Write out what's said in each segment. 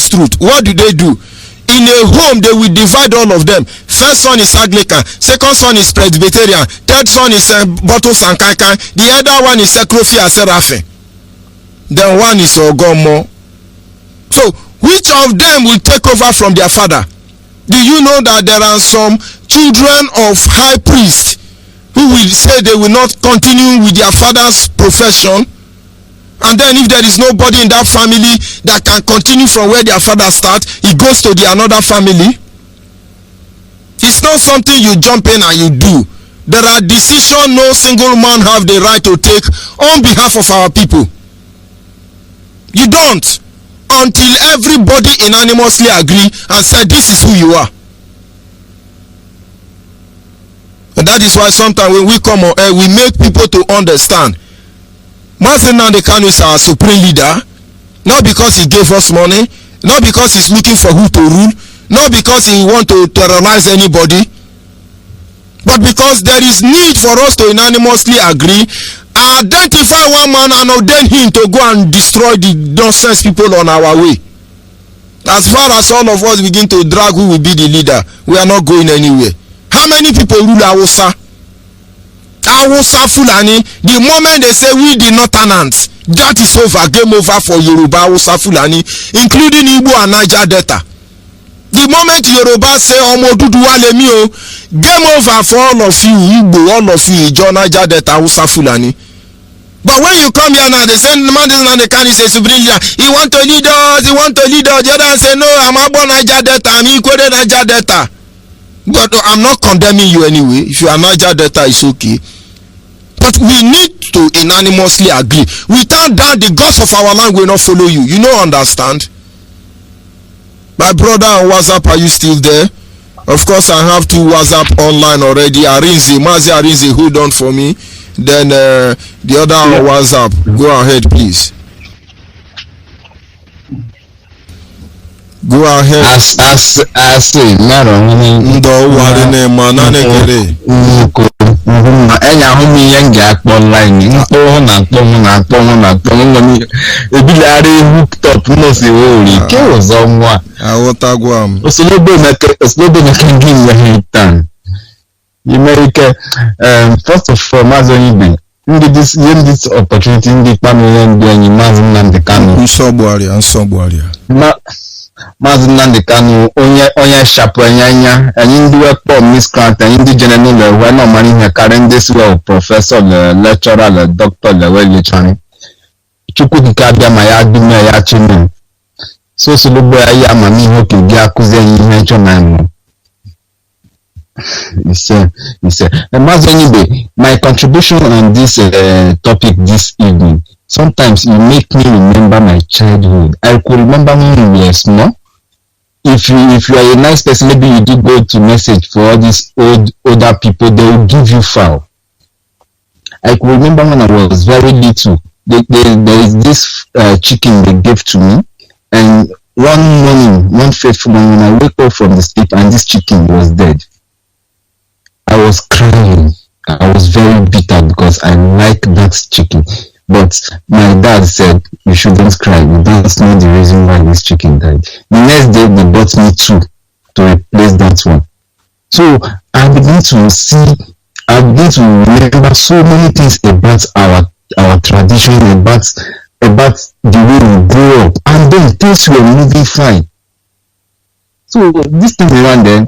this truth, what do? In a home, they will divide all of them. First son is Anglican, second son is Presbyterian, third son is Bottles and Kaikai, the other one is Sekrofi and Seraphim. Then one is Ogomo. So, which of them will take over from their father? Do you know that there are some children of high priests who will say they will not continue with their father's profession? And then if there is nobody in that family that can continue from where their father starts, he goes to the another family. It's not something you jump in and you do. There are decisions no single man have the right to take on behalf of our people. You don't, until everybody unanimously agree and say this is who you are. And that is why sometimes when we come on air, we make people to understand. Mazi is our supreme leader, not because he gave us money, not because he's looking for who to rule, not because he want to terrorize anybody, but because there is need for us to unanimously agree, identify one man and ordain him to go and destroy the nonsense people on our way. As far as all of us begin to drag who will be the leader, we are not going anywhere. How many people rule Hausa? Hausa Fulani, the moment they say we the Northerners, that is over, game over for Yoruba Hausa Fulani, including Igbo and Niger Delta. The moment Yoruba say Omoduduwa lemi o, game over for all of you Igbo, all of you Ijo, Niger Delta, Hausa Fulani. But when you come here now, they say the man doesn't can say supreme leader, he want to lead us, he want to lead us. The other say no, I'm Abo Niger Delta, I'm equal to Niger Delta. But I'm not condemning you anyway. If you are Niger Delta, it's okay. But we need to unanimously agree. Without that, the gods of our land will not follow you. You don't understand? My brother on WhatsApp, are you still there? Of course, I have two WhatsApp online already. Mazi Arinze, hold on for me. Then the other on WhatsApp. Go ahead, please. Go ahead. As Ndo warine manane kere. Enya humi yenga online. Nkpo ebilare hooked up no se ori. Ke ozomwa. Awotagwam. Oslobe na give your head down. First of all, Mazi Onyeibe. This opportunity ndi pamela ndi Mazi Nnamdi Nsogbuaria. Mazi Nnamdi Kanu onye shapu anyanya anyị ndị wekpọ miscreant anyị ndị general lewe na mani ihe karị ndị siwa professor lecturer doctor lewe lecturing chukwu dịka abịa ma ya dume ya chime so solugbo ya amamihe oke gị akụzi anyị ihe nchọ na ịmụ ise Mazi Onyeibe, my contribution on this topic this evening. Sometimes you make me remember my childhood. I could remember when we were small. If you are a nice person, maybe you do go to message for all these older people, they will give you fowl. I could remember when I was very little, there is this chicken they gave to me, and one fateful morning, when I wake up from the sleep and this chicken was dead. I was crying. I was very bitter because I like that chicken. But my dad said, you shouldn't cry. That's not the reason why this chicken died. The next day, they bought me two to replace that one. So I began to remember so many things about our tradition, about the way we grew up. And then things were moving fine. So this time around then,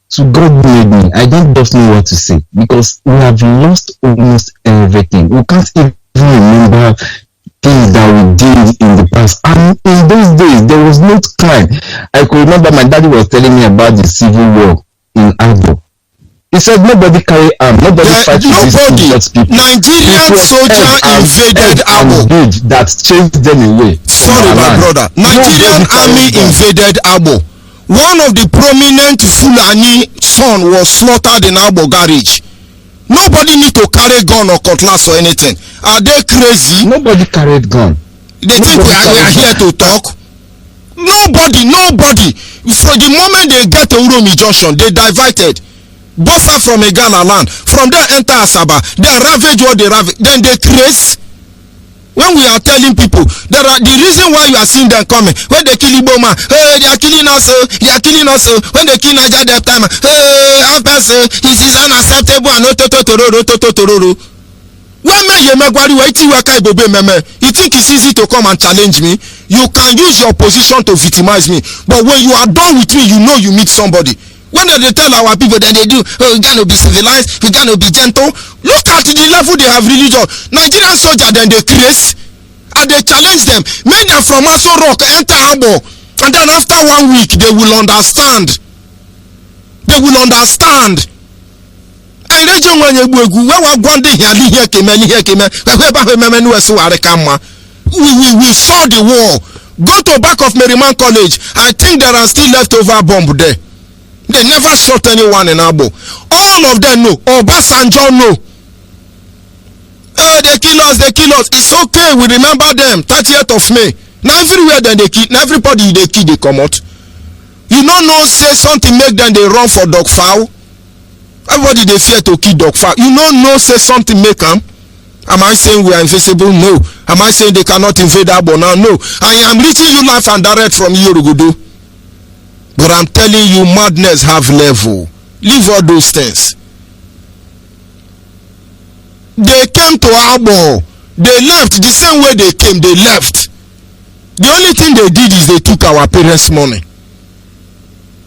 so God made me. I don't just know what to say because we have lost almost everything. We can't even remember things that we did in the past. And in those days, there was no crime. I could remember my daddy was telling me about the civil war in Abo. He said nobody carry arm, nobody fight resistance people. Nigerian soldier invaded Abo. That chased them away. Sorry, my brother. Nigerian army invaded Abo. One of the prominent Fulani son was slaughtered in Abo garage. Nobody need to carry gun or cutlass or anything. Are they crazy? Nobody carried gun. They think we are here to talk. Nobody. From the moment they get to Uromi Junction, they diverted. Bossa from Egala land. From there enter Asaba. They ravage what they ravage. Then they craze. When we are telling people, there are the reason why you are seeing them coming. When they kill Igbo man, hey, they are killing us, they are killing us. When they kill Niger Delta man, hey, how person, it is unacceptable and tororo. When you think it's easy to come and challenge me, you can use your position to victimize me. But when you are done with me, you know you meet somebody. When they tell our people that they do, oh, we gonna be civilized, we gonna be gentle. Look at the level they have religion. Nigerian soldiers, then they craze and they challenge them. Many are from Aso Rock, enter Abo, and then after 1 week they will understand. They will understand. We saw the war. Go to back of Merriman College. I think there are still leftover bomb there. They never shot anyone in Abo. All of them know. Obasanjo know. They kill us, they kill us. It's okay, we remember them. 30th of May. Now everywhere then they kill, everybody they kill, they come out. You don't know, say something make them they run for dog fowl. Everybody they fear to kill dog fowl. You don't know, say something make them. Am I saying we are invisible? No. Am I saying they cannot invade Abo now? No. I am reaching you live and direct from Yorugudu. But I'm telling you, madness have level. Leave all those things. They came to Abo. They left the same way they came. They left. The only thing they did is they took our parents' money.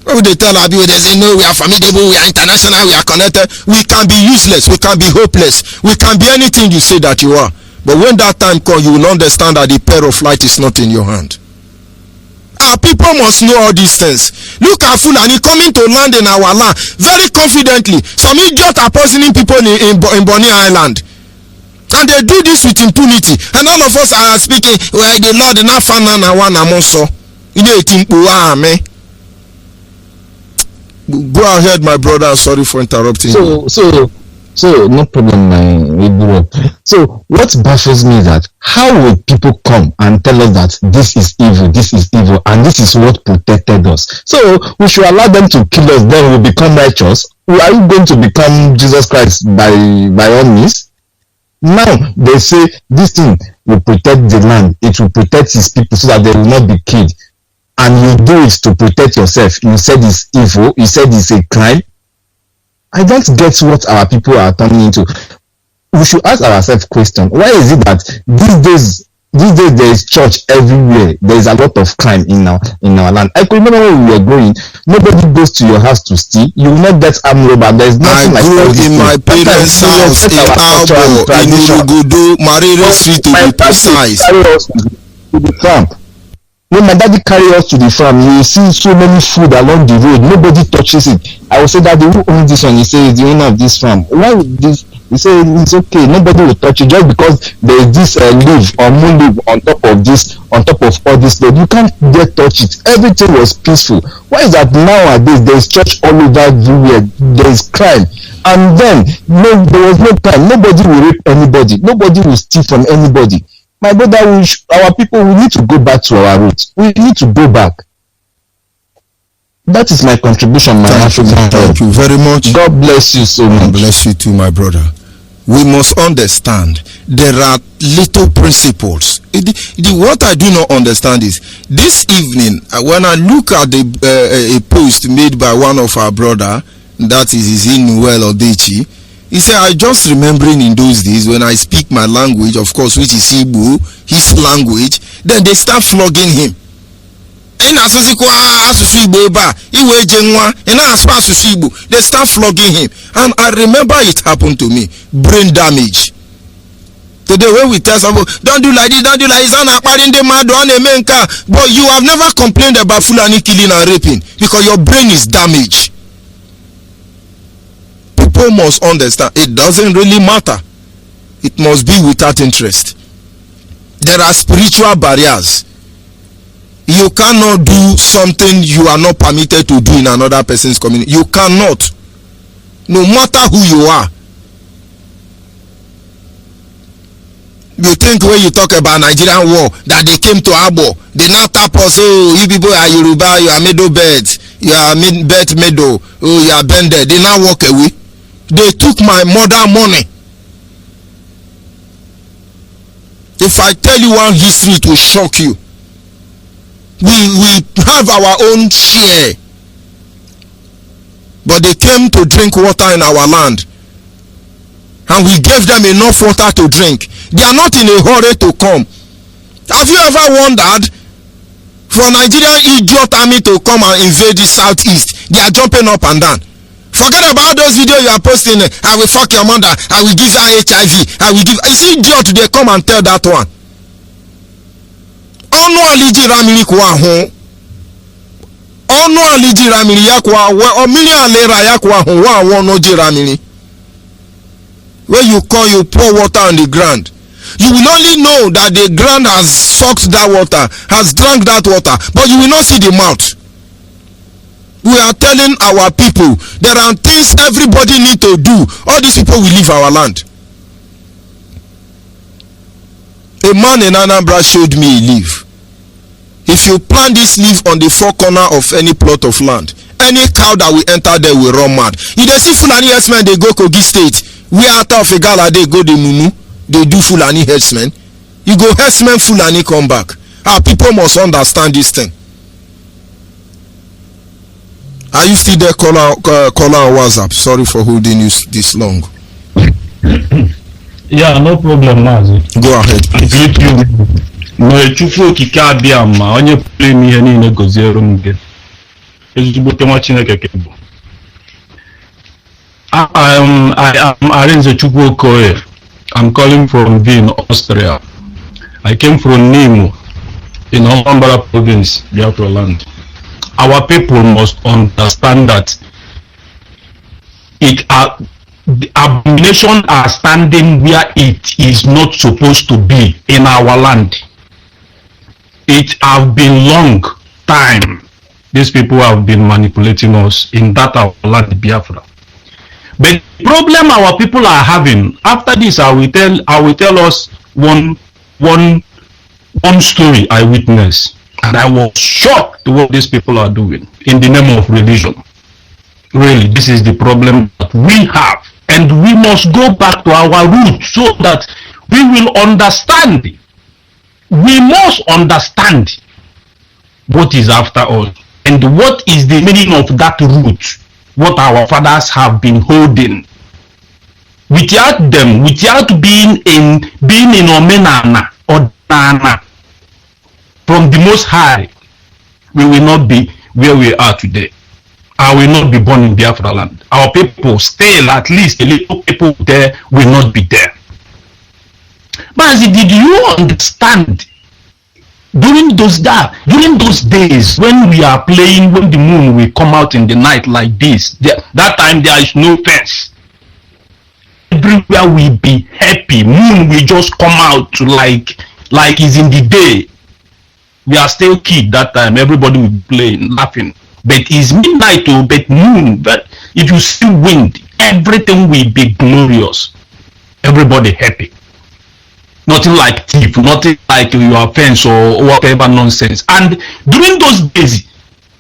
When they tell our people, they say, no, we are formidable, we are international, we are connected. We can be useless. We can be hopeless. We can be anything you say that you are. But when that time comes, you will understand that the pair of light is not in your hand. Our people must know all these things. Look at Fulani coming to land in our land very confidently. Some idiots are poisoning people in Bonny Island. And they do this with impunity. And all of us are speaking, well, the Lord na fana na wana monso. Go ahead, my brother. Sorry for interrupting you. So no problem, my. So what baffles me is that how would people come and tell us that this is evil, and this is what protected us? So we should allow them to kill us, then we become righteous. Are you going to become Jesus Christ by all means? Now they say this thing will protect the land, it will protect his people so that they will not be killed. And you do it to protect yourself. You said it's evil, you said it's a crime. I don't get what our people are turning into. We should ask ourselves question. Why is it that these days there is church everywhere? There is a lot of crime in our land. I could remember when we were growing, nobody goes to your house to steal. You will not get armed robber. There is nothing like that. I grew in my parents' house in Abo, in Urugudu, Mariri Street to be precise. To the farm. When my daddy carry us to the farm, you will see so many food along the road. Nobody touches it. I will say, Daddy, who owns this one? He says, the owner of this farm. Why would this? He said, it's okay. Nobody will touch it just because there is this leaf or moon leaf on top of all this load. You can't get touch it. Everything was peaceful. Why is that nowadays there is church all over everywhere? There is crime. And then there was no crime. Nobody will rape anybody. Nobody will steal from anybody. My brother, our people, we need to go back to our roots. We need to go back. That is my contribution, my African. Thank you very much. God bless you so much. God bless you too, my brother. We must understand there are little principles. What I do not understand is this evening when I look at a post made by one of our brother, that is Izinuel Odechi. He said, I just remembering in those days when I speak my language, of course, which is Igbo, his language, then they start flogging him. They start flogging him. And I remember it happened to me. Brain damage. Today when we tell someone, don't do like this, but you have never complained about Fulani killing and raping because your brain is damaged. People must understand it doesn't really matter. It must be without interest. There are spiritual barriers. You cannot do something you are not permitted to do in another person's community. You cannot. No matter who you are. You think when you talk about Nigerian war that they came to Abo, they now tap us, oh, you people are Yoruba, you are middle beds, you are bed middle, oh, you are bended. They now walk away. They took my mother money. If I tell you one history, it will shock you. We have our own share, but they came to drink water in our land, and we gave them enough water to drink. They are not in a hurry to come. Have you ever wondered, for Nigerian idiot army to come and invade the southeast, they are jumping up and down? Forget about those videos you are posting. I will fuck your mother, I will give her HIV, I will give. Is it idiot they come and tell that one? Ọnụ aliji ramiri kwa hụ. Ọnụ aliji ramiri ya kwa o million alera ya kwa hụ wa ọnụ ji ramiri. When you call, you pour water on the ground. You will only know that the ground has sucked that water, has drank that water, but you will not see the mouth. We are telling our people there are things everybody need to do. All these people will leave our land. A man in Anambra showed me a leaf. If you plant this leaf on the four corner of any plot of land, any cow that will enter there will run mad. You dey see Fulani herdsmen, they go Kogi State. We out of Igala, they go the Mumu. They do Fulani herdsmen. You go herdsmen, Fulani come back. Our people must understand this thing. Are you still there? Call on WhatsApp. Sorry for holding you this long. Yeah, no problem, Mazi. Go ahead. I greet you. No, chufu kika abiyama. Onye play me here ni goziero mge. Ezubote machineke kebo. I am Arenze Chukwu Okoye. I'm calling from Wien, Austria. I came from Nimo in Anambra province, Biafra land. Our people must understand that the abomination are standing where it is not supposed to be in our land. It have been long time. These people have been manipulating us in that our land, Biafra. But the problem our people are having, after this I will tell us one story I witnessed, and I was shocked to what these people are doing in the name of religion. Really, this is the problem that we have, and we must go back to our roots so that we will understand. We must understand what is after us and what is the meaning of that root, what our fathers have been holding. Without them, without being in Omenana or Nana from the Most High, we will not be where we are today. I will not be born in Biafra land. Our people, still at least a little people there, will not be there. Mazi, did you understand during those days when we are playing, when the moon will come out in the night like this, that time there is no fence. Everywhere we be happy, moon will just come out like it's in the day. We are still kids that time, everybody will be playing, laughing. But it's midnight, but moon, but if you see wind, everything will be glorious. Everybody happy. Nothing like thief, nothing like your fence or whatever nonsense. And during those days,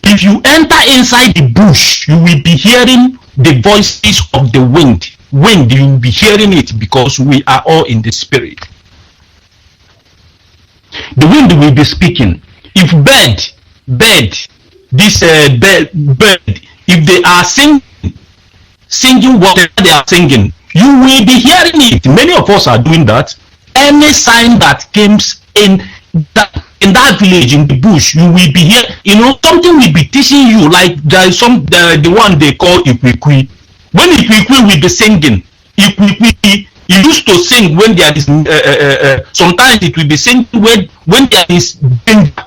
if you enter inside the bush, you will be hearing the voices of the wind. Wind, you will be hearing it because we are all in the spirit. The wind will be speaking. If bird, if they are singing whatever they are singing, you will be hearing it. Many of us are doing that. Any sign that comes in that village, in the bush, you will be here. Something will be teaching you. Like there is the one they call Ikwikwi. When Ikwikwi will be singing, Ikwikwi, he used to sing when there is sometimes it will be singing when there is danger.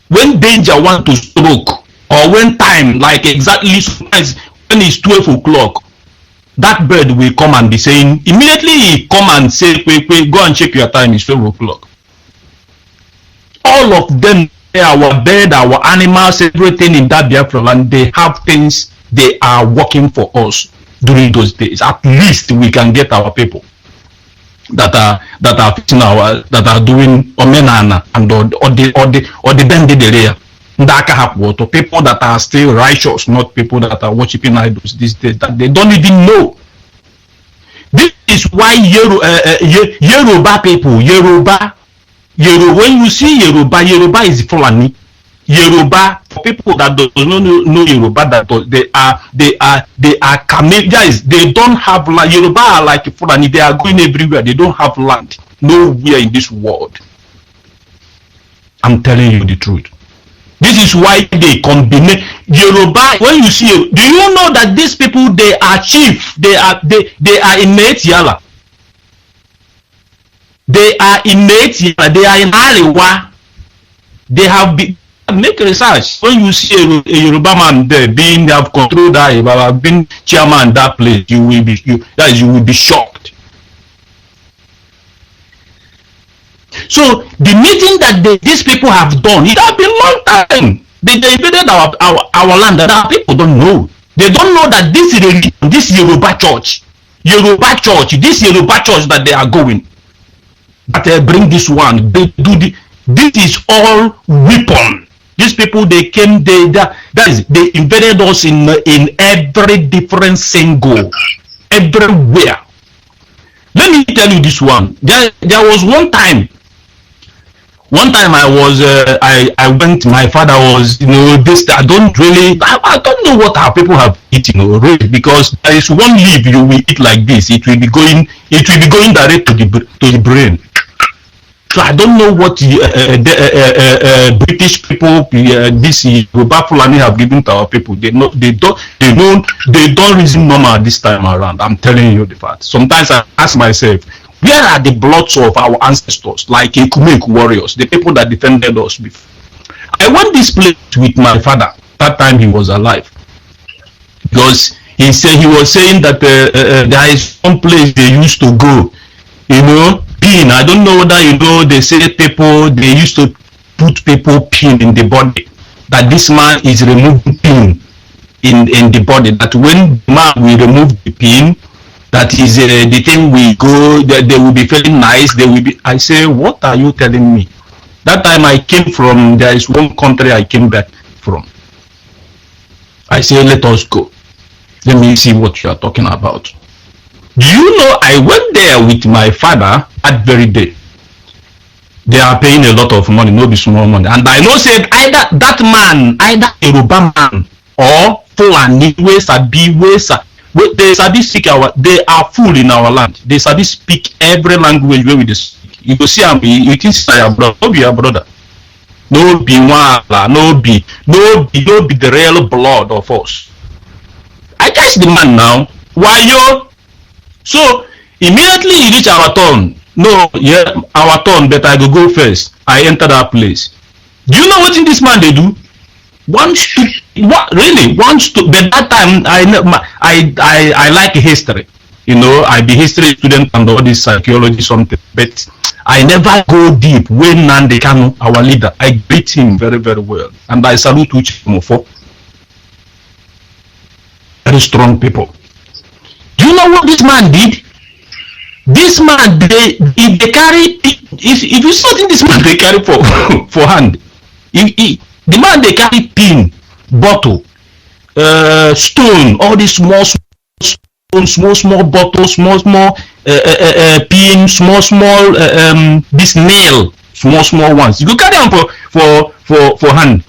When danger want to stroke, or when time, like exactly sometimes when it's 12 o'clock, that bird will come and be saying, immediately he come and say, wait, go and check your time, it's 12 o'clock. All of them, our bird, our animals, everything in that Biafra land, they have things they are working for us during those days. At least we can get our people that are doing omenana and or the bendederea. People that are still righteous, not people that are worshiping idols these days, that they don't even know. This is why Yoruba people, Yoruba, when you see Yoruba is Fulani. Yoruba, for people that don't know Yoruba, that they are guys, they don't have land. Yoruba are like Fulani, they are going everywhere, they don't have land nowhere in this world. I'm telling you the truth. This is why they combine Yoruba. When you see, do you know that these people, they are chief, they are in Yala. They are in Yala, they are in Aliwa. They have been, make research. When you see a Yoruba man there being, they have control that, have been chairman that place, you will be shocked. So the meeting that these people have done, it has been long time. They invaded our land that our people don't know. They don't know that this Yoruba church, this Yoruba church that they are going, that they bring this one, they do this is all weapon. These people, they came, they invaded us in every different single, everywhere. Let me tell you this one. There was one time I was, I went, my father was, this, I don't know what our people have eaten, really, because there is one leaf you will eat like this, it will be going direct to the brain. So I don't know what British people, this Yoruba Fulani have given to our people. They don't reason normal this time around. I'm telling you the fact. Sometimes I ask myself, where are the bloods of our ancestors, like Ekumeku warriors, the people that defended us before? I went this place with my father. That time he was alive, because he was saying that there is some place they used to go, pin. I don't know whether they say people, they used to put people pin in the body, that this man is removing pin in the body, that when the man will remove the pin, that is the thing we go, that they will be feeling nice, they will be. I say, what are you telling me? That time I came from, there is one country I came back from. I say, let us go. Let me see what you are talking about. Do you know, I went there with my father that very day. They are paying a lot of money, no be small money. And I know said either that man, either a Yoruba man or Fulani, they sabi speak they are full in our land. They sabi speak every language where we speak. You go see him, you think your brother, no be your brother. No be wala, no be the real blood of us. I guess the man now, why yo? So immediately he reach our turn. No, yeah, our turn, but I go first. I enter that place. Do you know what in this man they do? But that time I like history. I be history student and all this psychology something, but I never go deep. When Nande Kanu, our leader, I greet him very, very well, and I salute Uchimofo. Very strong people. Do you know what this man did? This man, they carry, if you something this man they carry for hand, the man they carry pin, bottle, stone, all these small bottles, small pin, small this nail, small ones. You go carry them for hand.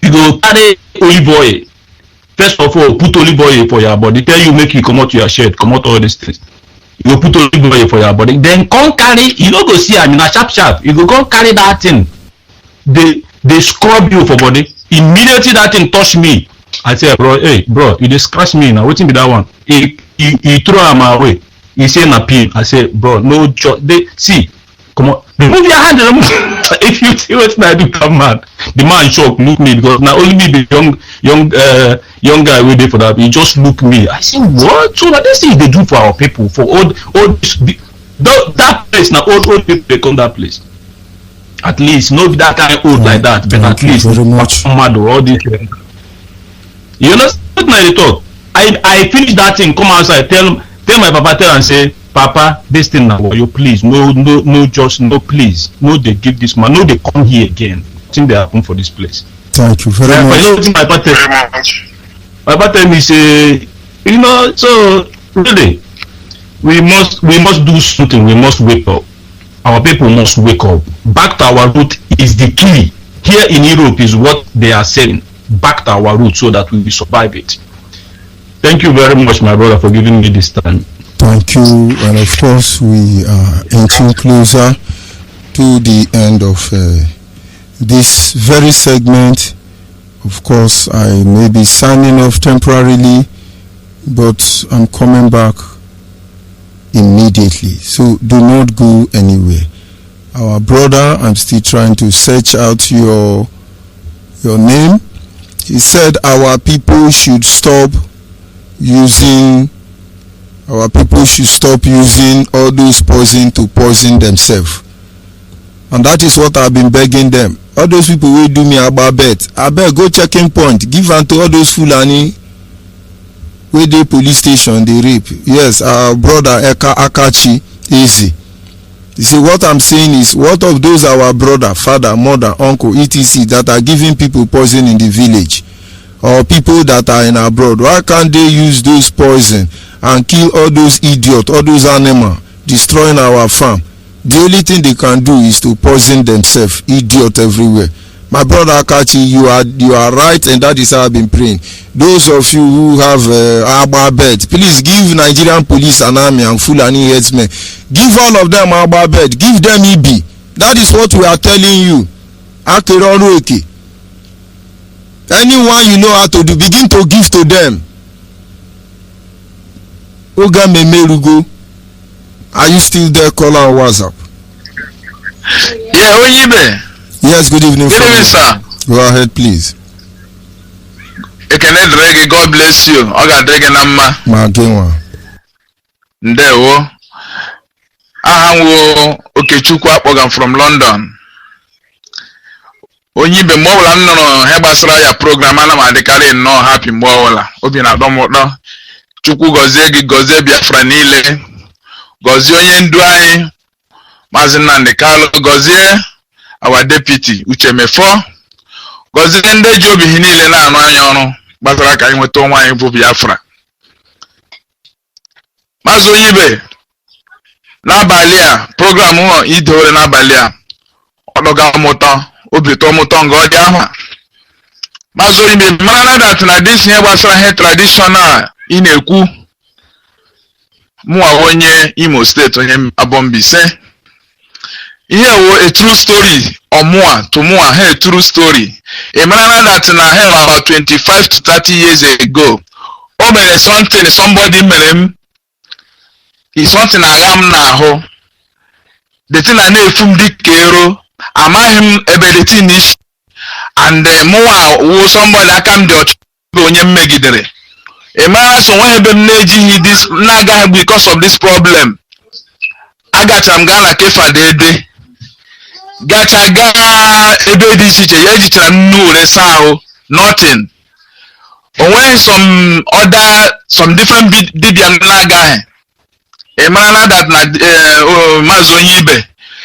You go carry olive oil. First of all, put olive oil for your body. Tell you make you come out your shirt, come out all these things. You go put olive oil for your body. Then come carry. You don't go see I mean a sharp. You go come carry that thing. They scrub you for body. Immediately that thing touch me. I say, bro, hey, bro, you just scratch me now. Waiting be that one. He throw him away. He say na pin. I say, bro, no job. They see. Come on, remove your hand. If you see what I do, that man. The man shocked, look me because now only me the young guy waiting for that. He just look me. I say, what? So that this thing they do for our people, for all that place now. Old people they come that place. At least not that kind of old like that, but at least very much. Mad or all this. You understand my talk? I finish that thing, come outside, tell my papa, tell and say, Papa, this thing now, you please, no, just no, please, no, they give this man, no, they come here again. I think they happen for this place. Thank you very much. I know what my papa tell me, say, so really, we must do something. We must wake up. Our people must wake up. Back to our root is the key. Here in Europe is what they are saying. Back to our root so that we will survive it. Thank you very much, my brother, for giving me this time. Thank you. And of course, we are inching closer to the end of this very segment. Of course, I may be signing off temporarily, but I'm coming back immediately. So do not go anywhere. Our brother, I'm still trying to search out your name. He said our people should stop using all those poison to poison themselves. And that is what I've been begging them. All those people will do me about bet. I beg, go checking point. Give them to all those Fulani where the police station they rape. Yes, our brother Eka Akachi easy. You see, what I'm saying is, what of those our brother, father, mother, uncle, etc. that are giving people poison in the village, or people that are in abroad? Why can't they use those poison and kill all those idiots, all those animals, destroying our farm? The only thing they can do is to poison themselves. Idiot everywhere. My brother Akachi, you are right, and that is how I've been praying. Those of you who have Abba bed, please give Nigerian police and army and Fulani headsmen. Give all of them Abba bed. Give them EB. That is what we are telling you. Akerorueke. Anyone you know how to do, begin to give to them. Oga Memerugo, are you still there? Call on WhatsApp. Yeah, Onyeibe. Yes, good evening. Good evening, sir. Go ahead, please. Ekene Drege, God bless you. Oga Drege Namma. Magenwa. Ndewo. Ahanwo Okechukwu Akpogam from London. Onyeibe mwola nnono he gbasara ya program ana ma dikari no happy mwola. Obi na domodo. Chukwu gozie gị, gozie Biafra niile. Gozie onye ndu anyị Mazi Nnamdi Kalu, gozie our deputy Uche Mefo, gozie ndị ji obi ha niile na-anụ anya ọrụ gbasara ka anyị nweta onwe anyị bụ Biafra. Mazi Onyeibe, n'abalị a program ahụ idewere n'abalị a ọdọga mụtọ obi tọ mụtọ nga ọ dị ahụ. Mazi Onyeibe, mara that na this ihe gbasara ihe traditional ị na-ekwu mụwa onye Imo State, onye Abombise. Ihe wo a true story omua to mua a true story. A man that na him about 25 to 30 years ago. Oh, but something somebody made him. Is something I am now. The thing I know from the Kero, am I him ability and more wo somebody I come the onye megidere. A man so when he neji this naga because of this problem. I got some Ghana kefa dede. Gachaga ebe dị iche iche ya ejichara nnu were saa ahụ nothing. Onwe some different dibia na-agaghị emara that na Mazi Onyeibe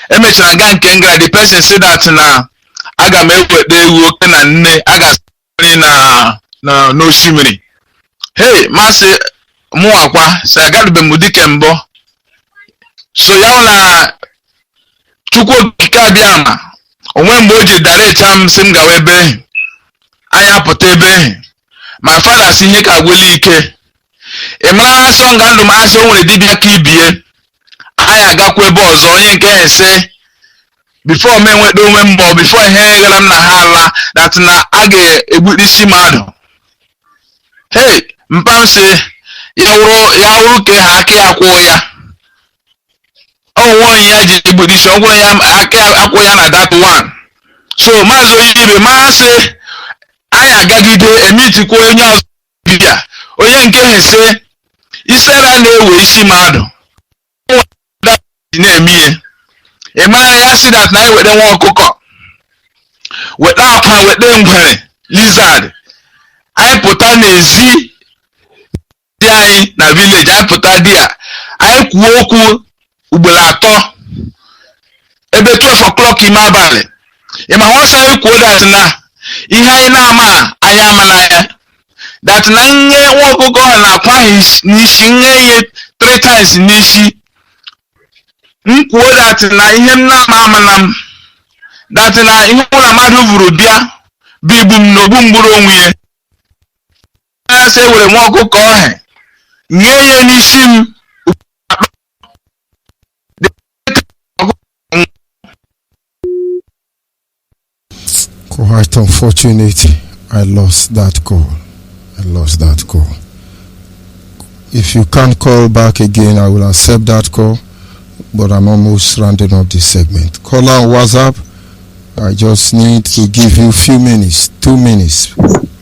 emechara nga nke ngara the person say that na aga m eweta ewu oke na nne aga siri na n'osimiri. Hey masị mụ akwa sị agadube m dike mbọ. So ya na Chukwu okike abịama onwe mgbe o ji direct am sị m gawa ebe anya pụta ebe my father si ihe ka gwele ike ịmara asọ nga ndụ m asị o nwere dibịa ka ibie anya agakwa ebe ọzọ onye nke ese before m enweta onwe mbọ before ihe gara m na ha ala that na a ga-egburisi mmadụ. Hey mpa sị ya wụrụ ka ha aka ya kwụọ ya. Oh, ya ji egbudisi ọgwụrụ ya aka akwụ ya na that one. So Mazi Onyeibe ma sị anyị agagide emitikwa onye ọzọ bịa onye nke hese isera na-ewe isi mmadụ na-emie emara ya sị that na anyị weta nwa ọkụkọ weta akwa weta ngwere lizard anyị pụta n'ezi dị anyị na village anyị pụta dị a anyị kwuo okwu ugboro atọ ebe 12 o'clock ime abalị. Ịma once anyị kwuo that na ihe anyị na-ama anyị amala ya that na nne nwa ọkụkọ na akwa n'isi nne ihe 3 times n'isi nkwuo that na ihe m na-ama m that na ihe ụlọ mmadụ vụrụ bịa bụ igbu m n'ogbu mgburu onwe ya na-asị ewere nwa ọkụkọ ọha nye ya n'isi m Quite unfortunate. I lost that call. If you can't call back again, I will accept that call. But I'm almost rounding up this segment. Call on WhatsApp. I just need to give you a few minutes, 2 minutes.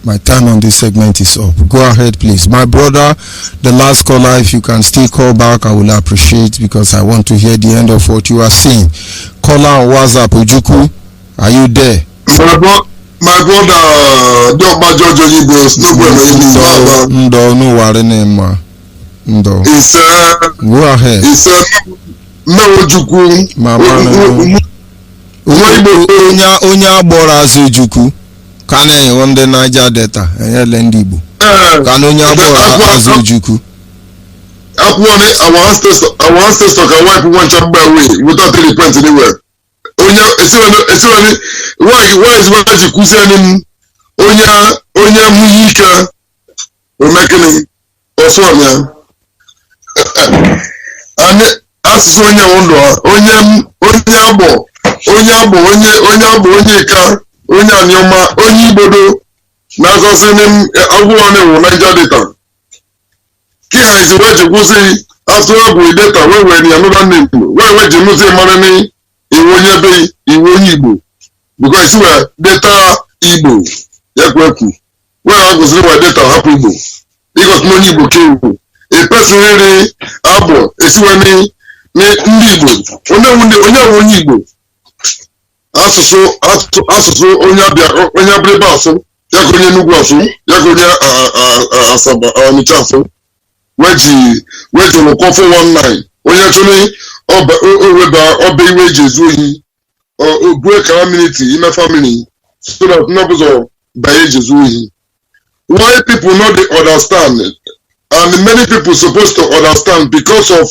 My time on this segment is up. Go ahead, please. My brother, the last caller, if you can still call back, I will appreciate, because I want to hear the end of what you are saying. Call on WhatsApp. Ojuku, are you there? My brother, Dr. George Onyeibe, no worry, Nema. Ndo. Go ahead. Ojukwu. Onye agboro azụ Ojukwu ka na-enwe ndị Niger Delta enyele ndị Igbo ka na onye agboro azụ Ojukwu. Our ancestors can wipe one chamber away without any point anywhere. Why is what you could say him? Onya Muhika or making also, and as Sonia Ondo, Onyabo, Onyeka, Onyanyoma, Onyibodo, Nazasenim, Aguane, Niger Delta. Kia is where you go say, after all, we data, where we another name, where you say, Marani. Onyeibe, because you were data Igbo, Yakweku. Where I was doing data happy Igbo, because no Igbo came. A person really abo, is when Igbo, only Igbo. Aso onya brebaso, Yakonya Nuguaso, Yakonya Asaba, Nichaso, Wedgie, will call for 19. Oyachuni obey wages or break community in a family so that numbers of by ages. Why people not they understand it? And many people supposed to understand because of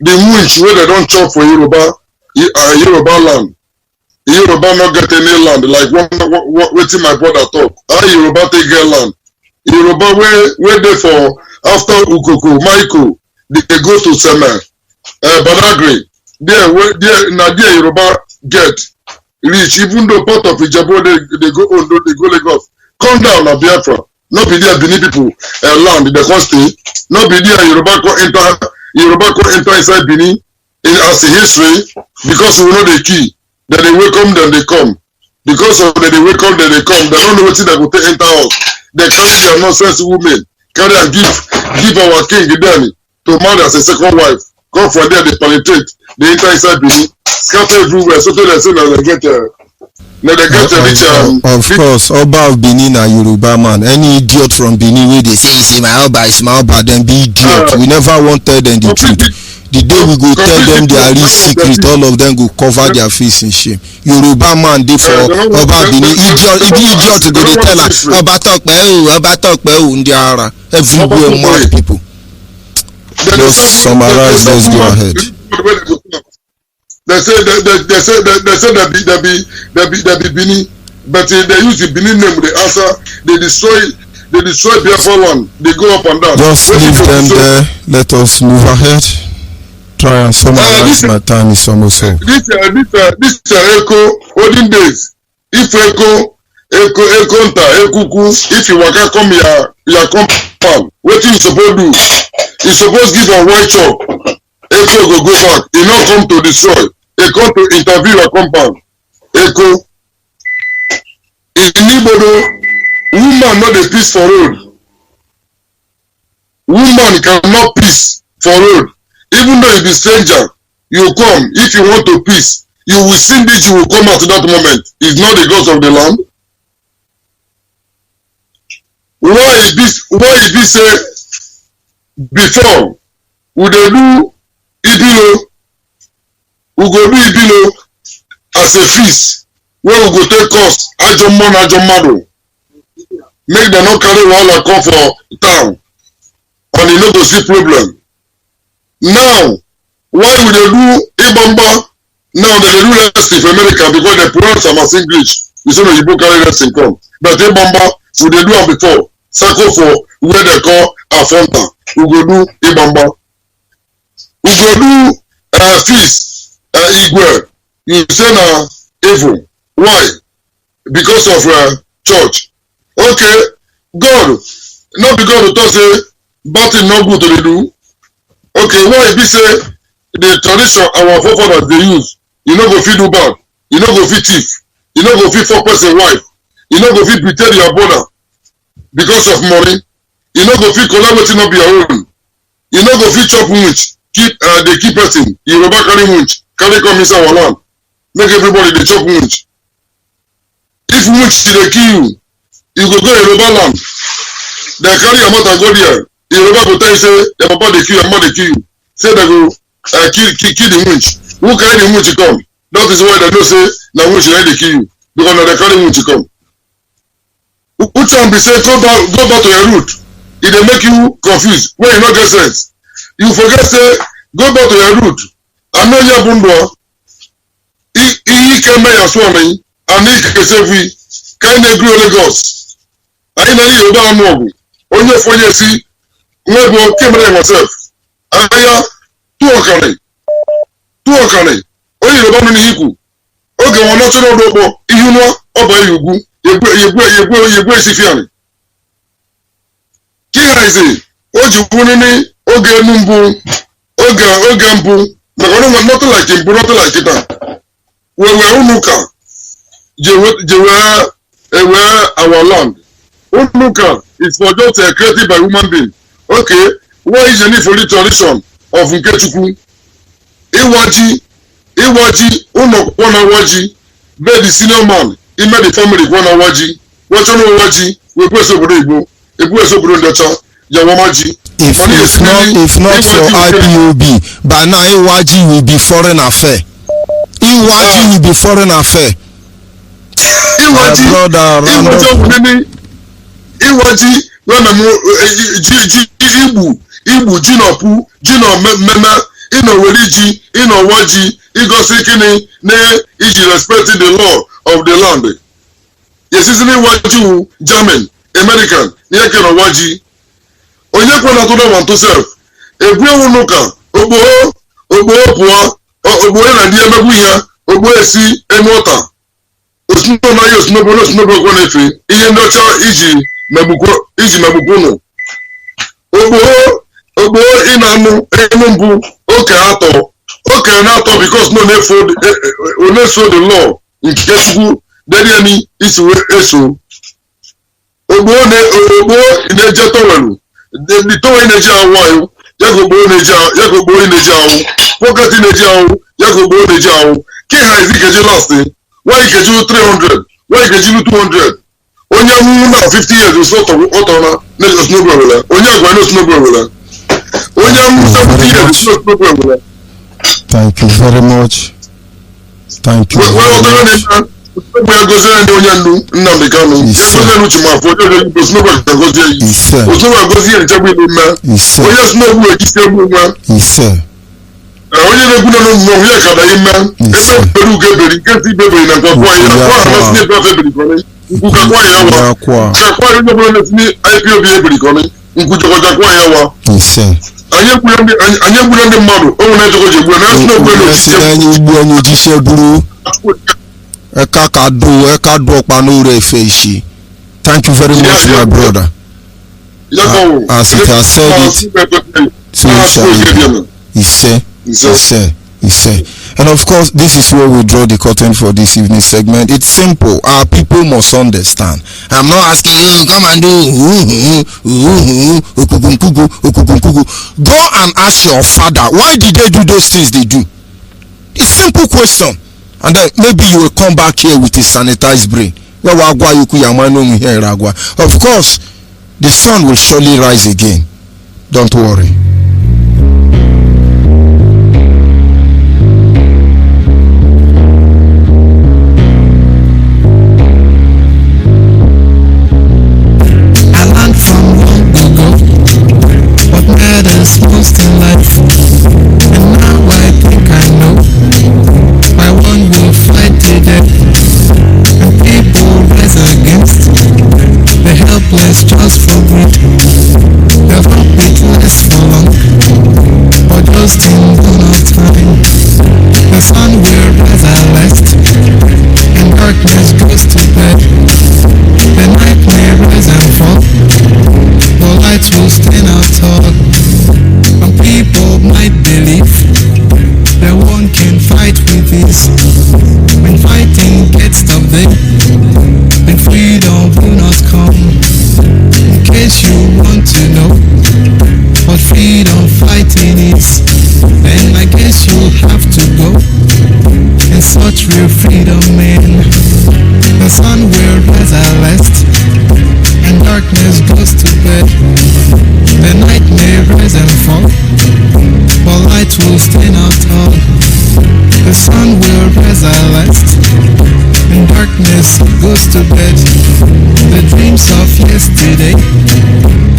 the winch where they don't chop for Yoruba land. Yoruba not get any land like what my brother talk. Yoruba take get land. Yoruba where they for after Ukoko, Michael, they go to Sema. Badagry, there Yoruba get rich, even though part of Ijebu they go Ondo, they go Lagos. Come down na Biafra. Not be there Benin people land they can't stay. Not be there Yoruba can enter inside Benin as a history because we know the key. Then they welcome, then they come. Because of that they welcome, then they come. They don't know what they go to enter us. They carry their nonsense women, carry and give our king Danny to marry as a second wife. Come from there, they penetrate, they enter inside Benin, scatter everywhere, so they say now they get of course, Oba of Benin and Yoruba man. Any idiot from Benin where they say my Oba is my Oba, then be idiot. We never want to tell them the truth. The day we go tell them their real secret, all of them go cover their face in shame. Yoruba man, they for Oba Benin idiot. If idiot go they tell her Oba talk Ndiara. Everywhere mad people. Just summarize, let's go ahead. They say that be Benin, but they use the Benin name. They answer. They destroy Biafra land. They go up and down. Just leave them there. Let us move ahead. Try and summarize. My time is almost up. This Echo olden days. If Echo if you waka come your compound, what you supposed do? You supposed give a white chalk. Echo go back. He not come to destroy. He come to interview your compound. Echo. In Ibodo, woman not the peace for road. Woman cannot peace for road. Even though you be stranger, you come. If you want to peace, you will see this. You will come at that moment. It's not the gods of the land. Why is this say? Before we dey do Ibilo, we go do Ibilo as a feast where we go take cost Ajomado. Make them not carry wahala come for town and you no go see problem. Now, why would they do Ibamba? Now they do less in America because they pronounce them as English. You see, the Igbo carry less in come. But Ibamba, would they do them before? Circle for where they call Afonta. We go do Ibamba. We go do feast Igwe. You say na evil. Why? Because of church. Okay, God, not because to talk say bad thing not good to do. Okay, why if we say the tradition our forefathers they use, you know go fit do bad, you know go fit thief, you know go fit fuck person wife, you know go fit betray your brother because of money, you know go fit collect wetin no be your own, you know go fit chop winch, dey keep person, Yoruba carry winch, carry come inside our land, make everybody dey chop winch. If winch still dey kill you, you go Yoruba land, they carry your mother go there. Yoruba go tell you say your papa dey kill, your mama dey kill you. Say they go kill the winch. Who carry the winch come? That is why they know say na winch dey kill you because na they carry winch come. Which one be say go back to your root? It dey make you confused when you no get sense. You forget say go back to your root. Ano ya bundwa. Iyi keme ya swami ani kesevi kaine grow Lagos. Ayi na ni Yoruba amu onye fonye si nwebo kemere myself. Aya tu okane onye Yoruba no ni iku oge won no toro dopo ihunwa oba yugu yegwe sifiani kiha ize oji wuni ni oge numbu oge mbu maka no not like mbu not like it we unuka jewe our land unuka is for just created by human being. Okay, what is the need for the tradition of Nkechukwu? Iwaji, one waji, be the senior man, he made the family one waji. What you know waji? We put so Igbo, we put so Ndecha, Yawamaji. If not for IPOB, by now Iwaji will be foreign affair. Iwaji will be foreign affair. Iwaji igbu ji n'ọpụ ji n'omeme ịnọwere ji ịnọwa ji igosi kini na iji respecting the law of the land. Yesisi n'iwaji wu German, American n'ihe ke n'ọwa ji. Onye kwe na tụda want to self. Ebu ewu n'ụka ogboho pụọ ogboho na ndị emegbu ihe ogboho esi enu ọta. Osinobo na ya osinobo gwa na-efe ihe ndị ọcha iji megbukunu ogboho ina-anụ enu mbụ oke na-atọ because no na-eso the law nke Chukwu derieni isi eso ogboho na-eje towelu the towel na-eji ahụ ahụ ya ka ogboho na-eji ahụ pocket na-eji ahụ ya ka ogboho na-eji ahụ ka ha ezi keji last why keji 300 why keji 200 onye nwụ na 50 years is ọtọ na snowball wele onye agwa no snowball wele onye nwụ 70 years is snowball wele. Thank you very much. Thank you. We gozie ndị onye ndu Nnamdi Kanu gozie n'uche ma afọ onye snowball ka gozie yi snowball gozie nchegbu ilu mma onye snowball ekisi egbu nwa onye na-egwu na n'ụmụ ya ka daghị mma ebe bere ugo eberi nke si ibeberi na nkwakwa ya na kwa amasị ebe afọ eberi kọrị nkukakwa ya wa chakwa onye bụrụ na-etinye IPOB eberi kọrị nkwuchakwa ya wa anyị egbula ndị mmadụ onwe na-ejekọ ji egbu na asị na ogbe ojise buru eka ka do ọkpa n'ụlọ efe isi. Thank you very much my brother. As it has said it, so it shall be. He said. And of course, this is where we draw the curtain for this evening segment. It's simple. Our people must understand. I'm not asking you, come and do go and ask your father, why did they do those things they do? It's a simple question. And then maybe you will come back here with a sanitized brain. Of course, the sun will surely rise again. Don't worry. Most in life we're freedom men. The sun will rise at last, and darkness goes to bed. The night may rise and fall, but light will stand out tall. The sun will rise at last, and darkness goes to bed. The dreams of yesterday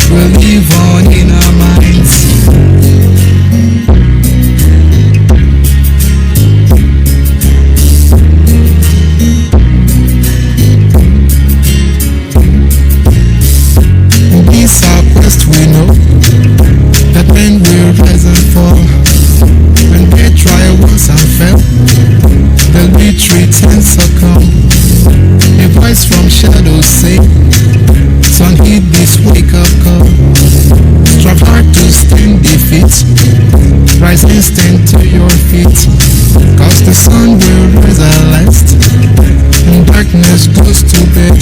will live on in our minds. This our quest, we know that men will rise and fall. When they try once and fail, they'll retreat and succumb. A voice from shadows say, son, heed this wake-up call. Strive hard to stand defeat, rise and stand to your feet. Cause the sun will rise at last, and darkness goes to bed.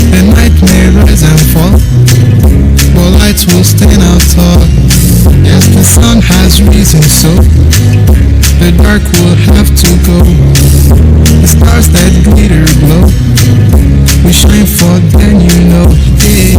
The night may rise and fall, but light will stand out tall. Yes, the sun has risen, so the dark will have to go. The stars that glitter glow, we shine for then, you know. Hey.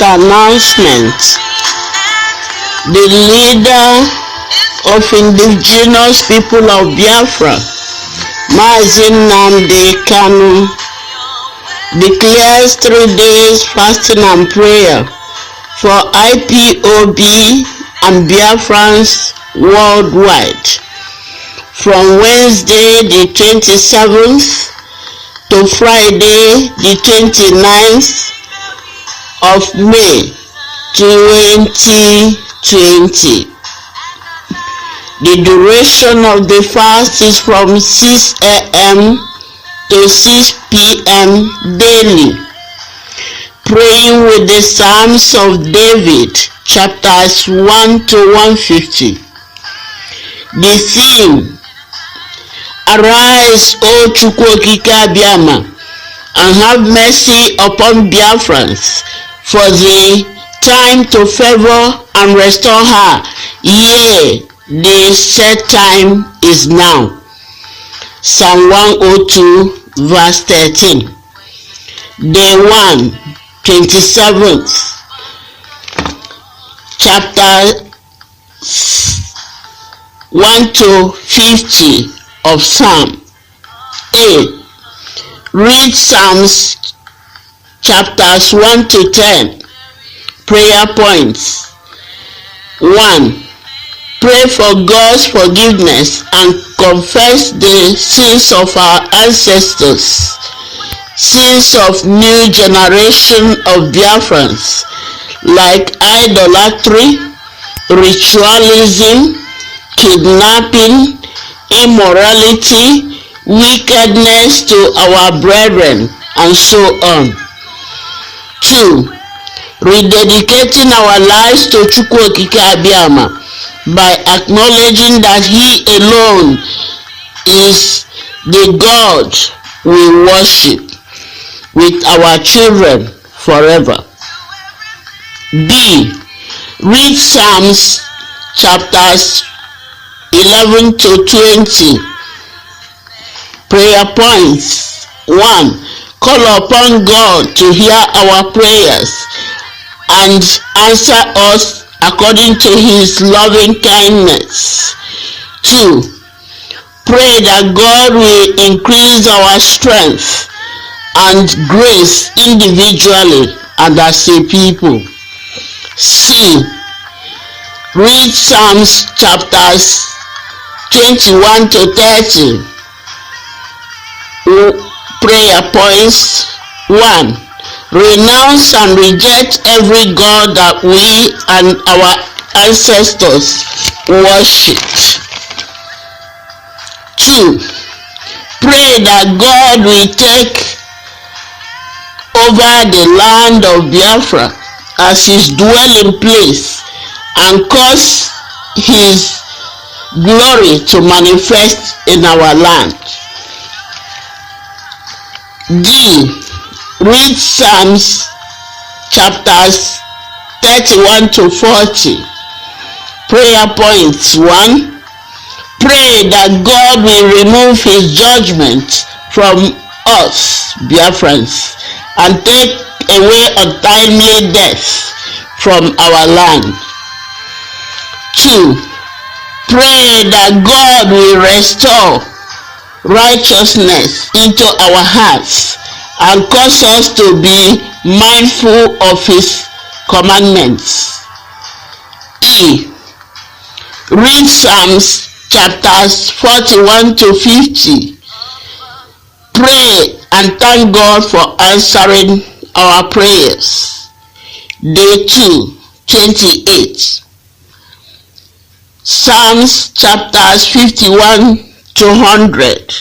Announcement. The leader of indigenous people of Biafra, Mazi declares 3 days fasting and prayer for Ipob and Biafrans worldwide from Wednesday the 27th to Friday the 29th of May 2020. The duration of the fast is from 6 a.m. to 6 p.m. daily. Praying with the Psalms of David, chapters 1 to 150. The theme: Arise, O Chukwu Okike Abiama, and have mercy upon Biafrans, for the time to favor and restore her. Yea, the set time is now. Psalm 102 verse 13. Day 1, 27th chapter 1 to 50 of Psalm. A. Read Psalms chapters 1 to 10. Prayer points. 1. Pray for God's forgiveness and confess the sins of our ancestors, sins of new generation of Biafrans, like idolatry, ritualism, kidnapping, immorality, wickedness to our brethren, and so on. 2. Rededicating our lives to Chukwu Okike Abiama by acknowledging that He alone is the God we worship, with our children, forever. B. Read Psalms chapters 11 to 20. Prayer points. 1. Call upon God to hear our prayers and answer us according to his loving kindness. 2. Pray that God will increase our strength and grace individually and as a people. C. Read Psalms chapters 21 to 30. Prayer points. 1. Renounce and reject every god that we and our ancestors worshipped. 2. Pray that God will take over the land of Biafra as his dwelling place and cause his glory to manifest in our land. D. Read Psalms chapters 31 to 40. Prayer points. 1. Pray that God will remove his judgment from us, Biafrans, and take away untimely death from our land. 2. Pray that God will restore righteousness into our hearts and cause us to be mindful of his commandments. E. Read Psalms chapters 41 to 50. Pray and thank God for answering our prayers. Day 2, 28. Psalms chapters 51 to 100.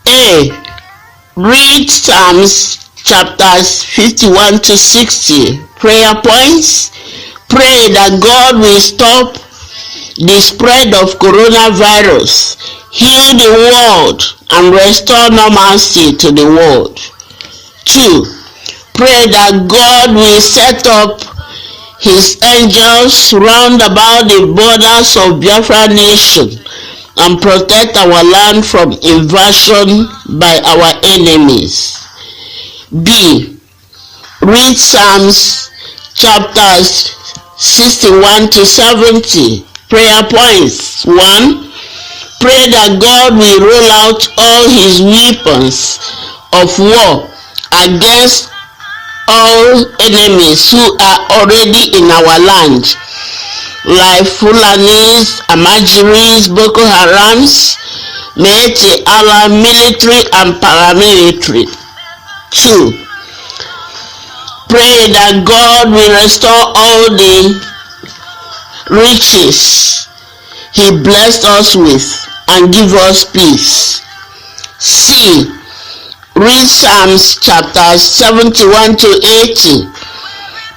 A. Read Psalms chapters 51 to 60. Prayer points. Pray that God will stop the spread of coronavirus, heal the world, and restore normalcy to the world. 2. Pray that God will set up his angels round about the borders of Biafra nation and protect our land from invasion by our enemies. B. Read Psalms chapters 61 to 70. Prayer points. 1. Pray that God will roll out all his weapons of war against all enemies who are already in our land, like Fulanis, Amajiris, Boko Harams, Meete Allah, military and paramilitary. 2. Pray that God will restore all the riches he blessed us with and give us peace. C. Read Psalms chapters 71 to 80.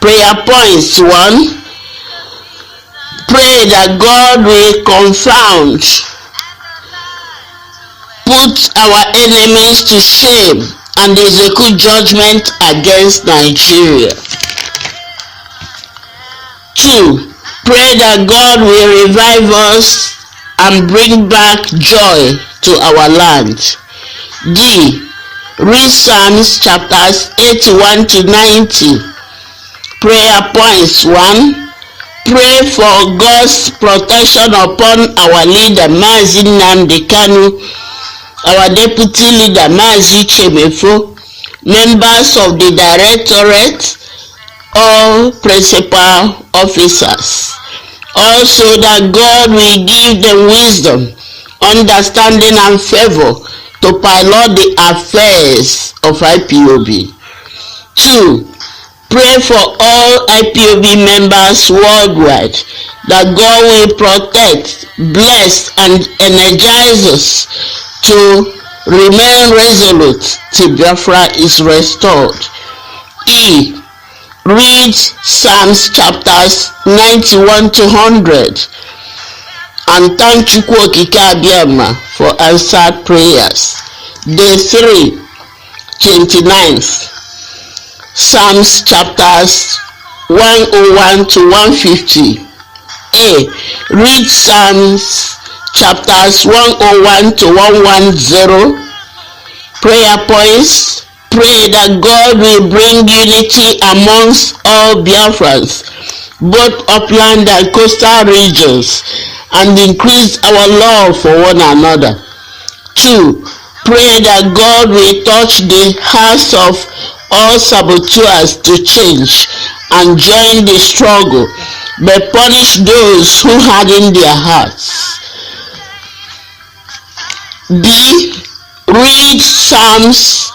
Prayer points. 1. Pray that God will confound, put our enemies to shame, and execute judgment against Nigeria. 2. Pray that God will revive us and bring back joy to our land. D. Read Psalms chapters 81 to 90. Prayer points. 1. Pray for God's protection upon our leader Mazi, our deputy leader Mazi Chemefo, members of the directorate, all principal officers. Also that God will give them wisdom, understanding and favor to pilot the affairs of IPOB. 2. Pray for all IPOB members worldwide that God will protect, bless, and energize us to remain resolute till Biafra is restored. E. Read Psalms chapters 91 to 100 and thank Chukwu Okike Abiyama for answered prayers. Day 3, 29th. Psalms chapters 101 to 150. A. Read Psalms chapters 101 to 110. Prayer points. Pray that God will bring unity amongst all Biafrans, both upland and coastal regions, and increase our love for one another. 2. Pray that God will touch the hearts of all saboteurs to change and join the struggle, but punish those who harden their hearts. B. Read Psalms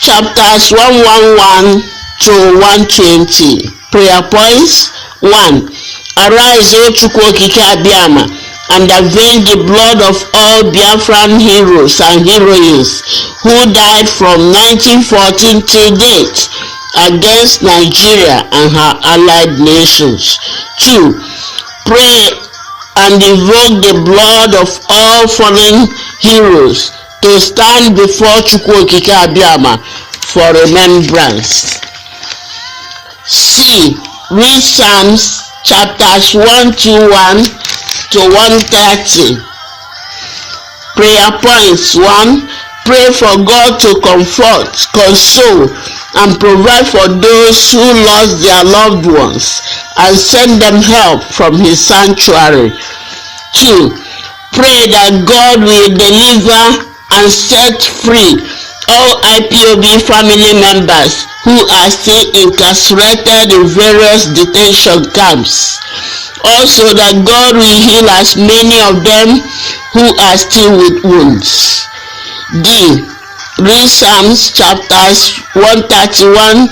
chapters 111 to 120. Prayer points. 1. Arise, O Chukwu Okike Abiama, and avenge the blood of all Biafran heroes and heroines who died from 1914 to date against Nigeria and her allied nations. 2. Pray and invoke the blood of all fallen heroes to stand before Chukwu Okike Abiama for remembrance. C. Read Psalms chapters 121 to 130. Prayer points. 1. Pray for God to comfort, console, and provide for those who lost their loved ones and send them help from His sanctuary. 2. Pray that God will deliver and set free all IPOB family members who are still incarcerated in various detention camps. Also that God will heal as many of them who are still with wounds. D. Read Psalms chapters 131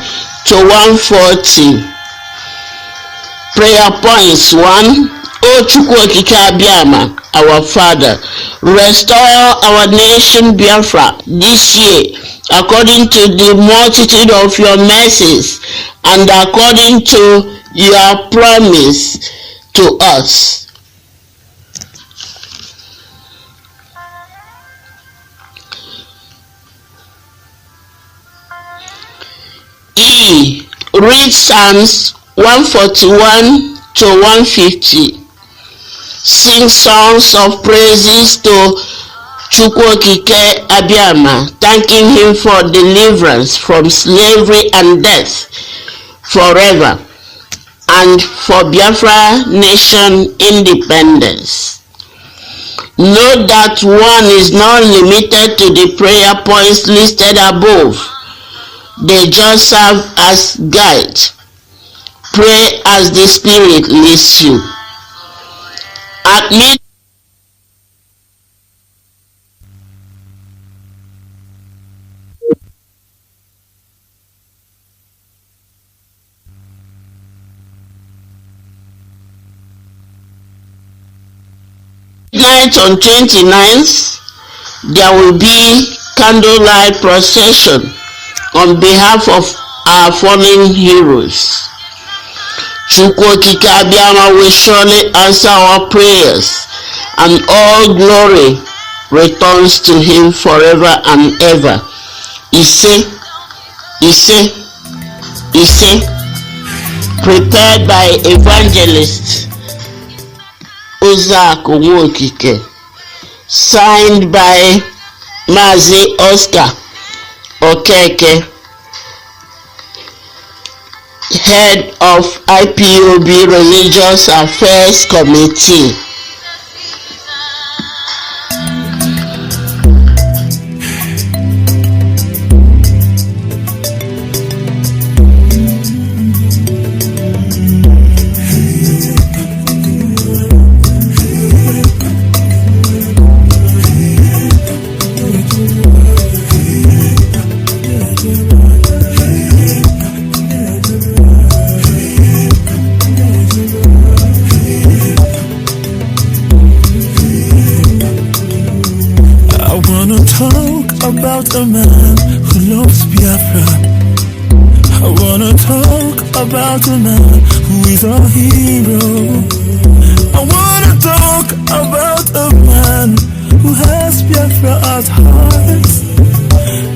to 140. Prayer points. 1. O Chukwu Okike Abiama, our Father, restore our nation Biafra this year according to the multitude of your mercies and according to your promise to us. E. Read Psalms 141 to 150. Sing songs of praises to Chukwu Okike Abiama, thanking Him for deliverance from slavery and death forever, and for Biafra nation independence. Note that one is not limited to the prayer points listed above. They just serve as guide. Pray as the Spirit leads you. At midnight, on 29th, there will be candlelight procession on behalf of our fallen heroes. Chukwu Okike Abiama will surely answer our prayers, and all glory returns to Him forever and ever. Ise, Ise, Ise, prepared by evangelist Uzaku Nwokike, signed by Mazi Oscar Okeke, head of IPOB Religious Affairs Committee. About a man who loves Biafra. I wanna talk about a man who is a hero. I wanna talk about a man who has Biafra at heart.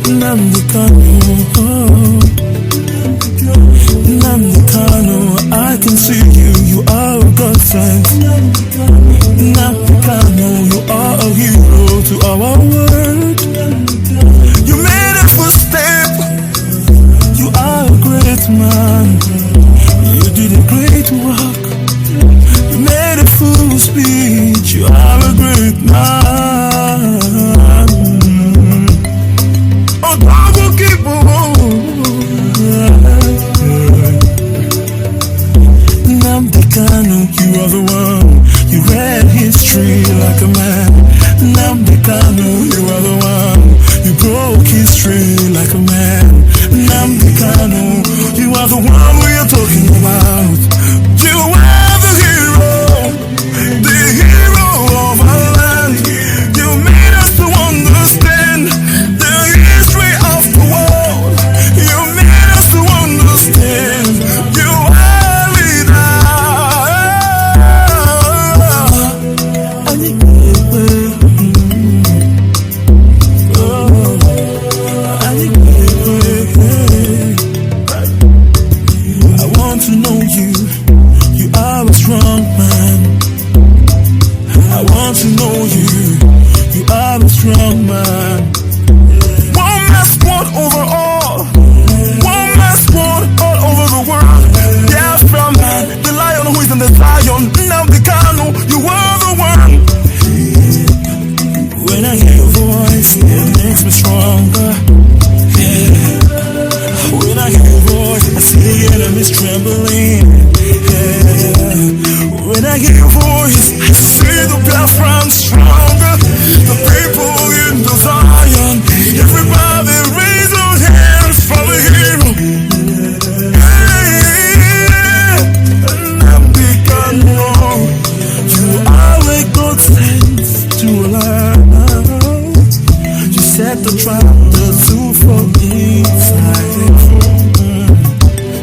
Nnamdi Kanu, Nnamdi Kanu, I can see you, you are a godsend. Nnamdi Kanu, you are a hero to our world. You made a footstep, you are a great man. You did a great work, you made a full speech, you are a great man. Oh, double keep Nnamdi Kanu, you are the one. You read history like a man. Nnamdi Kanu, you are the one. You broke history like a man. Nnamdi Kanu, you are the one we are talking about. You are the hero of our land. You made us to understand the history of the world. You made us to understand. You are leader. I want to know you. You are a strong man. I want to know you. You are a strong man. One man's sport over all. One man's sport all over the world. Biafra man, the lion who is in the lion. Nnamdi Kanu, you are the one. When I hear your voice, it makes me stronger. Yeah. When I hear your voice, I see the enemies trembling. Yeah. When I hear your voice, I see the Biafran stronger. The people in the Zion, everybody raise your hands for the hero. Hey, Nnamdi Kanu, you are a God sent to allow. You set the trap, the two for inside.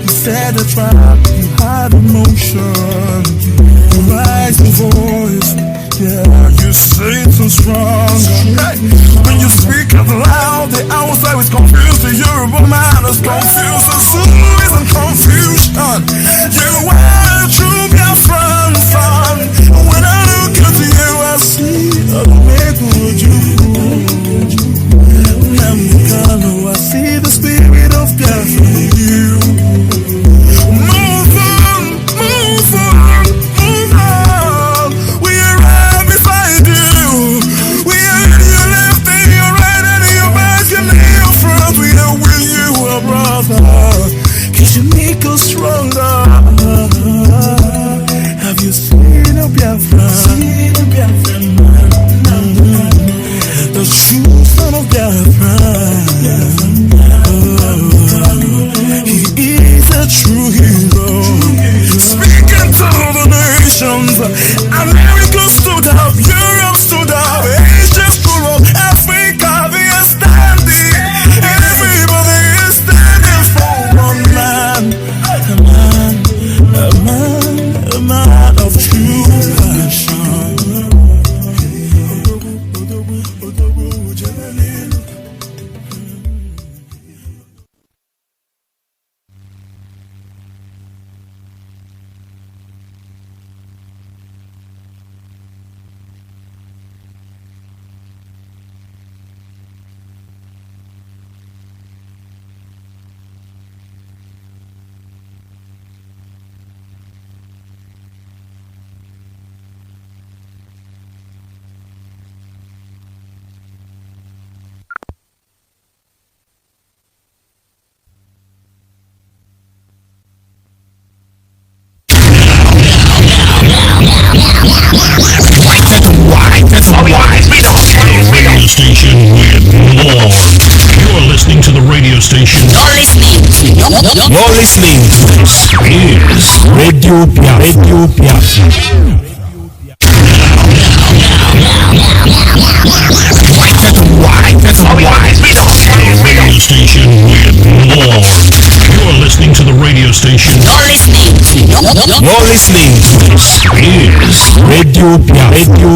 You set the trap, you had emotion. You rise your voice, yeah, you say it so strong. Hey, when you speak out loud, the outside is confused. The Yoruba man is confused. The Zulu is in confusion. You are a true Biafran son. When I look at you, I see a good you. Nnamdi Kanu, I see the spirit of Biafra in you. Move on, move on, move on. We are right beside you. We are in your left and your right and your back and your front. We are with you, our brother. Cause you make us stronger. Have you seen a Biafra? Seen a Biafra man. The true son of Biafra. He is a true hero. Speaking to the nations, America stood up, Europe stood up, Asia stood up, Africa they are standing, and everybody is standing for one man, a man of true passion. Station with more. You're listening to the radio station. You're listening to this is Radio Biafra. Radio station with more. You're listening to the radio station. You're listening to this is Radio Biafra.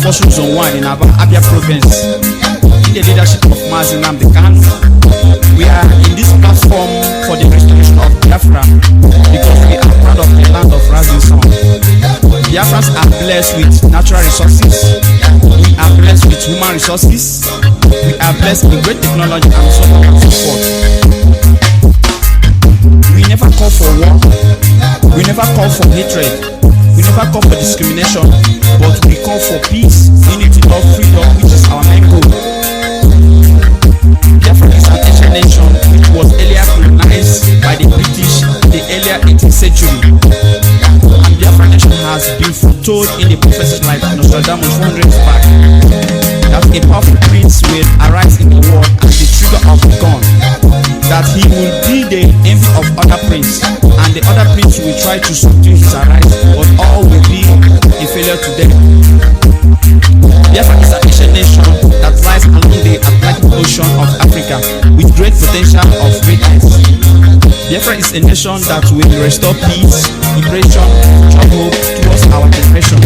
Fossil Zone 1 in Abia Province, in the leadership of Mazi. We are in this platform for the restoration of Biafra because we are proud of the land of rising sun. Biafrans are blessed with natural resources. We are blessed with human resources. We are blessed with great technology and so on and so forth. We never call for war. We never call for hatred. We never call for discrimination. But we call for peace, unity, love, freedom, which is our main goal. Biafra is an ancient nation which was earlier colonized by the British in the earlier 18th century. And Biafra nation has been foretold in the prophecies like Nostradamus 400 years back that a powerful prince will arise in the world as the trigger of the gun, that he will be the envy of other princes, and the other prince will try to subdue his arise, but all will be a failure to them. Biafra is an ancient nation that lies along the Atlantic Ocean of Africa with great potential of greatness. Biafra is a nation that will restore peace, liberation, job hope towards our generation.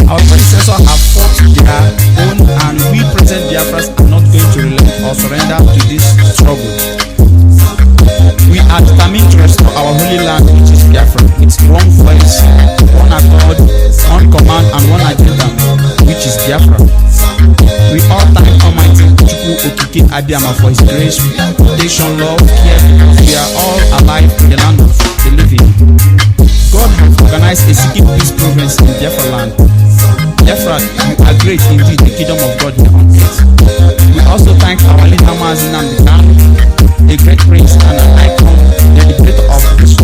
Our predecessors have fought their own, and we present Biafras are not going to relent or surrender to this struggle. We are determined to restore our holy land, which is Biafra. It's one voice, one accord, one command, and one agenda, which is Biafra. We all thank Almighty Chukwu Okike Abiyama for His grace, protection, love, care, because we are all alive in the land of the living. God has organized a seeking peace province in Biafra land. Biafra, you are great indeed, the kingdom of God here on earth. We also thank our leader Mazi, a great prince and an icon, the liberator of this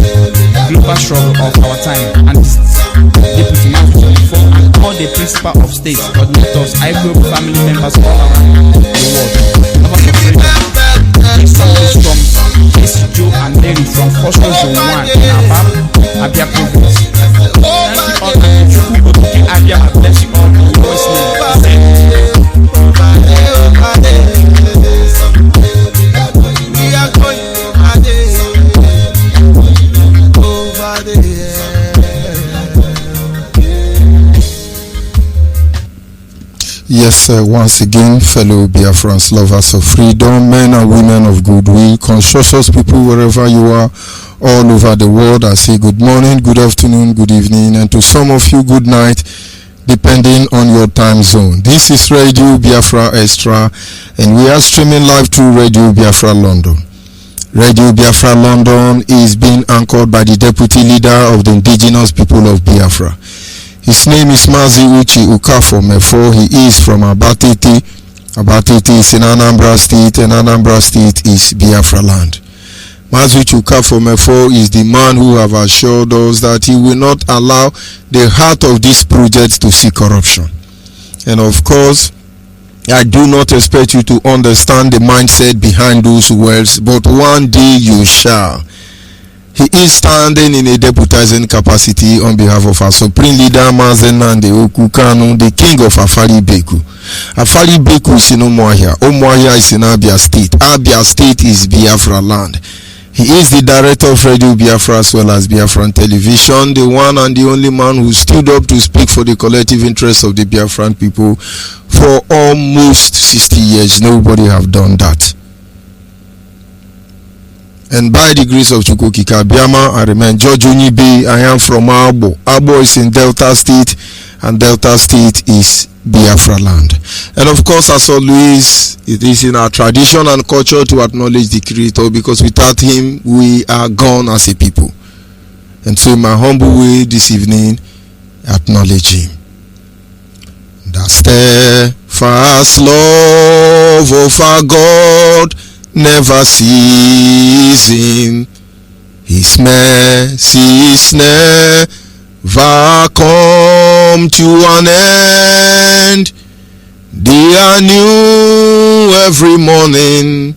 global struggle of our time, and his deputy Mazi and all the principal of state, coordinators, Ipob family members all around the world. Lovers of freedom. This song is from Casey Joe and Mary from Fossil Zone 1 in Abia Province. Thank you all, and Chukwu Okike Abiyama bless you all in your voice name. We are going over there. Yes, once again, fellow Biafrans, lovers of freedom, men and women of goodwill, conscientious people wherever you are, all over the world, I say good morning, good afternoon, good evening, and to some of you, good night, depending on your time zone. This is Radio Biafra Extra, and we are streaming live through Radio Biafra London. Radio Biafra London is being anchored by the deputy leader of the indigenous people of Biafra. His name is Mazi Uchi Ukafo Mefo. He is from Abatete. Abatete is in Anambra State, and Anambra State is Biafra land. Mazi Uchi Ukafo Mefo is the man who have assured us that he will not allow the heart of this project to see corruption. And of course, I do not expect you to understand the mindset behind those words, but one day you shall. He is standing in a deputizing capacity on behalf of our supreme leader Mazi Okukanu, the king of Afari Beku. Afari Beku is in Umuahia. Umuahia is in Abia State. Abia State is Biafra land. He is the director of Radio Biafra as well as Biafran Television, the one and the only man who stood up to speak for the collective interests of the Biafran people for almost 60 years. Nobody have done that. And by the grace of Chukwu Okike Abiyama, I remain George Onyeibe. I am from Abo. Abo is in Delta State, and Delta State is Biafra land. And of course, as always, it is in our tradition and culture to acknowledge the Creator, because without Him, we are gone as a people. And so, in my humble way this evening, acknowledge Him. The steadfast love of our God never ceasing, His mercies never come to an end. They are new every morning,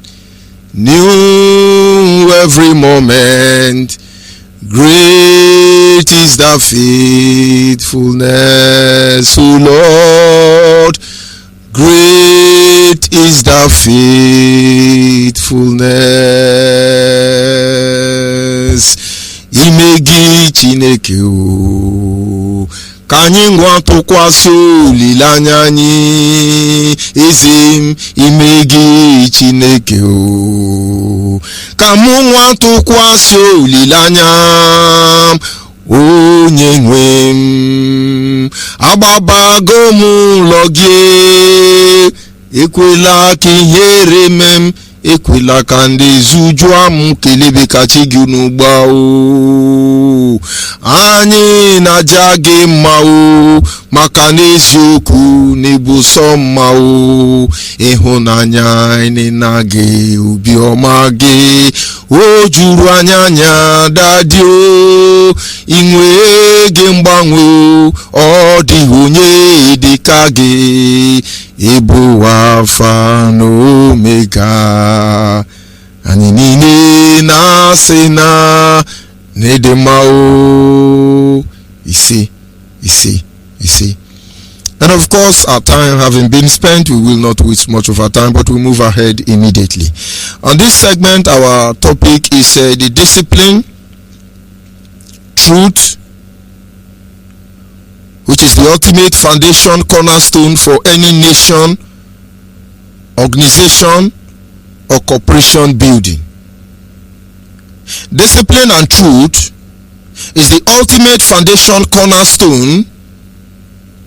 new every moment. Great is the faithfulness, O Lord. Great is the faithfulness. Imegi Chineke o ka anyị ngwa tụkwasị olileanya anyị ezi m ime gị Chineke o ka mụ nwa tụkwasị olileanya onye nwe m agbabago m ụlọ gị ekwela ka ihere mee m ekwela ka ndị zujua m kelebe ka chi gị n'ugba o anyị na-aja gị mma o maka n'eziokwu n'ebu sọ mma o ịhụnanya anyị na gị obiọma gị o juru anya dadi o inwe gị mgbanwe ọ dịghị onye dịka gị ịbụ Alfa na Omega anyị niile na-asị na n'ịdị mma o isi. And of course, our time having been spent, we will not waste much of our time, but we move ahead immediately. On this segment, our topic is the discipline, truth, which is the ultimate foundation cornerstone for any nation, organization, or corporation building. Discipline and truth is the ultimate foundation cornerstone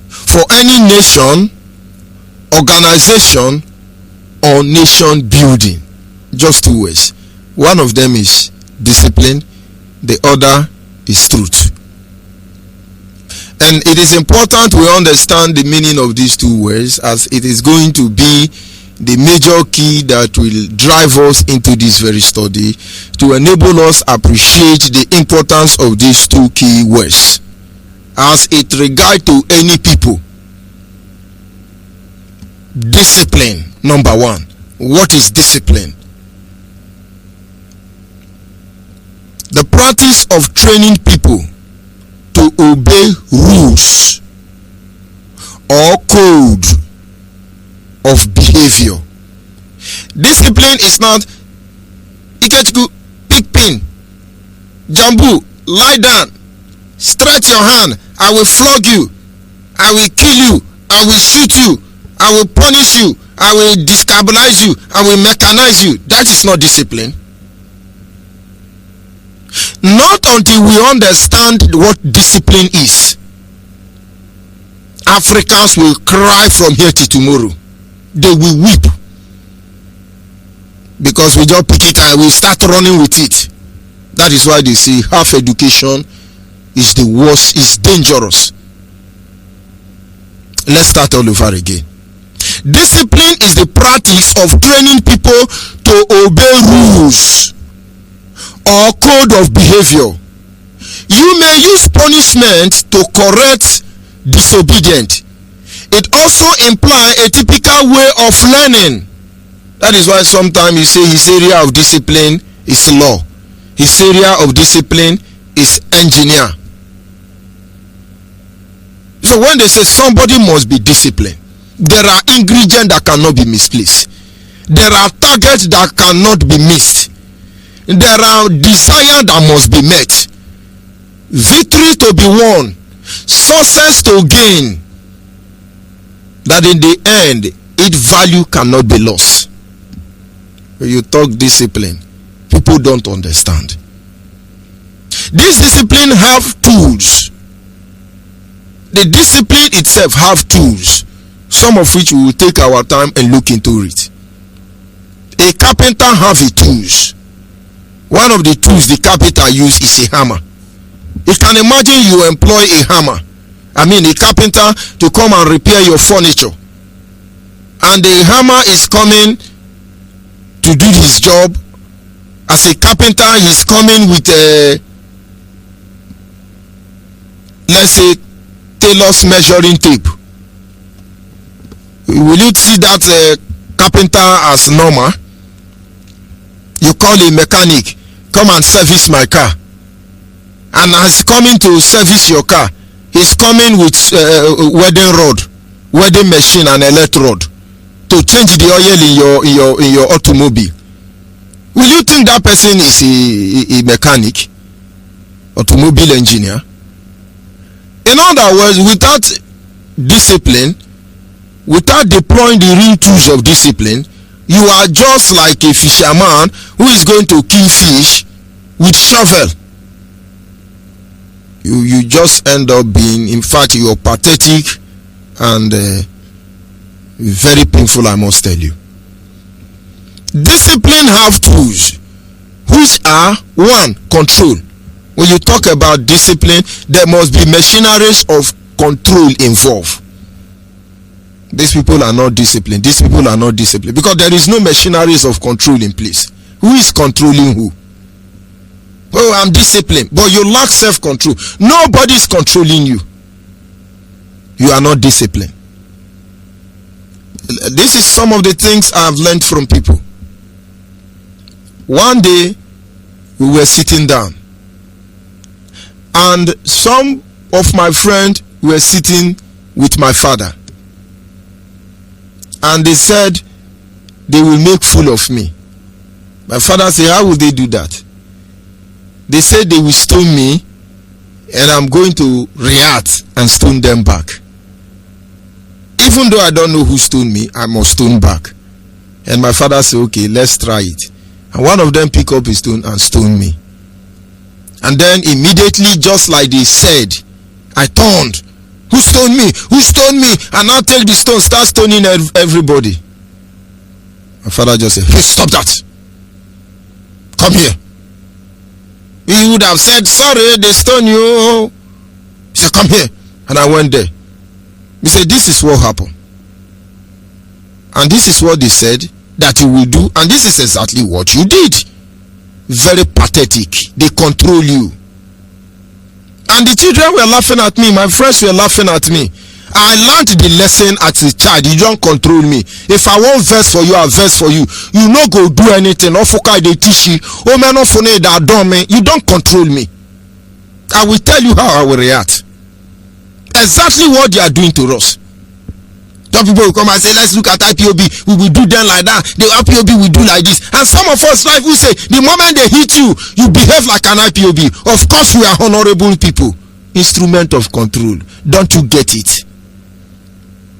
for any nation, organization, or nation building. Just two ways. One of them is discipline, the other is truth. And it is important we understand the meaning of these two words, as it is going to be the major key that will drive us into this very study to enable us appreciate the importance of these two key words as it regards to any people. Discipline, number one. What is discipline? The practice of training people to obey rules or code of behavior. Discipline is not Ikechku, pick pin, Jambu, lie down, stretch your hand, I will flog you, I will kill you, I will shoot you, I will punish you, I will destabilize you, I will mechanize you. That is not discipline. Not until we understand what discipline is, Africans will cry from here to tomorrow. They will weep because we just pick it and we start running with it. That is why they say half education is the worst, is dangerous. Let's start all over again. Discipline is the practice of training people to obey rules or code of behavior. You may use punishment to correct disobedient. It also implies a typical way of learning. That is why sometimes you say his area of discipline is law, his area of discipline is engineer. So when they say somebody must be disciplined, there are ingredients that cannot be misplaced. There are targets that cannot be missed. There are desires that must be met. Victory to be won, success to gain, that in the end its value cannot be lost. When you talk discipline, people don't understand. This discipline have tools. The discipline itself have tools, some of which we will take our time and look into it. A carpenter have a tools. One of the tools the carpenter use is a hammer. You can imagine you employ a hammer, a carpenter, to come and repair your furniture, and the hammer is coming to do his job. As a carpenter, he's coming with a, let's say, tailor's measuring tape. Will you see that carpenter as normal? You call a mechanic, come and service my car, and as coming to service your car, he's coming with welding rod, welding machine, and electrode to change the oil in your automobile. Will you think that person is a mechanic, automobile engineer? In other words, without discipline, without deploying the real tools of discipline, you are just like a fisherman who is going to kill fish with shovel. You just end up being, in fact, you're pathetic and very painful, I must tell you. Discipline have tools, which are one, control. When you talk about discipline, there must be machineries of control involved. These people are not disciplined. These people are not disciplined because there is no machineries of control in place. Who is controlling who? Oh, I'm disciplined, but you lack self-control. Nobody is controlling you. You are not disciplined. This is some of the things I have learned from people. One day, we were sitting down, and some of my friends were sitting with my father, and they said they will make fool of me. My father said, how will they do that? They said they will stone me, and I'm going to react and stone them back. Even though I don't know who stoned me, I must stone back. And my father said, okay, let's try it. And one of them picked up his stone and stoned me. And then immediately, just like they said, I turned. Who stoned me? Who stoned me? And now take the stone, start stoning everybody. My father just said, hey, stop that. Come here. He would have said, sorry, they stoned you. He said, come here. And I went there. He said, this is what happened. And this is what they said that you will do. And this is exactly what you did. Very pathetic. They control you. And the children were laughing at me. My friends were laughing at me. I learned the lesson as a child. You don't control me. If I want verse for you, I verse for you. You no go do anything. They teach you. You don't control me. I will tell you how I will react. Exactly what they are doing to us. Some people will come and say, let's look at IPOB. We will do them like that. The IPOB will do like this. And some of us like we say, the moment they hit you, you behave like an IPOB. Of course, we are honorable people. Instrument of control. Don't you get it?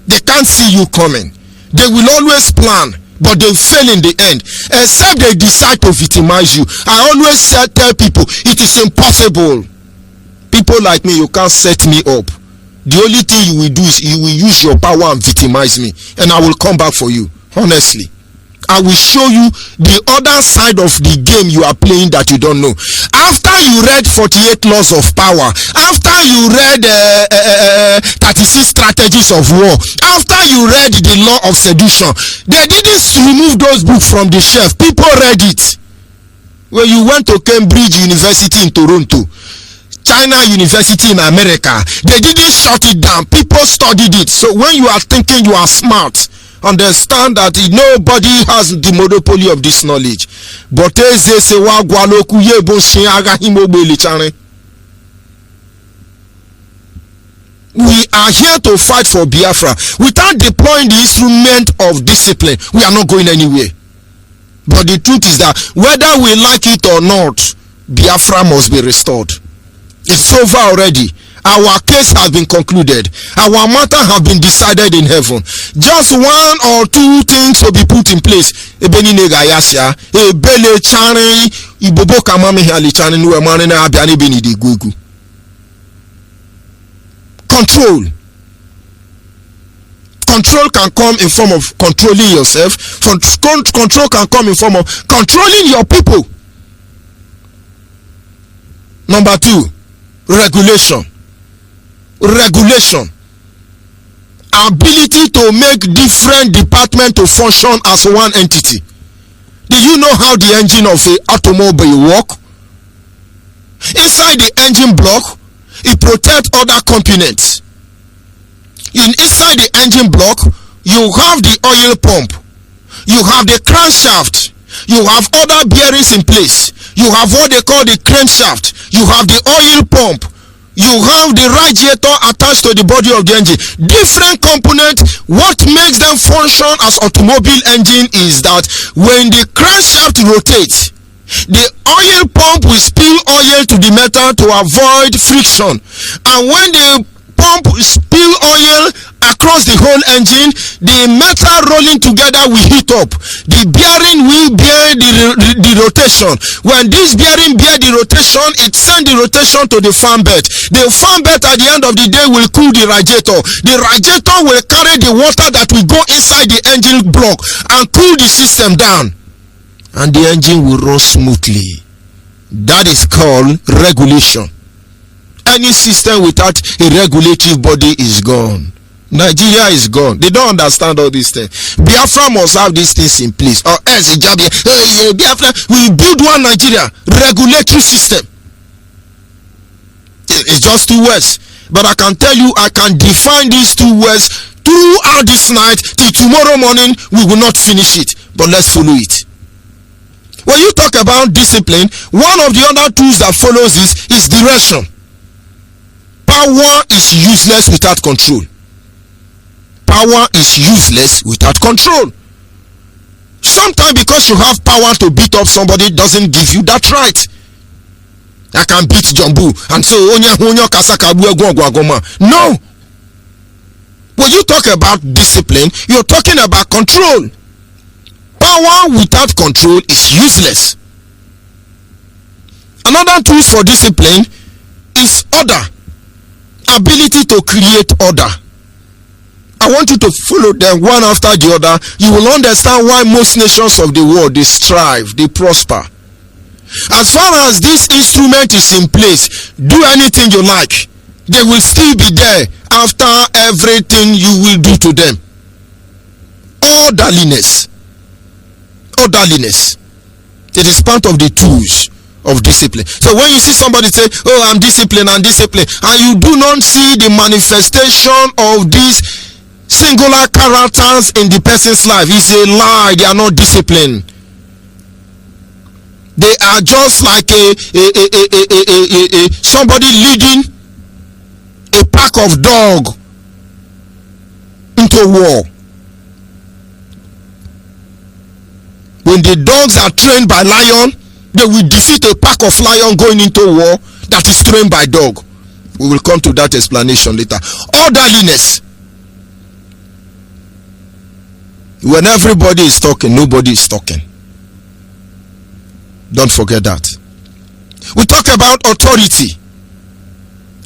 They can't see you coming. They will always plan, but they fail in the end. Except they decide to victimize you. I always tell people, it is impossible. People like me, you can't set me up. The only thing you will do is you will use your power and victimize me, and I will come back for you. Honestly, I will show you the other side of the game you are playing that you don't know. After you read 48 laws of power, after you read 36 strategies of war, after you read the law of seduction, they didn't remove those books from the shelf. People read it. When you went to Cambridge University in Toronto, China University in America, they didn't shut it down. People studied it. So when you are thinking you are smart, understand that nobody has the monopoly of this knowledge. But we are here to fight for Biafra. Without deploying the instrument of discipline, we are not going anywhere. But the truth is that whether we like it or not, Biafra must be restored. It's over already. Our case has been concluded. Our matter have been decided in heaven. Just one or two things will be put in place. Control. Control can come in form of controlling yourself. Control can come in form of controlling your people. Number 2, regulation. Ability to make different departments to function as one entity. Do you know how the engine of an automobile work? Inside the engine block, it protects other components. Inside the engine block, you have the oil pump, you have the crankshaft, you have other bearings in place, you have what they call the crankshaft, you have the oil pump, you have the radiator attached to the body of the engine. Different components. What makes them function as automobile engine is that when the crankshaft rotates, the oil pump will spill oil to the metal to avoid friction, and when the pump spill oil across the whole engine. The metal rolling together will heat up. The bearing will bear the rotation. When this bearing bear the rotation, it send the rotation to the fan belt. The fan belt at the end of the day will cool the radiator. The radiator will carry the water that will go inside the engine block and cool the system down, and the engine will run smoothly. That is called regulation. Any system without a regulative body is gone. Nigeria is gone. They don't understand all these things. Biafra must have these things in place, or else Biafra will build one Nigeria regulatory system. It's just 2 words, but I can tell you, I can define these 2 words throughout this night till tomorrow morning. We will not finish it, but let's follow it. When you talk about discipline, one of the other tools that follows this is direction. Power is useless without control. Power is useless without control. Sometimes because you have power to beat up somebody doesn't give you that right. I can beat Jumbo and so no. When you talk about discipline, you're talking about control. Power without control is useless. Another tool for discipline is order. Ability to create order. I want you to follow them one after the other. You will understand why most nations of the world, they strive, they prosper. As far as this instrument is in place, do anything you like, they will still be there after everything you will do to them. Orderliness. Orderliness. It is part of the tools of discipline. So when you see somebody say, oh, I'm disciplined, and you do not see the manifestation of these singular characters in the person's life, it's a lie. They are not disciplined. They are just like somebody leading a pack of dogs into war. When the dogs are trained by lion, they will defeat a pack of lion going into war that is trained by dog. We will come to that explanation later. Orderliness. When everybody is talking, nobody is talking. Don't forget that. We talk about authority.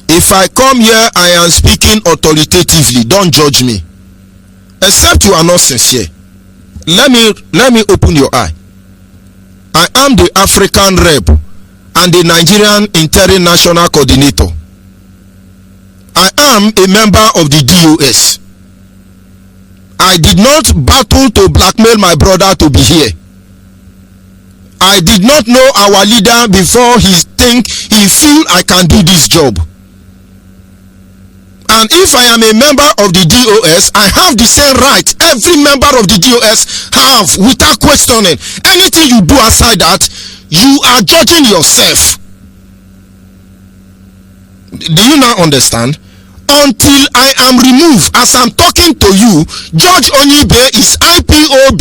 If I come here, I am speaking authoritatively. Don't judge me. Except you are not sincere. Let me open your eye. I am the African rep and the Nigerian Interim National Coordinator. I am a member of the DOS. I did not battle to blackmail my brother to be here. I did not know our leader before he feel I can do this job. And if I am a member of the DOS, I have the same right every member of the DOS have, without questioning. Anything you do outside that, you are judging yourself. Do you now understand? Until I am removed, as I'm talking to you, Judge Onyeibe is IPOB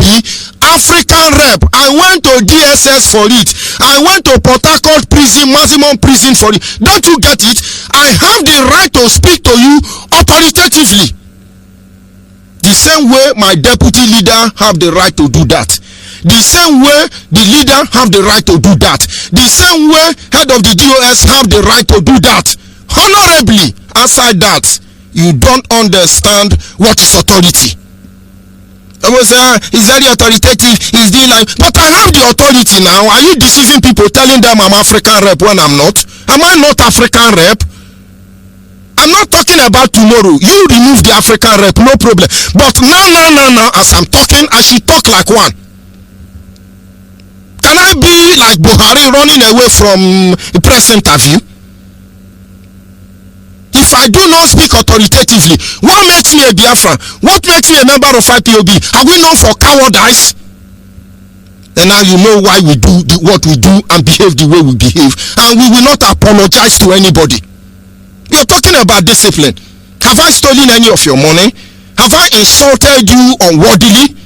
African rep. I went to DSS for it. I went to Port Harcourt prison, maximum prison for it. Don't you get it? I have the right to speak to you authoritatively. The same way my deputy leader have the right to do that. The same way the leader have the right to do that. The same way head of the DOS have the right to do that. Honorably. Outside that, you don't understand what is authority. I was is very authoritative, is doing like, but I have the authority now. Are you deceiving people, telling them I'm African rep when I'm not? Am I not African rep? I'm not talking about tomorrow. You remove the African rep, no problem. But now, as I'm talking, I should talk like one. Can I be like Buhari running away from a press interview? If I do not speak authoritatively, what makes me a Biafra? What makes me a member of IPOB? Are we known for cowardice? And now you know why we do what we do and behave the way we behave. And we will not apologize to anybody. You're talking about discipline. Have I stolen any of your money? Have I insulted you unworthily?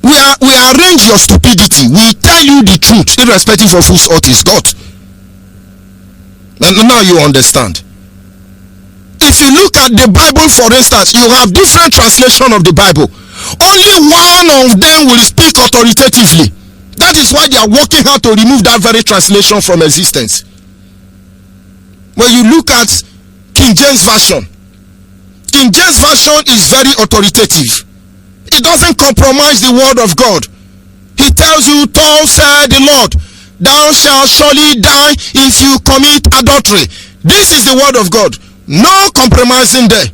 We arrange your stupidity. We tell you the truth, irrespective of whose oath is God. And now you understand. if you look at the Bible, for instance, you have different translation of the Bible. Only one of them will speak authoritatively. That is why they are working hard to remove that very translation from existence. When you look at King James Version, King James Version is very authoritative. It doesn't compromise the word of God. He tells you, "Thus said the Lord, thou shalt surely die if you commit adultery." This is the word of God. No compromising there.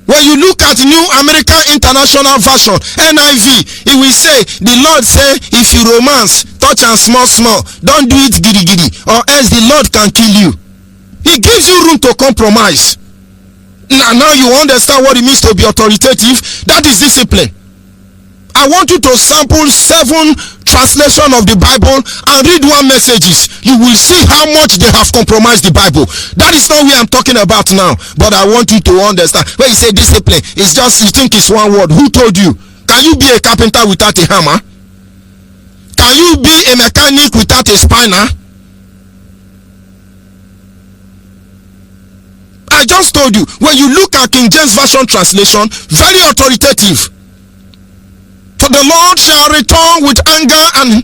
When you look at New American International Version, NIV, it will say, the Lord say, if you romance, touch and small, don't do it giddy, or else the Lord can kill you. He gives you room to compromise. Now you understand what it means to be authoritative. That is discipline. I want you to sample 7 translation of the Bible and read one messages. You will see how much they have compromised the Bible. That is not what I'm talking about now. But I want you to understand. When you say discipline, it's just, you think it's one word. Who told you? Can you be a carpenter without a hammer? Can you be a mechanic without a spinner? I just told you, when you look at King James Version translation, very authoritative. For the Lord shall return with anger and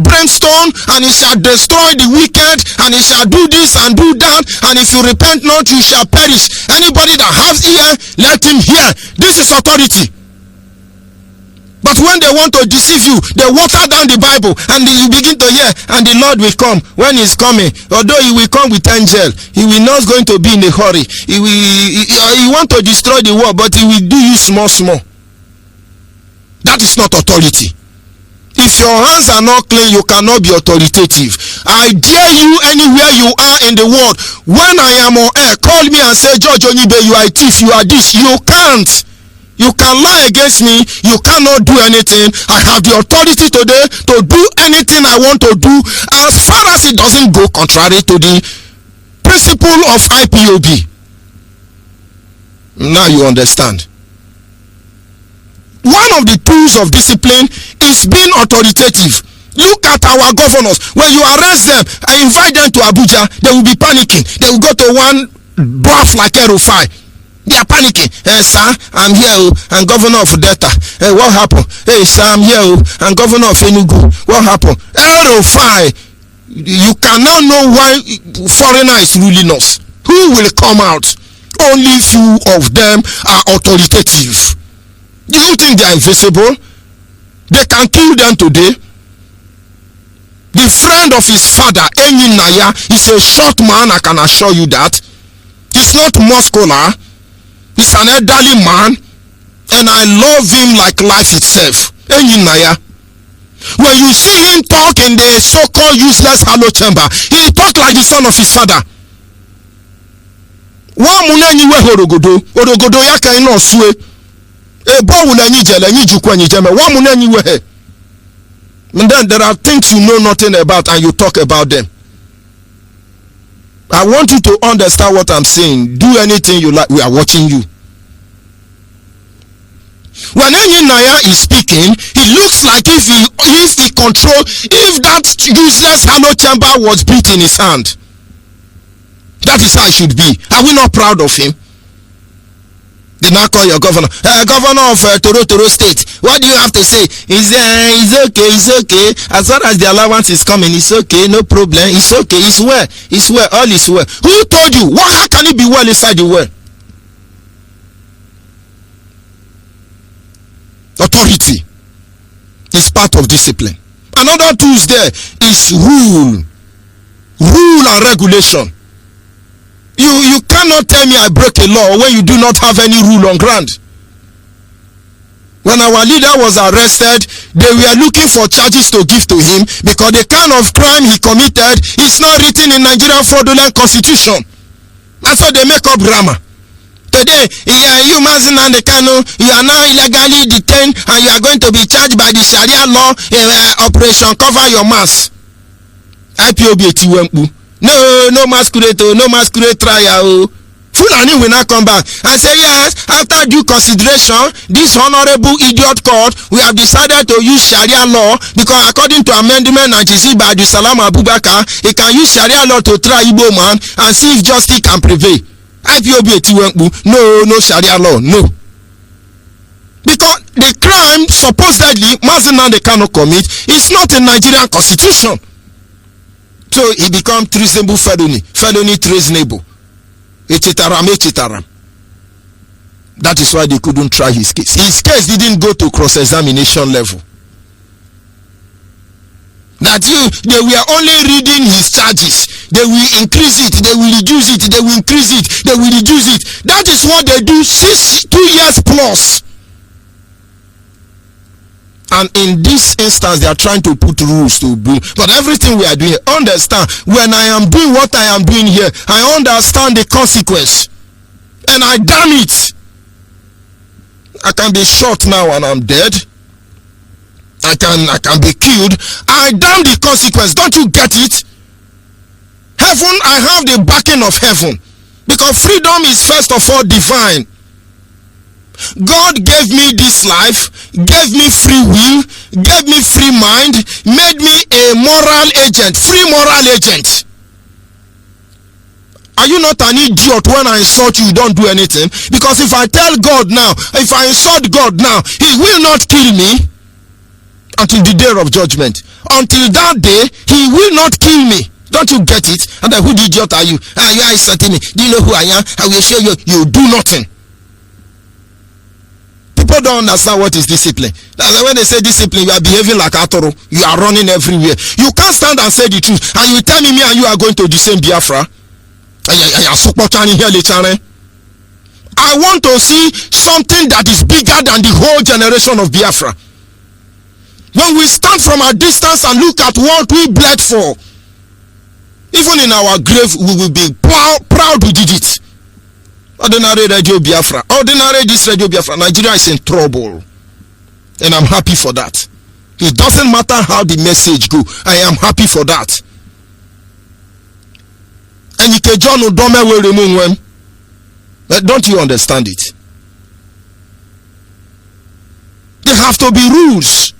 brimstone, and he shall destroy the wicked, and he shall do this and do that, and if you repent not, you shall perish. Anybody that has ear, let him hear. This is authority. But when they want to deceive you, they water down the Bible, and you begin to hear, and the Lord will come. When he's coming, although he will come with angel, he will not going to be in a hurry. He want to destroy the world, but he will do you small. That is not authority. If your hands are not clean, you cannot be authoritative. I dare you, anywhere you are in the world, when I am on air, call me and say, "George Onyeibe, you are a thief, you are this." You can't. You can lie against me. You cannot do anything. I have the authority today to do anything I want to do, as far as it doesn't go contrary to the principle of IPOB. Now you understand. One of the tools of discipline is being authoritative. Look at our governors. When you arrest them and invite them to Abuja, they will be panicking. They will go to one bluff like Erufai. They are panicking. "Hey, sir, I'm here, I'm governor of Delta. Hey, what happened? Hey, sir, I'm here, I'm governor of Enugu. What happened?" Erufai, you cannot know why foreigner is ruling us. Who will come out? Only few of them are authoritative. Do you think they are invisible? They can kill them today. The friend of his father, Enyinaya, is a short man, I can assure you that. He's not muscular. He's an elderly man, and I love him like life itself. Enyinaya. When you see him talk in the so-called useless hollow chamber, he talk like the son of his father. Orogodo yaka ino sue. And then there are things you know nothing about and you talk about them. I want you to understand what I'm saying. Do anything you like. We are watching you. When Enyinaya is speaking, he looks like if he control, if that useless hollow chamber was beat in his hand. That is how it should be. Are we not proud of him? Did not call your governor, governor of Toro State. What do you have to say? It's okay. As far as the allowance is coming, it's okay, no problem. It's okay. It's well. All is well. Who told you? How can it be well inside the well? Authority is part of discipline. Another tool there is rule and regulation. You cannot tell me I break a law when you do not have any rule on ground. When our leader was arrested, they were looking for charges to give to him because the kind of crime he committed is not written in Nigerian fraudulent constitution. That's why they make up grammar. Today, you Mazi and the Kano, you are now illegally detained and you are going to be charged by the Sharia law operation cover your mass. IPOB etiwempu. No masquerade trial. Fulani will not come back and say, yes, after due consideration, this honorable idiot court, we have decided to use Sharia law because according to amendment 96 by Salam Abubakar, he can use Sharia law to try Igbo man and see if justice can prevail. IPOB etiwenkpu, no Sharia law, no. Because the crime supposedly Mazi Nnamdi Kanu commit is not in Nigerian constitution. So he become treasonable felony treasonable. Echetaram. That is why they couldn't try his case. His case didn't go to cross-examination level. That they were only reading his charges. They will increase it, they will reduce it, they will increase it, they will reduce it. That is what they do 2 years plus. And in this instance, they are trying to put rules to bring. But everything we are doing, understand, when I am doing what I am doing here, I understand the consequence. And I damn it. I can be shot now and I'm dead. I can be killed. I damn the consequence. Don't you get it? Heaven, I have the backing of heaven. Because freedom is first of all divine. God gave me this life, gave me free will, gave me free mind, made me a moral agent, free moral agent. Are you not an idiot? When I insult you, you don't do anything? Because if I tell God now, if I insult God now, he will not kill me until the day of judgment. Until that day, he will not kill me. Don't you get it? And then, who the idiot are you? You are insulting me. Do you know who I am? I will show you. You do nothing. People don't understand what is discipline. That's when they say discipline, you are behaving like Atoro. You are running everywhere. You can't stand and say the truth. And you tell me and you are going to the same Biafra. I want to see something that is bigger than the whole generation of Biafra. When we stand from a distance and look at what we bled for, even in our grave, we will be proud we did it. Ordinary Radio Biafra, ordinary this Radio Biafra, Nigeria is in trouble. And I'm happy for that. It doesn't matter how the message go. I am happy for that. And you can John Udome will remove them. Don't you understand it? There have to be rules.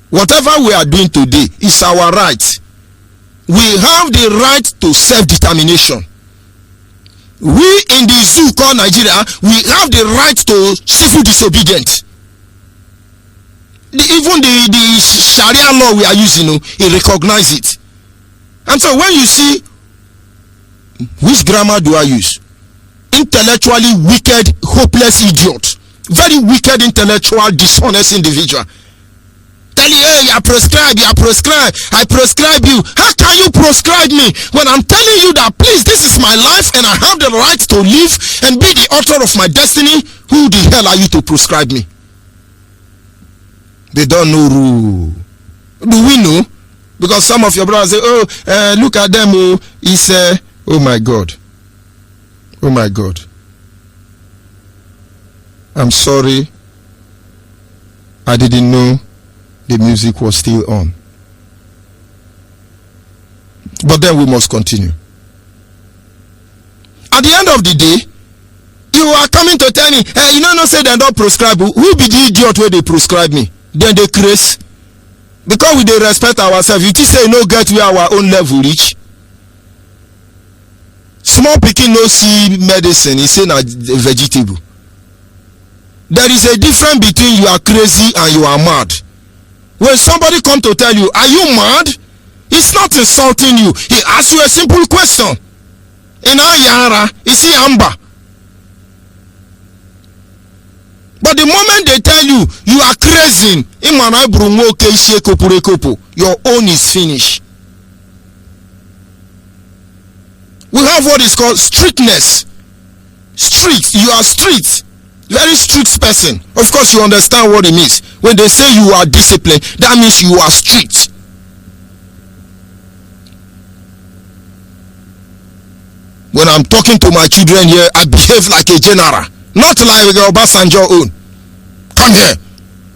Whatever we are doing today is our right. We have the right to self-determination. We in the zoo called Nigeria, we have the right to civil disobedience. Even the Sharia law we are using, it recognizes it. And so when you see, which grammar do I use? Intellectually wicked, hopeless idiot. Very wicked, intellectual, dishonest individual. Tell you, hey, you are prescribed. I prescribe you. How can you prescribe me when I'm telling you that, please, this is my life and I have the right to live and be the author of my destiny? Who the hell are you to prescribe me? They don't know rule. Do we know? Because some of your brothers say, oh, look at them. Oh, it's oh my God. Oh my God. I'm sorry. I didn't know the music was still on. But then we must continue. At the end of the day, you are coming to tell me, you know, no say they don't prescribe. Who be the idiot where they prescribe me? Then they craze. Because we dey respect ourselves. You just say no get where our own level reach. Small pikin no see medicine, he say na vegetable. There is a difference between you are crazy and you are mad. When somebody come to tell you, are you mad? He's not insulting you. He asks you a simple question. In Ayara, is he amber? But the moment they tell you, you are crazy, your own is finished. We have what is called strictness. Strict, you are strict. Very strict person. Of course, you understand what it means. When they say you are disciplined, that means you are strict. When I'm talking to my children here, I behave like a general. Not like Obasanjo own. Come here.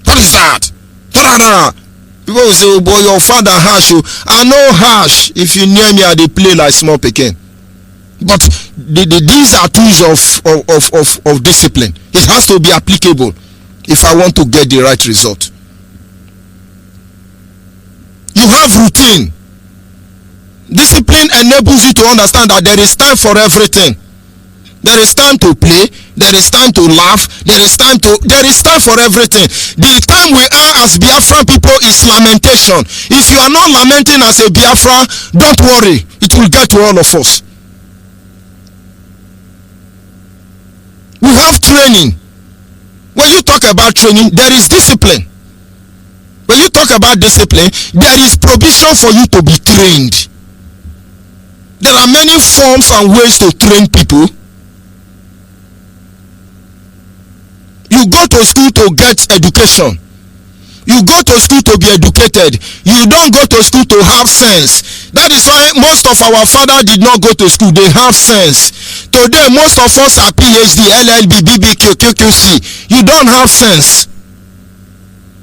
What is that? People will say, oh boy, your father harsh you. I know harsh. If you near me, I dey play like small pikin. But these are tools of discipline. It has to be applicable if I want to get the right result. You have routine. Discipline enables you to understand that there is time for everything. There is time to play, there is time to laugh, there is time for everything. The time we are as Biafran people is lamentation. If you are not lamenting as a Biafra, don't worry, it will get to all of us. We have training. When you talk about training, there is discipline. When you talk about discipline, there is provision for you to be trained. There are many forms and ways to train people. You go to school to get education. You go to school to be educated. You don't go to school to have sense. That is why most of our fathers did not go to school. They have sense. Today, most of us are PhD, LLB, BBQ, QQC. You don't have sense.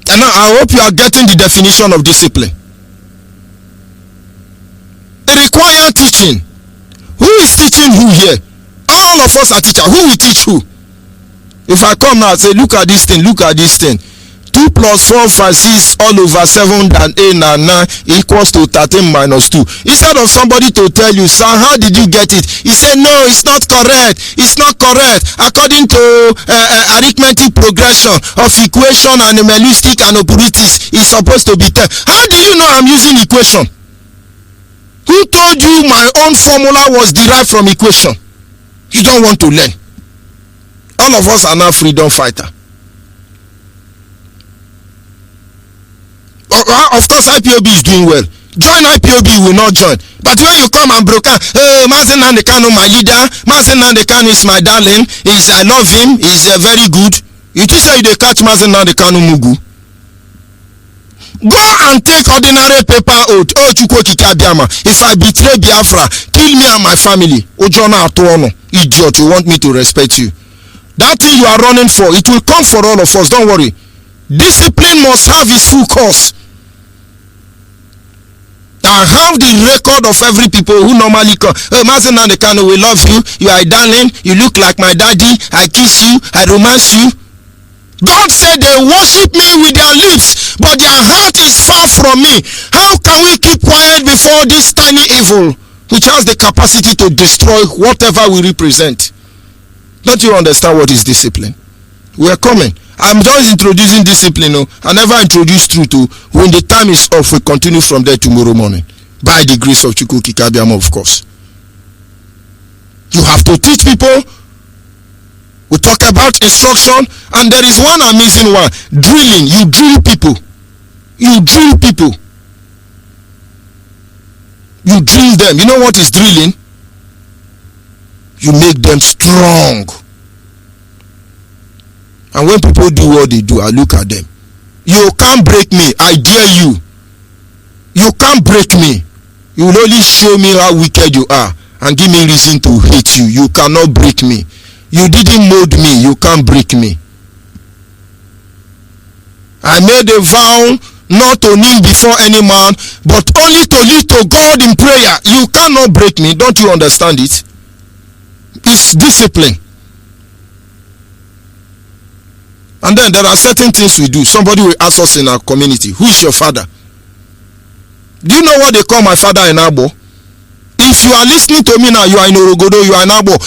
And now I hope you are getting the definition of discipline. It requires teaching. Who is teaching who here? All of us are teachers. Who will teach who? If I come now and say, look at this thing, look at this thing. 2 plus 4 plus 6 all over 7 and 8 and 9 equals to 13 minus 2. Instead of somebody to tell you, sir, how did you get it? He said, no, it's not correct. It's not correct. According to arithmetic progression of equation and melistic and operatives, it's supposed to be 10. How do you know I'm using equation? Who told you my own formula was derived from equation? You don't want to learn. All of us are now freedom fighter. Of course, IPOB is doing well. Join IPOB, will not join. But when you come and broke out, Mazi Nnamdi Kanu, my leader, Mazi Nnamdi Kanu is my darling, I love him, he's very good. You just say they catch Mazi Nnamdi Kanu Mugu. Go and take ordinary paper oath. Oh, Chukwu Okike Abiama, if I betray Biafra, kill me and my family. Ojona Atuono, idiot, you want me to respect you. That thing you are running for, it will come for all of us, don't worry. Discipline must have its full course. I have the record of every people who normally come. Oh, Mazi Nnamdi Kanu, we love you. You are a darling. You look like my daddy. I kiss you. I romance you. God said they worship me with their lips, but their heart is far from me. How can we keep quiet before this tiny evil, which has the capacity to destroy whatever we represent? Don't you understand what is discipline? We are coming. I'm just introducing discipline. No? I never introduced truth. When the time is off, we continue from there tomorrow morning. By the grace of Chukwu Okike Abiama, of course. You have to teach people. We talk about instruction, and there is one amazing one. Drilling. You drill people. You drill people. You drill them. You know what is drilling? You make them strong. And when people do what they do, I look at them. You can't break me. I dare you. You can't break me. You will only show me how wicked you are and give me reason to hate you. You cannot break me. You didn't mold me. You can't break me. I made a vow not to kneel before any man, but only to lead to God in prayer. You cannot break me. Don't you understand it? It's discipline. And then there are certain things we do. Somebody will ask us in our community, who is your father? Do you know what they call my father in Agbo? If you are listening to me now, you are in Orogodo, you are in Agbo.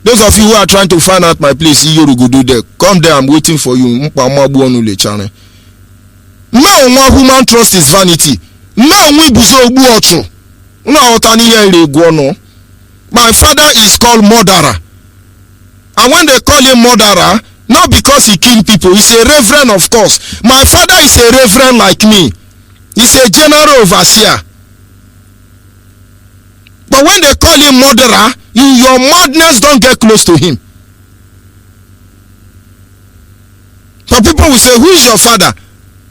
Those of you who are trying to find out my place, there, come there, I'm waiting for you. Human trust is vanity. My father is called murderer. And when they call him murderer, not because he killed people, he's a reverend, of course. My father is a reverend like me. He's a general overseer. But when they call him murderer, your madness don't get close to him. So people will say, who is your father?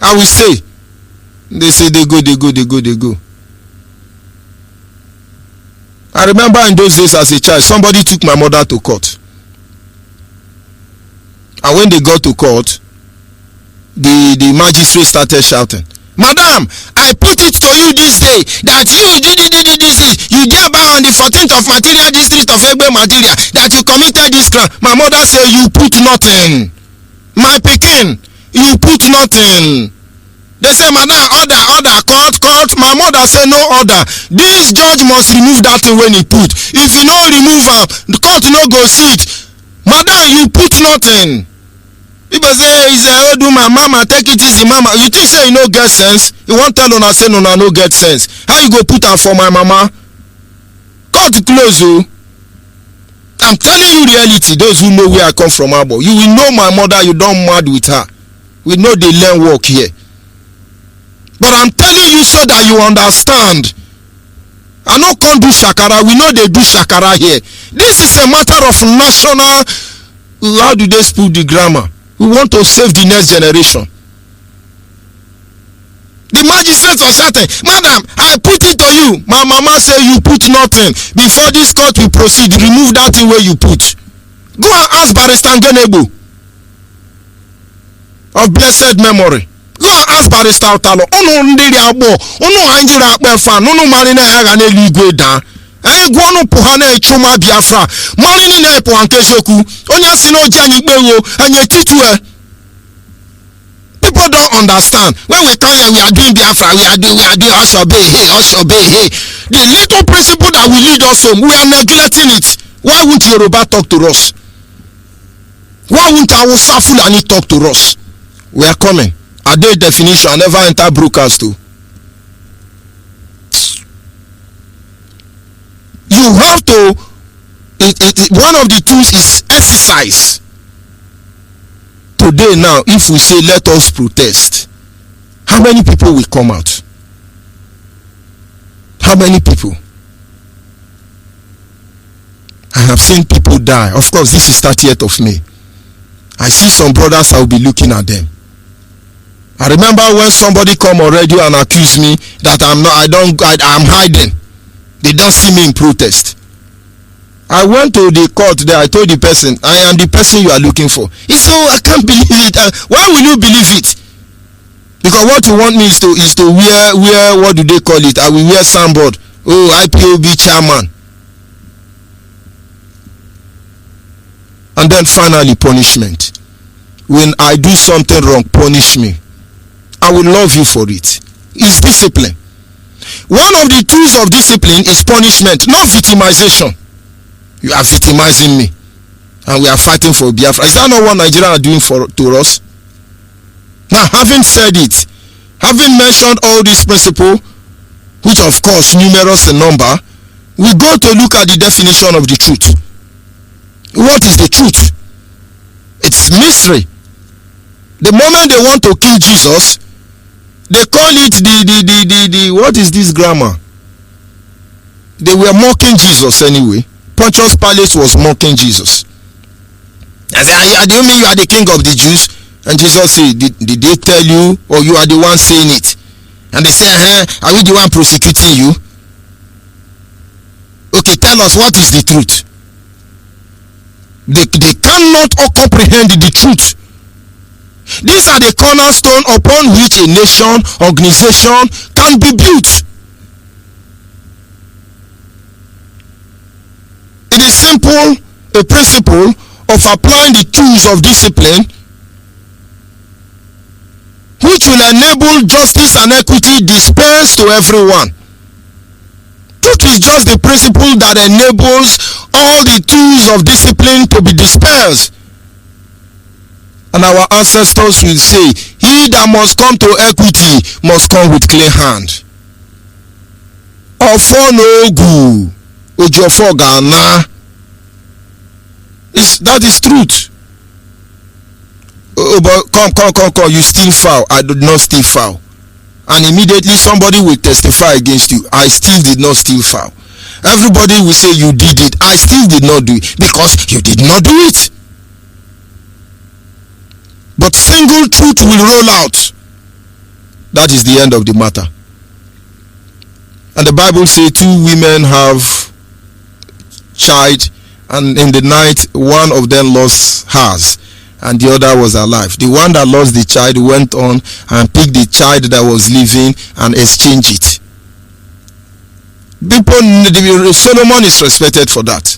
I will say, they say they go. I remember in those days as a child, somebody took my mother to court. And when they got to court, the magistrate started shouting, Madam, I put it to you this day that you thereby on the 14th of material district of Egbe material that you committed this crime. My mother said, you put nothing. My pikin, you put nothing. They say, madam, order, court. My mother say no order. This judge must remove that thing when he put. If you no remove am, the court no go sit. Madam, you put nothing. People say, do my mama, take it easy, mama. You think say you no get sense? You won't tell una say una no get sense. How you go put am for my mama? Court close, oh. I'm telling you reality. Those who know where I come from, Abo. You will know my mother, you don't mad with her. We know they learn work here. But I'm telling you so that you understand. I no can't do shakara. We know they do shakara here. This is a matter of national. How do they spoil the grammar? We want to save the next generation. The magistrate was shouting, madam, I put it to you. My mama say you put nothing. Before this court will proceed, remove that thing where you put. Go and ask Barrister Ngenebu of blessed memory. Go and ask Barrister Otalo. Ono ndiri agbo, ono anjira akpe fan, ono marine aga na eligwe da. Gwo no pohana echuma Biafra. Marine na epo ankesoku. Onya si no jani gbewo, anye titue. People don't understand. When we come here, we are doing Biafra, we are doing us obey, hey. The little principle that will lead us home, we are neglecting it. Why won't Yoruba talk to us? Why won't Hausa Fulani talk to us? We are coming. A day definition, I never enter broadcast too. You have to, one of the tools is exercise. Today now, if we say let us protest, how many people will come out? How many people? I have seen people die. Of course, this is 30th of May. I see some brothers, I will be looking at them. I remember when somebody come on radio and accuse me that I'm hiding. They don't see me in protest. I went to the court there. I told the person, I am the person you are looking for. He said, oh, I can't believe it. Why will you believe it? Because what you want me is to wear what do they call it? I will wear soundboard. Oh, IPOB chairman. And then finally punishment. When I do something wrong, punish me. I will love you for it. It's discipline. One of the tools of discipline is punishment, not victimization. You are victimizing me, and we are fighting for Biafra. Is that not what Nigeria are doing to us? Now, having said it, having mentioned all these principles, which of course numerous in number, we go to look at the definition of the truth. What is the truth? It's mystery. The moment they want to kill Jesus, they call it the what is this grammar? They were mocking Jesus anyway. Pontius Pilate was mocking Jesus. I said, do you mean you are the king of the Jews? And Jesus said, did they tell you, or you are the one saying it? And they say, are we the one prosecuting you? Okay, tell us, what is the truth? They cannot comprehend the truth. These are the cornerstone upon which a nation, organization can be built. It is simple, a principle of applying the tools of discipline which will enable justice and equity dispersed to everyone. Truth is just the principle that enables all the tools of discipline to be dispersed. And our ancestors will say, he that must come to equity must come with clean hand. Ofonogu Ojofogana. That is truth. Oh, but come, you steal foul. I did not steal foul. And immediately somebody will testify against you. I still did not steal foul. Everybody will say you did it. I still did not do it because you did not do it. But single truth will roll out. That is the end of the matter. And the Bible says 2 women have child, and in the night one of them lost hers and the other was alive. The one that lost the child went on and picked the child that was living and exchanged it. Solomon is respected for that.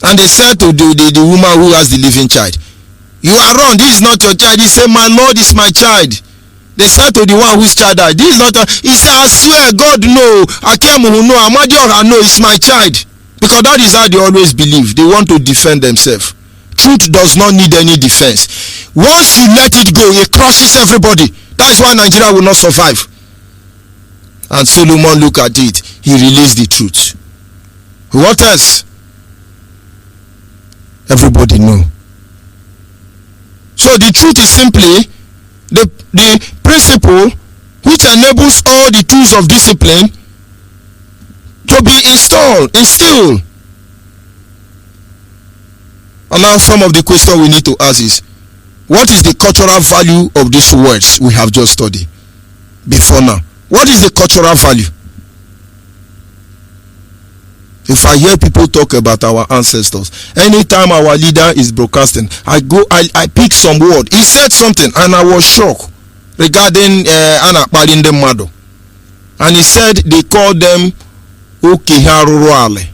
And they said to the woman who has the living child, You are wrong. This is not your child. He said, my Lord is my child. They said to the one whose child died, this is not your. He said, I swear, God no. Akemu no. Amadiora no. It's my child. Because that is how they always believe. They want to defend themselves. Truth does not need any defense. Once you let it go, it crushes everybody. That is why Nigeria will not survive. And Solomon looked at it. He released the truth. What else? Everybody know. So the truth is simply the principle which enables all the tools of discipline to be instilled. And now some of the questions we need to ask is, what is the cultural value of these words we have just studied before now? What is the cultural value? If I hear people talk about our ancestors, anytime our leader is broadcasting, I pick some word. He said something and I was shocked regarding Anakbalinde Mado. And he said they call them Okehe Aruruale.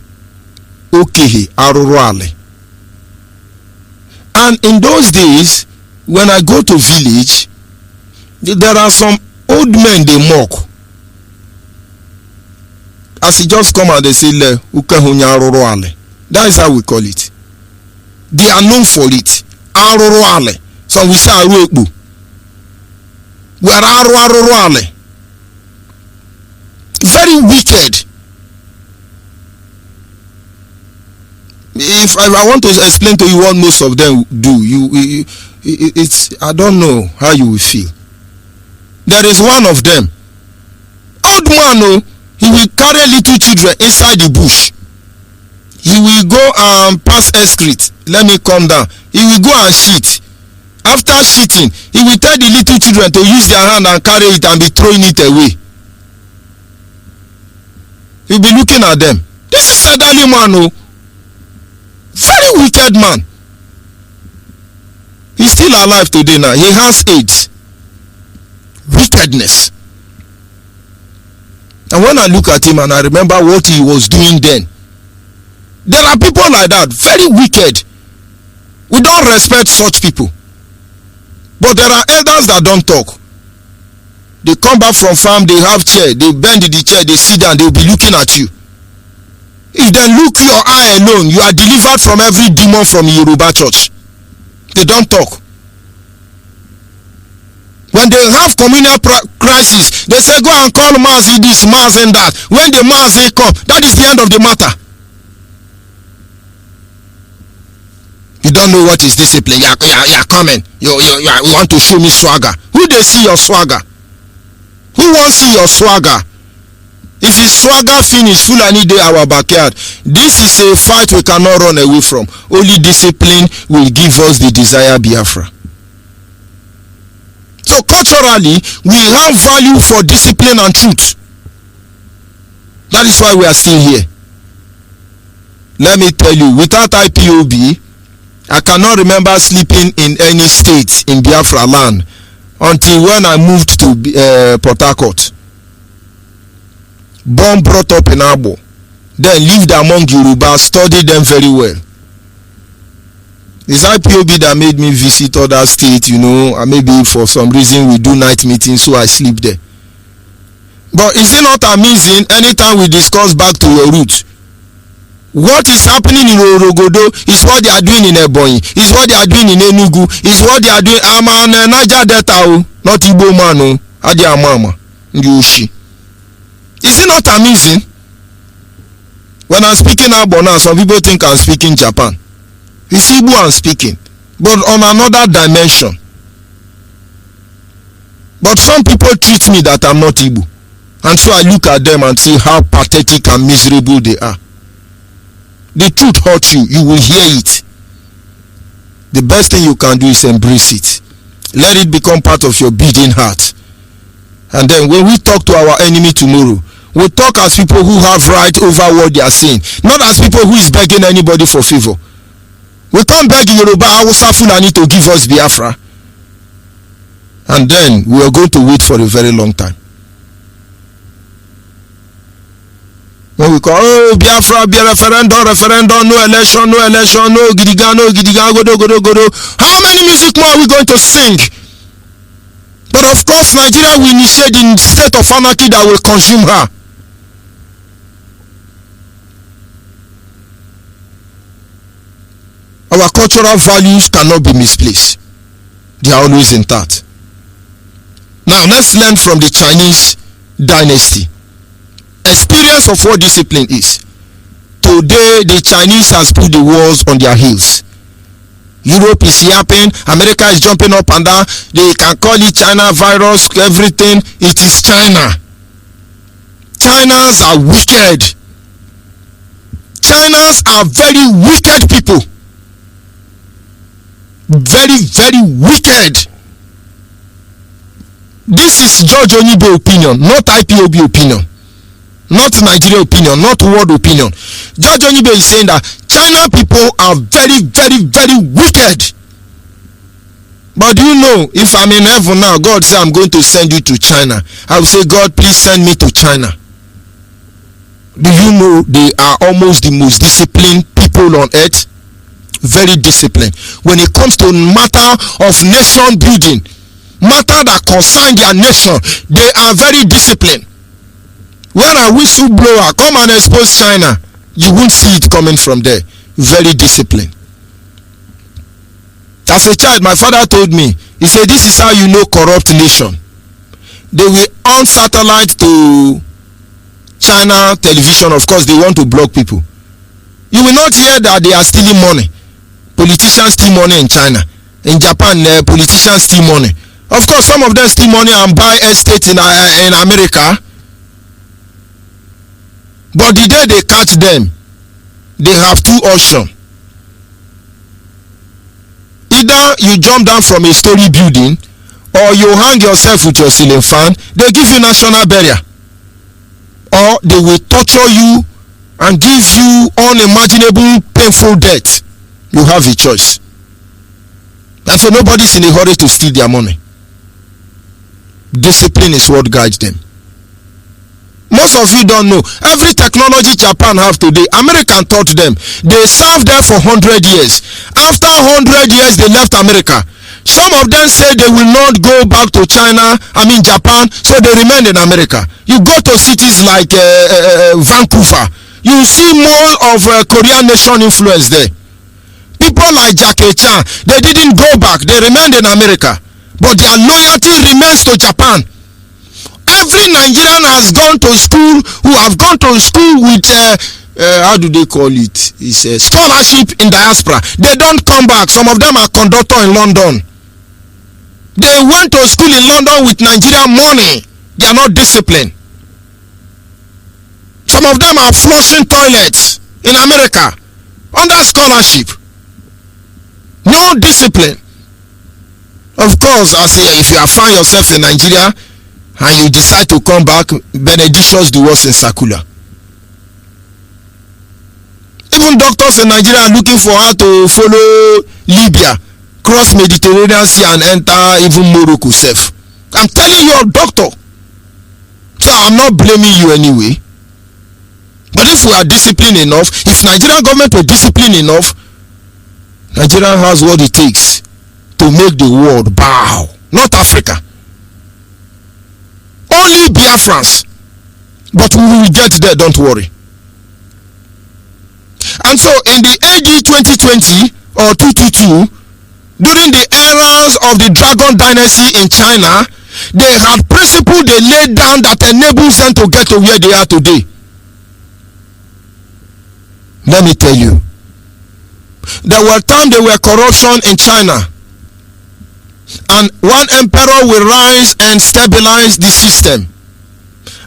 Okehe Aruruale. And in those days, when I go to village, there are some old men they mock. As he just come and they say, that is how we call it. They are known for it. Aruruale. So we say Aruekbu. We are Aruruale. Very wicked. If I want to explain to you what most of them do, it's I don't know how you will feel. There is one of them, old man, he will carry little children inside the bush. He will go and pass excrete. Let me calm down. He will go and shit. After shitting, he will tell the little children to use their hand and carry it and be throwing it away. He will be looking at them. This is elderly man, very wicked man. He's still alive today now. He has AIDS. Wickedness. And when I look at him and I remember what he was doing then, there are people like that, very wicked. We don't respect such people. But there are elders that don't talk. They come back from farm, they have chair, they bend the chair, they sit down, they'll be looking at you. If they look your eye alone, you are delivered from every demon from Yoruba church. They don't talk. When they have communal crisis, they say, go and call Mazi this, Mazi that. When the Mazi come, that is the end of the matter. You don't know what is discipline. You are coming. You want to show me swagger. Who they see your swagger? Who wants to see your swagger? If it's swagger finish, Fulani dey our backyard. This is a fight we cannot run away from. Only discipline will give us the desired Biafra. So culturally, we have value for discipline and truth. That is why we are still here. Let me tell you, without IPOB, I cannot remember sleeping in any state in Biafra land until when I moved to Port Harcourt. Born, brought up in Abo, then lived among Yoruba, studied them very well. It's IPOB that made me visit other states, and maybe for some reason we do night meetings, so I sleep there. But is it not amazing anytime we discuss back to your roots? What is happening in Orogodo is what they are doing in Ebonyi, is what they are doing in Enugu, is what they are doing. I'm an Niger Delta, not Igbo man, Adi Amama, Yushi. Is it not amazing? When I'm speaking Igbo now, some people think I'm speaking Japan. It's Igbo I'm speaking, but on another dimension. But some people treat me that I'm not Igbo, and so I look at them and see how pathetic and miserable they are. The truth hurts you, you will hear it. The best thing you can do is embrace it. Let it become part of your beating heart. And then when we talk to our enemy tomorrow, we talk as people who have right over what they are saying, not as people who is begging anybody for favor. We can't beg Yoruba Hausa Fulani to give us Biafra. And then we are going to wait for a very long time. When we call, oh, Biafra, be a referendum, no election, no gidiga, godo. How many music more are we going to sing? But of course, Nigeria will initiate in state of anarchy that will consume her. Our cultural values cannot be misplaced. They are always intact. Now, let's learn from the Chinese dynasty. Experience of what discipline is. Today, the Chinese has put the world on their heels. Europe is yapping, America is jumping up and down. They can call it China virus, everything. It is China. Chinese are wicked. Chinese are very wicked people. Very, very wicked. This is George Onyeibe opinion, not IPOB opinion, not Nigeria opinion, not world opinion. George Onyeibe is saying that China people are very, very, very wicked. But do you know, if I'm in heaven now, God says I'm going to send you to China, I will say, God, please send me to China. Do you know they are almost the most disciplined people on earth? Very disciplined. When it comes to matter of nation building, matter that concern their nation, they are very disciplined. When a whistleblower come and expose China, you won't see it coming from there. Very disciplined. As a child, my father told me, he said, this is how you know corrupt nation. They will on satellite to China television. Of course, they want to block people. You will not hear that they are stealing money. Politicians steal money in China. In Japan, politicians steal money. Of course, some of them steal money and buy estates in America. But the day they catch them, they have two options. Either you jump down from a story building, or you hang yourself with your ceiling fan. They give you national burial, or they will torture you and give you unimaginable painful death. You have a choice. And so nobody's in a hurry to steal their money. Discipline is what guides them. Most of you don't know. Every technology Japan have today, American taught them. They served there for 100 years. After 100 years, they left America. Some of them say they will not go back to Japan, so they remain in America. You go to cities like Vancouver, you see more of Korean nation influence there. People like Jackie Chan, they didn't go back, they remained in America, but their loyalty remains to Japan. Every Nigerian has gone to school, who have gone to school with how do they call it? It's a scholarship in diaspora. They don't come back. Some of them are conductor in London. They went to school in London with Nigerian money. They are not disciplined. Some of them are flushing toilets in America under scholarship. No discipline. Of course, I say, if you find yourself in Nigeria and you decide to come back, benedictions the worst in circular. Even doctors in Nigeria are looking for how to follow Libya, cross Mediterranean Sea and enter even Morocco safe. I'm telling you, a doctor. So I'm not blaming you anyway. But if we are disciplined enough, if Nigerian government were disciplined enough, Nigeria has what it takes to make the world bow. Not Africa. Only Biafrans. But we will get there, don't worry. And so in the AD 2020 or 222, during the eras of the Dragon Dynasty in China, they had principles they laid down that enables them to get to where they are today. Let me tell you, there were times there were corruption in China, and one emperor will rise and stabilize the system,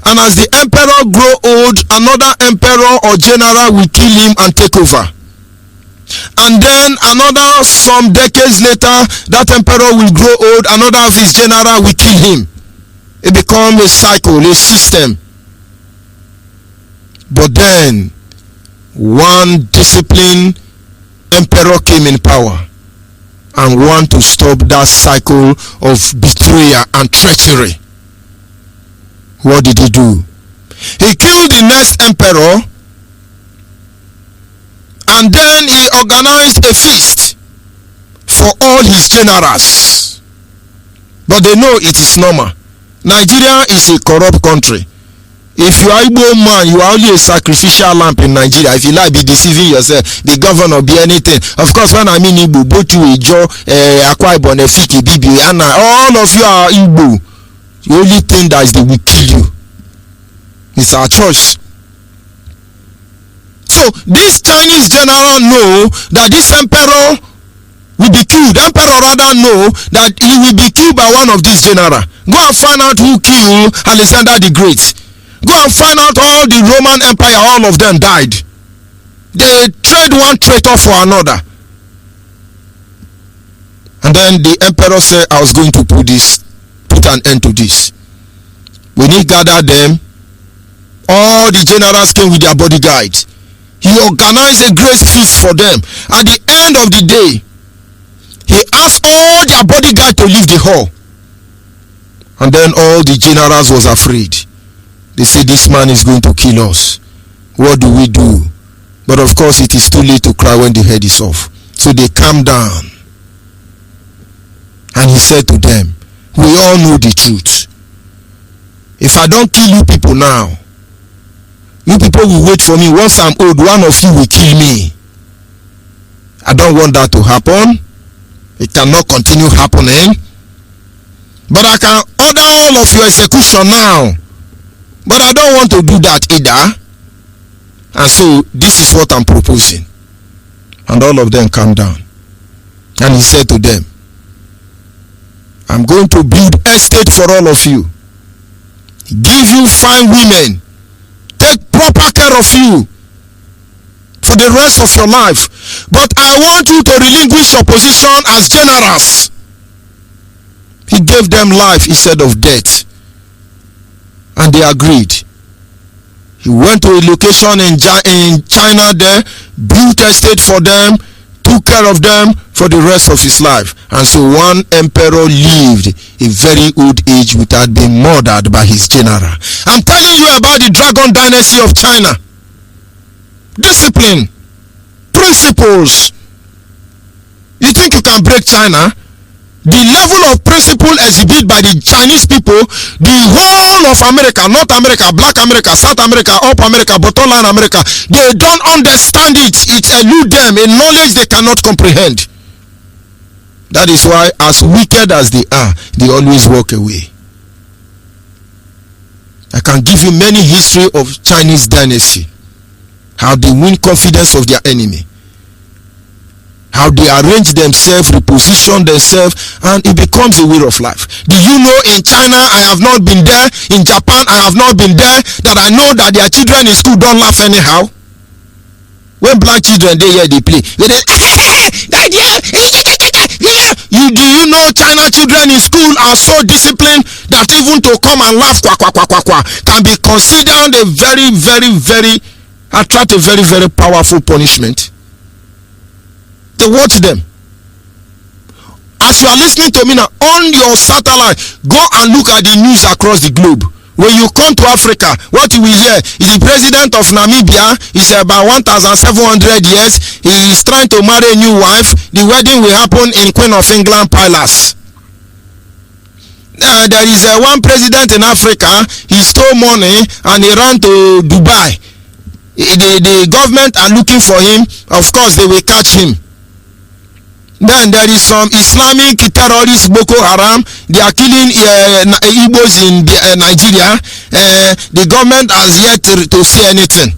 and as the emperor grow old, another emperor or general will kill him and take over, and then another some decades later, that emperor will grow old, another of his general will kill him. It becomes a cycle, a system. But then one disciplined emperor came in power and want to stop that cycle of betrayal and treachery. What did he do? He killed the next emperor, and then he organized a feast for all his generals. But they know it is normal. Nigeria is a corrupt country. If you are Igbo man, you are only a sacrificial lamb in Nigeria. If you like, be deceiving yourself, be governor, be anything. Of course, when I mean Igbo, both you, Ijo, Akwa Ibom, Efiki, Bibi, and all of you are Igbo. The only thing that is they will kill you. It's our choice. So this Chinese general know that this emperor will be killed. Emperor rather know that he will be killed by one of these general. Go and find out who killed Alexander the Great. Go and find out all the Roman Empire, all of them died. They trade one traitor for another. And then the emperor said, I was going to put an end to this. When he gathered them, all the generals came with their bodyguards. He organized a great feast for them. At the end of the day, he asked all their bodyguards to leave the hall. And then all the generals was afraid. They said, this man is going to kill us. What do we do? But of course it is too late to cry when the head is off. So they calmed down. And he said to them, we all know the truth. If I don't kill you people now, you people will wait for me. Once I'm old, one of you will kill me. I don't want that to happen. It cannot continue happening. But I can order all of your execution now. But I don't want to do that either. And so this is what I'm proposing. And all of them calmed down. And he said to them, I'm going to build estate for all of you. Give you fine women. Take proper care of you for the rest of your life. But I want you to relinquish your position as generals. He gave them life instead of death. And they agreed. He went to a location in China there, built a estate for them, took care of them for the rest of his life. And so one emperor lived a very old age without being murdered by his general. I'm telling you about the Dragon Dynasty of China. Discipline, principles. You think you can break China? The level of principle exhibited by the Chinese people, the whole of America, North America, Black America, South America, Up America, Bottomland America, they don't understand it. It eludes them, a knowledge they cannot comprehend. That is why, as wicked as they are, they always walk away. I can give you many history of Chinese dynasty, how they win confidence of their enemy, how they arrange themselves, reposition themselves, and it becomes a way of life. Do you know in China, I have not been there, in Japan, I have not been there, that I know that their children in school don't laugh anyhow? When black children, they hear they play, they do you know China children in school are so disciplined that even to come and laugh can be considered a very, very, very, attract a very, very powerful punishment. They watch them. As you are listening to me now, on your satellite, go and look at the news across the globe. When you come to Africa, what you will hear is the president of Namibia is about 1,700 years. He is trying to marry a new wife. The wedding will happen in Queen of England Palace. There is one president in Africa, he stole money and he ran to Dubai. The government are looking for him. Of course, they will catch him. Then there is some Islamic terrorists, Boko Haram. They are killing Igbos in Nigeria. The government has yet to say anything.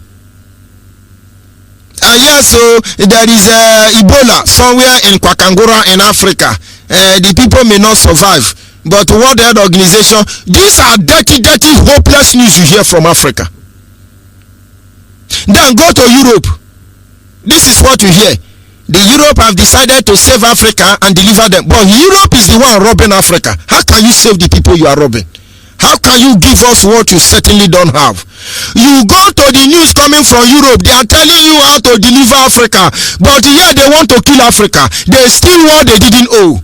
Yes, so there is Ebola somewhere in Kwakangura in Africa. The people may not survive. But World Health Organization, these are dirty, hopeless news you hear from Africa. Then go to Europe. This is what you hear. The Europe have decided to save Africa and deliver them. But Europe is the one robbing Africa. How can you save the people you are robbing? How can you give us what you certainly don't have? You go to the news coming from Europe, they are telling you how to deliver Africa. But here they want to kill Africa. They steal what they didn't owe.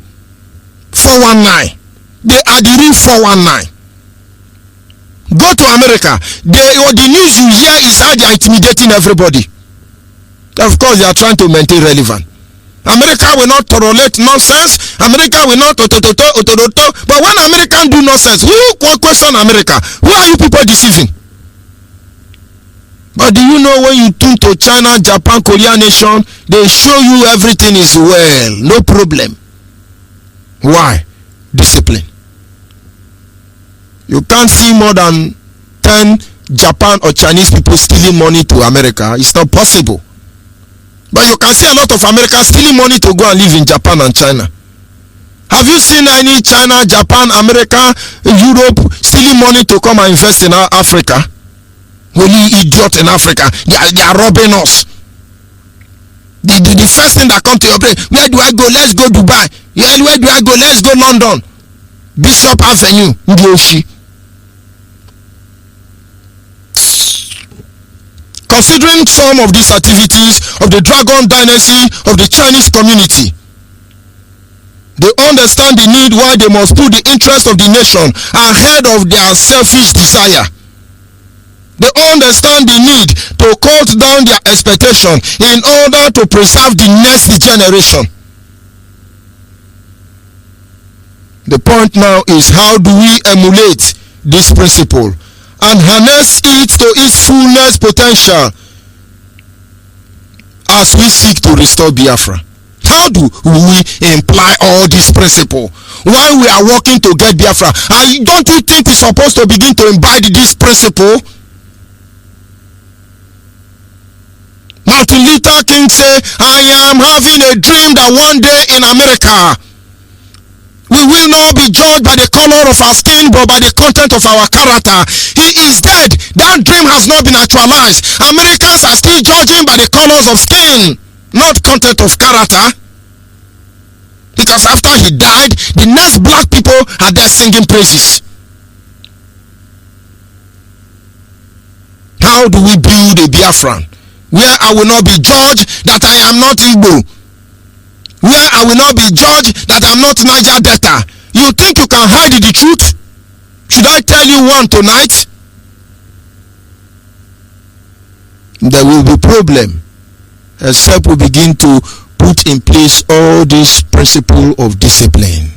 419. They are the real 419. Go to America. The news you hear is how they are intimidating everybody. Of course, they are trying to maintain relevance. America will not tolerate nonsense. America will not otodoto. But when Americans do nonsense, who question America? Who are you people deceiving? But do you know when you tune to China, Japan, Korea nation, they show you everything is well, no problem. Why? Discipline. You can't see more than 10 Japan or Chinese people stealing money to America. It's not possible. But you can see a lot of Americans stealing money to go and live in Japan and China. Have you seen any China, Japan, America, Europe stealing money to come and invest in Africa? Only idiot in Africa. They are robbing us. The first thing that comes to your brain, where do I go? Let's go Dubai. Yeah, where do I go? Let's go London. Bishop Avenue, Ndioshi. Considering some of these activities of the Dragon Dynasty of the Chinese community, they understand the need why they must put the interest of the nation ahead of their selfish desire. They understand the need to cut down their expectation in order to preserve the next generation. The point now is, how do we emulate this principle and harness it to its fullest potential as we seek to restore Biafra? How do we imply all this principle while we are working to get Biafra? And don't you think we're supposed to begin to imbibe this principle? Martin Luther King said, I am having a dream that one day in America we will not be judged by the color of our skin but by the content of our character. He is dead. That dream has not been actualized. Americans are still judging by the colors of skin, not content of character. Because after he died, the next black people are there singing praises. How do we build a Biafran where I will not be judged that I am not Igbo, where I will not be judged that I'm not Niger Delta? You think you can hide the truth? Should I tell you one tonight? There will be problem except we begin to put in place all this principle of discipline.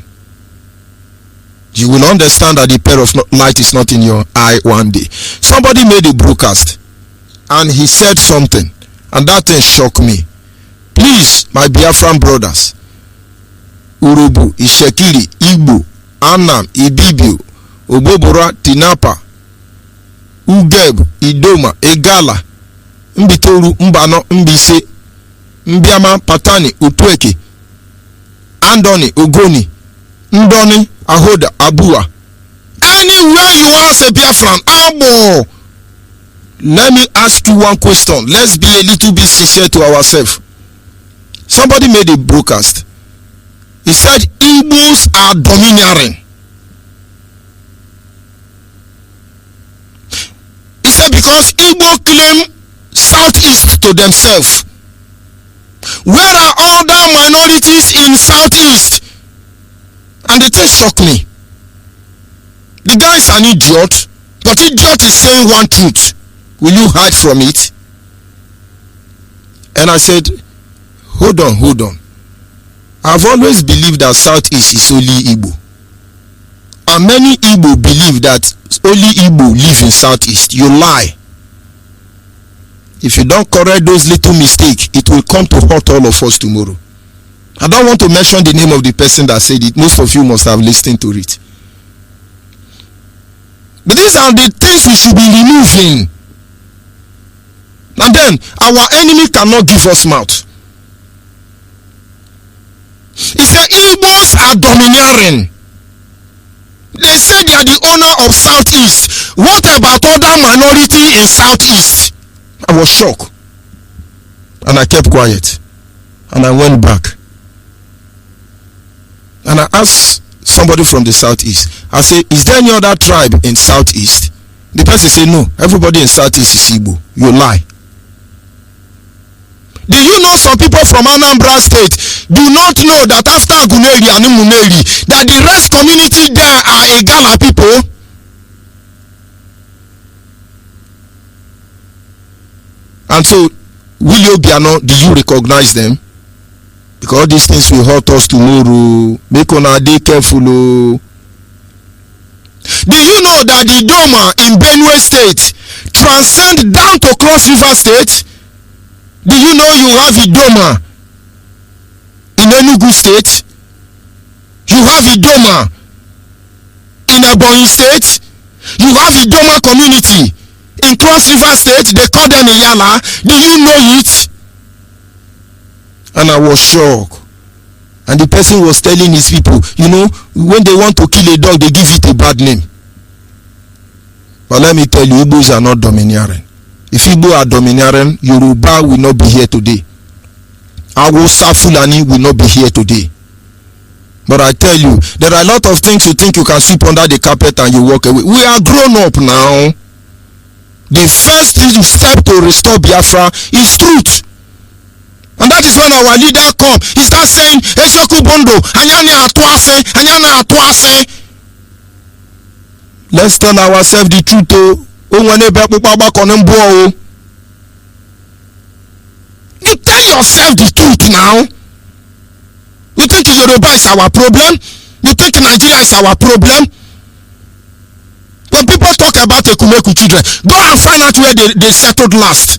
You will understand that the pair of light is not in your eye one day. Somebody made a broadcast and he said something, and that thing shocked me. Please, my Biafran brothers, Urubu, Ishekiri, Igbo, Anam, Ibibio, Obobora, Tinapa, Ugeb, Idoma, Egala, Mbitoru, Mbano, Mbise, Mbiama, Patani, Utweke, Andoni, Ogoni, Ndoni, Ahoda, Abua. Anywhere you are as a Biafran, Abo. Let me ask you one question. Let's be a little bit sincere to ourselves. Somebody made a broadcast. He said Igbos are domineering. He said because Igbo claim Southeast to themselves. Where are other minorities in Southeast? And the thing shocked me. The guy is an idiot, but idiot is saying one truth. Will you hide from it? And I said, hold on. I've always believed that Southeast is only Igbo. And many Igbo believe that only Igbo live in Southeast. You lie. If you don't correct those little mistakes, it will come to hurt all of us tomorrow. I don't want to mention the name of the person that said it. Most of you must have listened to it. But these are the things we should be removing. And then our enemy cannot give us mouth. He said Igbos are domineering. They say they are the owner of Southeast. What about other minority in Southeast? I was shocked. And I kept quiet. And I went back. And I asked somebody from the Southeast. I said, is there any other tribe in Southeast? The person said, no. Everybody in Southeast is Igbo. You lie. Do you know some people from Anambra State do not know that after Aguneri and Umuneri that the rest community there are Igala people? And so, Willie Obiano, do you recognize them? Because these things will hurt us tomorrow. Make una dey careful. Oh. Do you know that the Doma in Benue State transcend down to Cross River State? Do you know you have Idoma in Enugu State? You have Idoma in Ebonyi State. You have Idoma community in Cross River State. They call them Iyala. Do you know it? And I was shocked. And the person was telling his people, you know, when they want to kill a dog, they give it a bad name. But let me tell you, Igbos are not domineering. If Igbo are domineering, Yoruba will not be here today. Hausa Fulani will not be here today. But I tell you, there are a lot of things you think you can sweep under the carpet and you walk away. We are grown up now. The first step to restore Biafra is truth. And that is when our leader come. He starts saying, Ezeku Bondo, Anyani Atuase, Anyana Atuase. Let's tell ourselves the truth. You tell yourself the truth now. You think Yoruba is our problem? You think Nigeria is our problem? When people talk about Ekumeku children, go and find out where they settled last.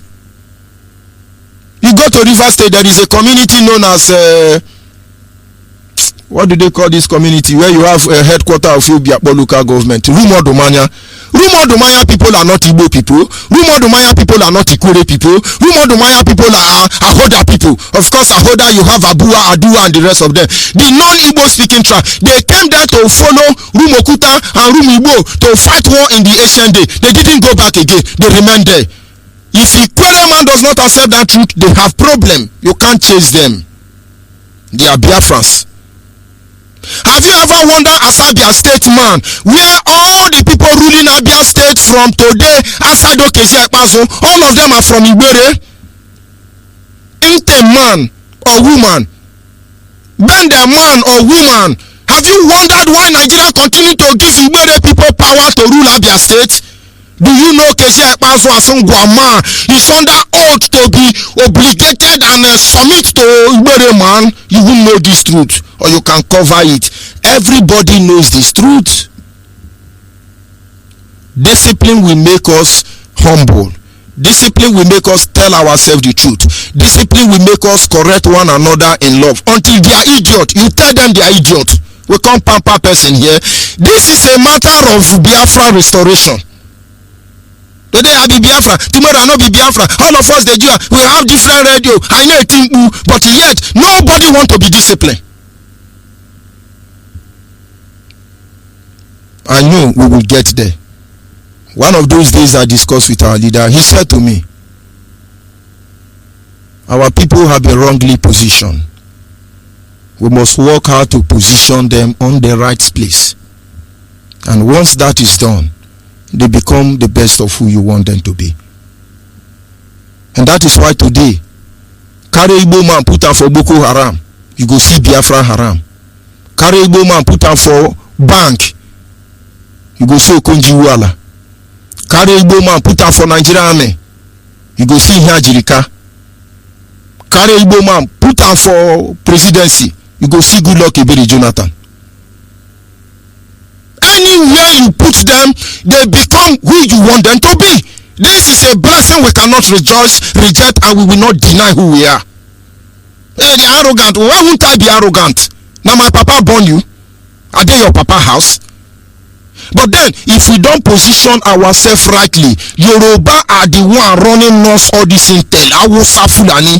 You go to River State, there is a community known as what do they call this community where you have a headquarter of Biakpo local government? Rumodomanya. Rumodomanya people are not Igbo people. Rumodomanya people are not Ikure people. Rumodomanya people are Ahoda people. Of course, Ahoda, you have Abua, Adua, and the rest of them. The non-Igbo speaking tribe, they came there to follow Rumokuta and Rumigbo to fight war in the ancient day. They didn't go back again. They remained there. If Ikwere man does not accept that truth, they have problem. You can't chase them. They are Biafrans. Have you ever wondered as Abia State man, where all the people ruling Abia State from today, outside Okezi Ekpazo, all of them are from Igbere? Ain't a man or woman, bend a man or woman. Have you wondered why Nigeria continue to give Igbere people power to rule Abia State? Do you know Okezi Ekpazo Asungwama is under oath to be obligated and submit to Igbere man? You will know this truth, or you can cover it. Everybody knows this truth. Discipline will make us humble. Discipline will make us tell ourselves the truth. Discipline will make us correct one another in love. Until they are idiot, you tell them they are idiot. We can't pamper person here. This is a matter of Biafra restoration. Today I be Biafra, tomorrow I not be Biafra. All of us we have different radio. I know a thing, but yet nobody want to be disciplined. I know we will get there. One of those days I discussed with our leader. He said to me, our people have been wrongly positioned. We must work hard to position them on the right place. And once that is done, they become the best of who you want them to be. And that is why today, carry Igbo man put her for Boko Haram, you go see Biafra Haram. Carry Igbo man put her for bank, you go see Okonji Iweala. Carry Igbo man put her for Nigeria Army, you go see Hajirika. Carry Igbo man put her for presidency, you go see Goodluck Ebele Jonathan. Anywhere you put them, they become who you want them to be. This is a blessing we cannot reject, and we will not deny who we are. Hey, they are arrogant. Why won't I be arrogant? Now my papa born you. Are they your papa house? But then, if we don't position ourselves rightly, Yoruba are the one running us all this intel. Hausa Fulani.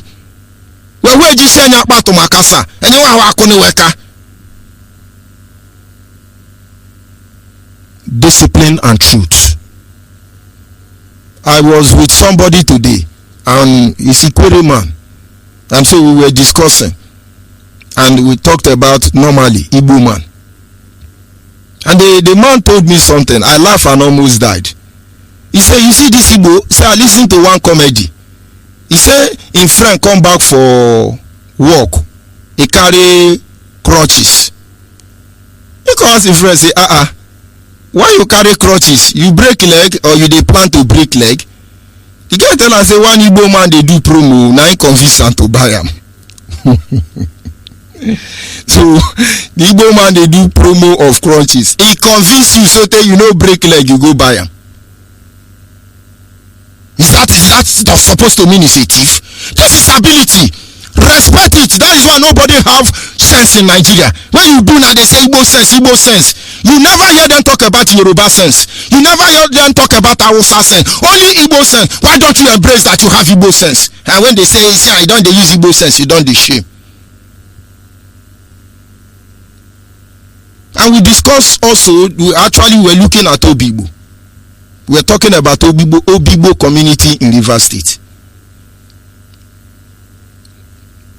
Where you say nyakpa to makasa? Anyone who akone weka? Discipline and truth. I was with somebody today, and he's a Ikwere man, and so we were discussing, and we talked about normally Igbo man, and the man told me something. I laughed and almost died. He said, you see this Igbo? He said, I listened to one comedy. He said, in friend come back for work, he carry crutches. He calls his friend, say, why you carry crutches? You break leg or you dey plan to break leg? The guy tell us say one Igbo man they do promo, now he convince am to buy am. So the Igbo man they do promo of crunches. He convince you so that you no break leg, you go buy am. Is that supposed to mean he's a thief? This is ability. Respect it. That is why nobody have sense in Nigeria. When you do now, they say Igbo sense, Igbo sense. You never hear them talk about Yoruba sense. You never hear them talk about Hausa sense. Only Igbo sense. Why don't you embrace that you have Igbo sense? And when they say, I don't they use Igbo sense, you don't they shame. And we discuss also, we were looking at Obigbo. We're talking about Obigbo community in Rivers State.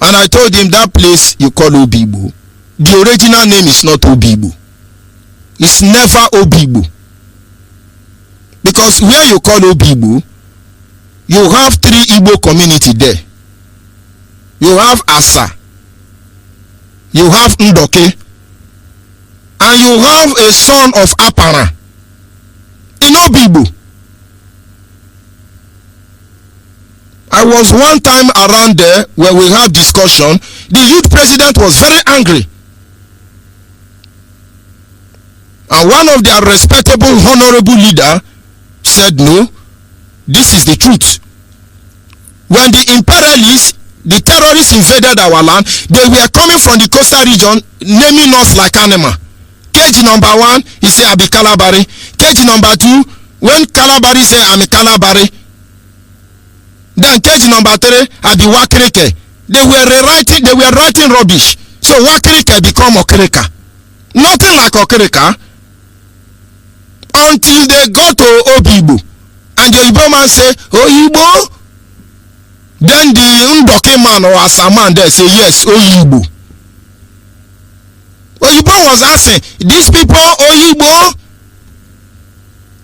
And I told him that place you call Obigbo, the original name is not Obigbo. It's never Obigbo. Because where you call Obigbo, you have 3 Igbo community there. You have Asa, you have Ndoke, and you have a son of Apara. In Obigbo. I was one time around there where we had discussion. The youth president was very angry. And one of their respectable, honorable leader said, no, this is the truth. When the imperialists, the terrorists invaded our land, they were coming from the coastal region, naming us like animal. Cage number 1, he said, I be Kalabari. Cage number 2, when Kalabari say I'm a Kalabari, then cage number 3, I be Wakirike. They were writing rubbish. So Wakirike become Okirika. Nothing like Okirika until they go to Obigbo. And the Igbo man say, Oyibo? Then the Ndoke man or Asaman there say, yes, Oyibo. Oyibo was asking, these people Oyibo?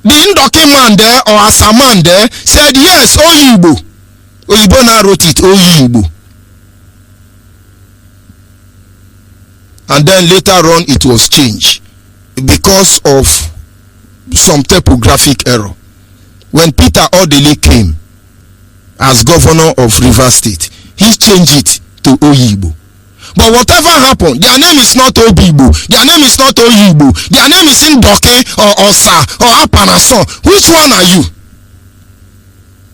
The Ndoke man there or Asaman there said, yes, Oyibo. Oyibo now wrote it, Oyibo. And then later on it was changed because of some typographic error. When Peter Odele came as governor of Rivers State, he changed it to Oyibo. But whatever happened, their name is not Obigbo, their name is not Oyibo, their name is Ndoke or Osa or Apanason. Which one are you?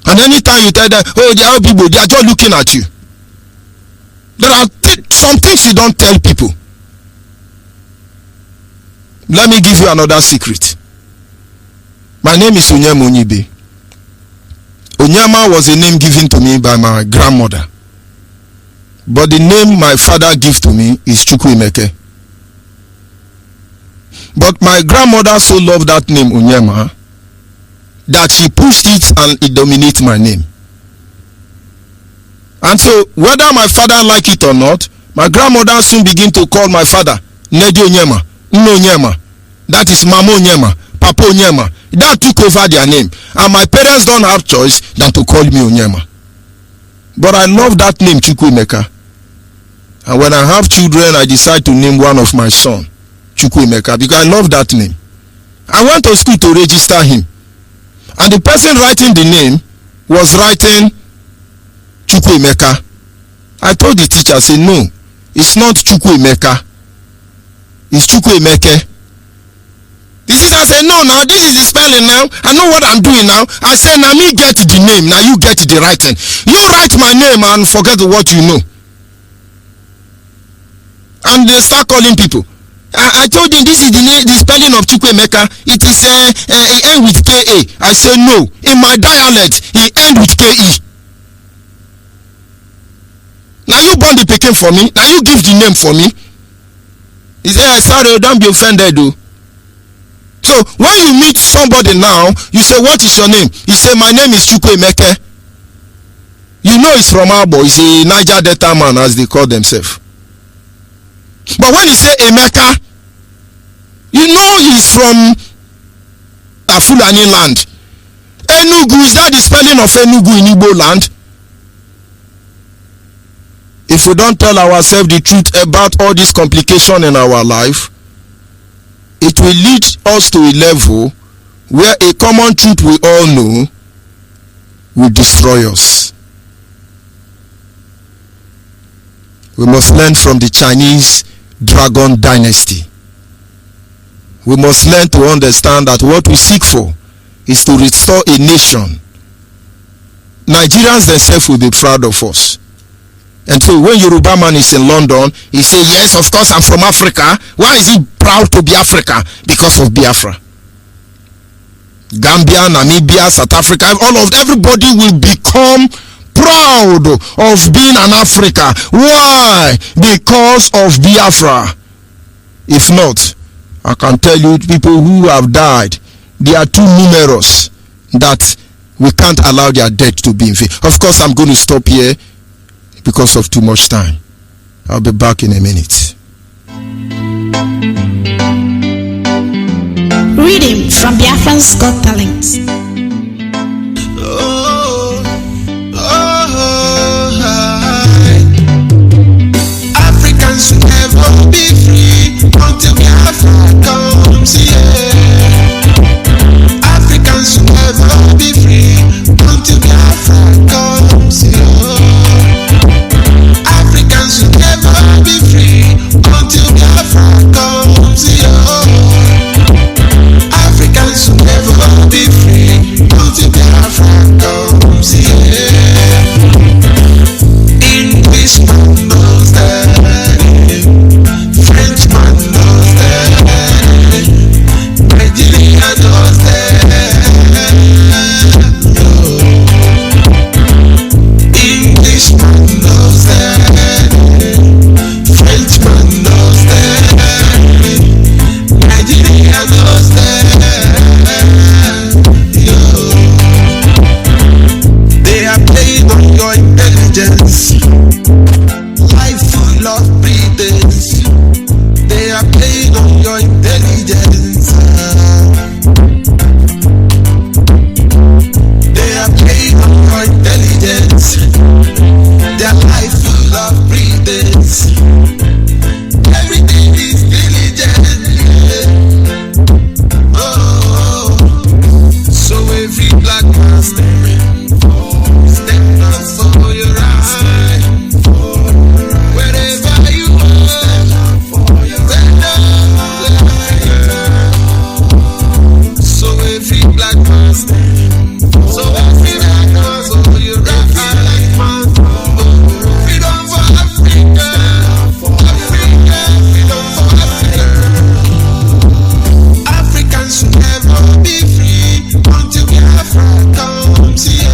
And anytime you tell them, oh, they are Obigbo, they are just looking at you. There are some things you don't tell people. Let me give you another secret. My name is Onyeibe. Onyema was a name given to me by my grandmother. But the name my father gave to me is Chukwuemeke. But my grandmother so loved that name Onyema that she pushed it and it dominates my name. And so whether my father liked it or not, my grandmother soon began to call my father Nedi Onyema, Nno Onyema. That is Mama Onyema, Papa Onyema. That took over their name. And my parents don't have choice than to call me Onyema. But I love that name Chukwuemeka. And when I have children, I decide to name one of my son Chukwuemeka because I love that name. I went to school to register him. And the person writing the name was writing Chukwuemeka. I told the teacher, I said, no, it's not Chukwuemeka. It's Chukwuemeke. The teacher said, no, now this is the spelling now. I know what I'm doing now. I said, now me get the name. Now you get the writing. You write my name and forget what you know. And they start calling people. I told him this is the spelling of Chukwuemeka. It is it end with K-A. I said no. In my dialect, it end with K-E. Now you born the pikin for me. Now you give the name for me. He said, sorry, don't be offended though. So when you meet somebody now, you say, what is your name? He say, my name is Chukwuemeka. You know it's from Abo. He's a Niger Delta man, as they call themselves. But when you say Emeka, you know he's from Fulani land. Enugu, is that the spelling of Enugu in Igbo land? If we don't tell ourselves the truth about all this complication in our life, it will lead us to a level where a common truth we all know will destroy us. We must learn from the Chinese dragon dynasty. We must learn to understand that what we seek for is to restore a nation. Nigerians themselves will be proud of us. And so when Yoruba man is in London, he say, yes, of course, I'm from Africa. Why is he proud to be Africa? Because of Biafra. Gambia, Namibia, South Africa, everybody will become proud of being an Africa. Why? Because of Biafra. If not, I can tell you, people who have died, they are too numerous that we can't allow their death to be in vain. Of course, I'm going to stop here because of too much time. I'll be back in a minute. Reading from Biafran's Got Talent. Africans should never be free until Biafra comes here. Africans should never be free until Biafra comes here. Africans should never be free until Biafra comes here. Africans should never be free until Biafra comes here. Englishman knows that, Frenchman knows that, Nigeria knows that. Englishman knows that, Frenchman knows that, Nigeria knows that. They are playing on your intelligence. Life full of pretense. They are playing on your intelligence. They are playing on your intelligence. Their life full of pretense. Everything is diligent. Oh, so every black man stand up for your right. Wherever you are, stand up for your right. So every black man stand. So every black man for your right. Freedom for Africa. Africa, freedom for Africa. Africans should never be free until Biafra comes here.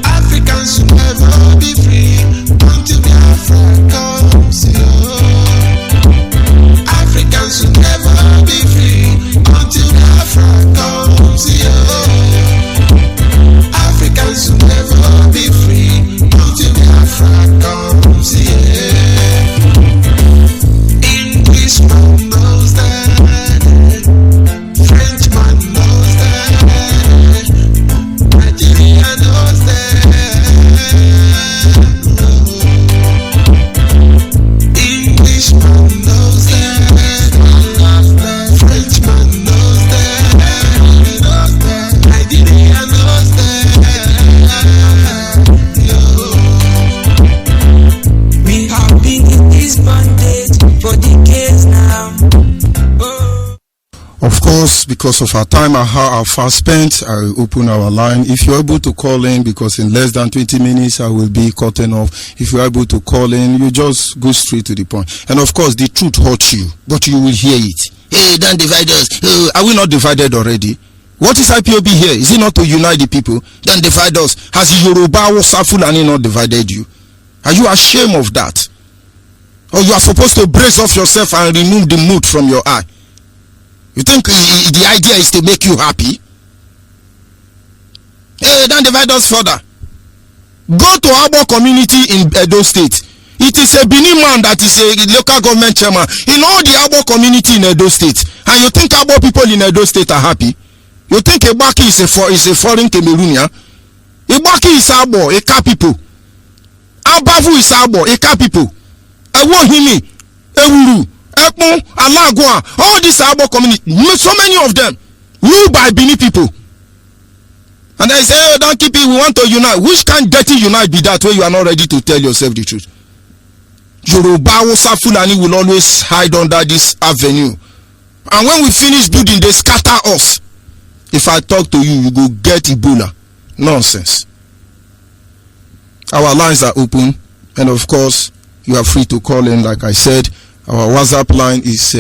Africans should never be free until Biafra comes here. Africans should never be free until Biafra comes here. Africans should never be free until Biafra comes here. Englishman knows that, Frenchman knows that, Nigeria knows that. Englishman knows that, Frenchman knows that, Nigeria knows that. We have been in this bondage for decades now. Of course, because of our time and how our fast spent, I will open our line. If you're able to call in, because in less than 20 minutes I will be cutting off. If you're able to call in, you just go straight to the point. And of course, the truth hurts you, but you will hear it. Hey, don't divide us. Are we not divided already? What is IPOB here? Is it not to unite the people? Don't divide us. Has Yoruba or Fulani not divided you? Are you ashamed of that? Or you are supposed to brace off yourself and remove the mood from your eye? You think the idea is to make you happy? Hey, don't divide us further. Go to our community in Edo State. It is a Benin man that is a local government chairman in all the Abo community in Edo State. And you think Abo people in Edo State are happy? You think Ibaki is a foreign Cameroonian? Ibaki is Abo, Eka people. Abavu is Abo, Eka people. Ewohimi, Ewuru, Ekpo, Alagwa, all these Abo community, so many of them ruled by Benin people. And they say, oh, don't keep it, we want to unite. Which kind dirty unite be that way you are not ready to tell yourself the truth? Yoruba Hausa Fulani will always hide under this avenue. And when we finish building, they scatter us. If I talk to you, you go get Ebola. Nonsense. Our lines are open. And of course, you are free to call in. Like I said, our WhatsApp line is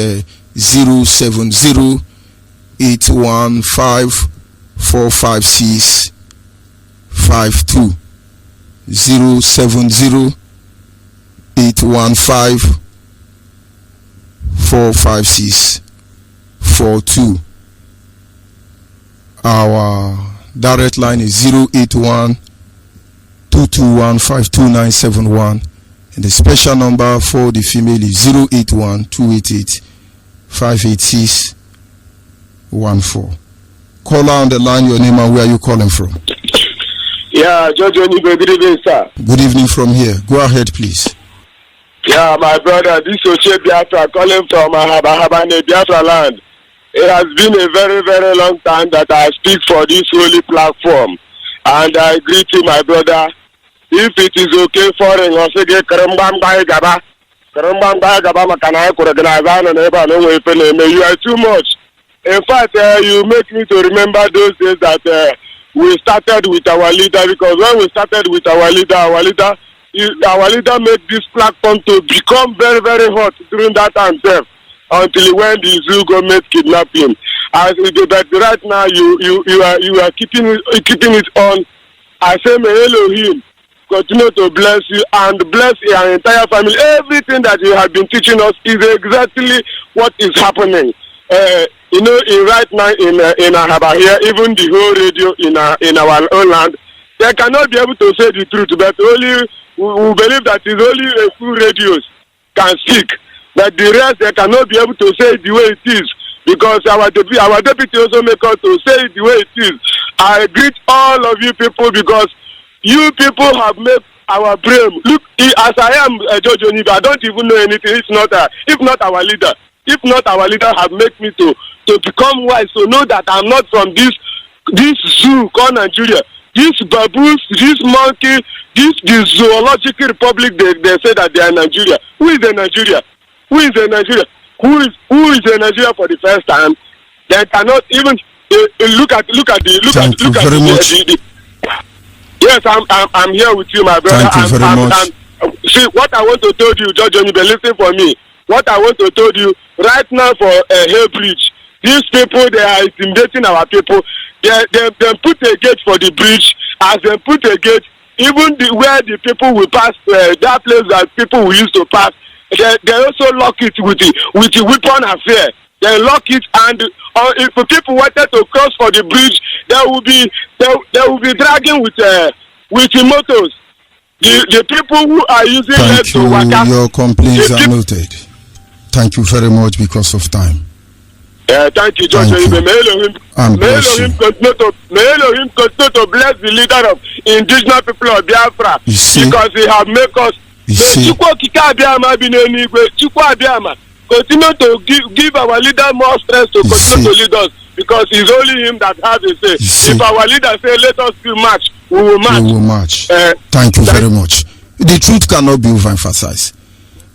070-815-456-52. 070-815-456-42. Our direct line is 081-221-52971. And the special number for the female is 081-288-58614. Caller on the line, your name and where are you calling from? Yeah, George Onyeibe, good evening, sir. Good evening from here. Go ahead, please. Yeah, my brother, this is Biafra calling from Habane, Biafra land. It has been a very, very long time that I speak for this holy platform. And I greet you, my brother. If it is okay for him, I say, you are too much. In fact, you make me to remember those days that we started with our leader, because when we started with our leader made this platform to become very, very hot during that time, until when the zoo government kidnapped him. As we do that right now, you are keeping it on. I say, may Elohim continue to bless you and bless your entire family. Everything that you have been teaching us is exactly what is happening. Right now in Ahaba here, even the whole radio in our own land, they cannot be able to say the truth, but only we believe that it's only a few radios can speak. But the rest, they cannot be able to say it the way it is, because our deputy also make us to say it the way it is. I greet all of you people, because you people have made our brain. Look, as I am George Onyeibe, I don't even know anything. If not our leader have made me to become wise, to know that I'm not from this zoo called Nigeria. This baboons, this monkey, this zoological republic, they say that they are Nigeria. Who is a Nigeria? Who is a Nigeria? Who is a Nigeria for the first time? They cannot even look at the yes, I'm here with you, my brother. Thank you very much. See, what I want to tell you, George Onyeibe, listen for me. What I want to tell you right now for Hill Bridge, these people, they are intimidating our people. They put a gate for the bridge. As they put a gate, even where the people will pass, that place that people will use to pass, they also lock it with the weapon affair. They lock it, and if people wanted to cross for the bridge, they will be dragging with the motors. The people who are using it to work out. Your complaints are noted. Thank you very much because of time. Thank you, George Onyeibe. May Elohim continue to bless the leader of indigenous people of Biafra, because he have made us. Continue to give our leader more strength to continue to lead us, because it's only him that has a say. If our leader say let us do march, we will march. Thank you very much. The truth cannot be overemphasized.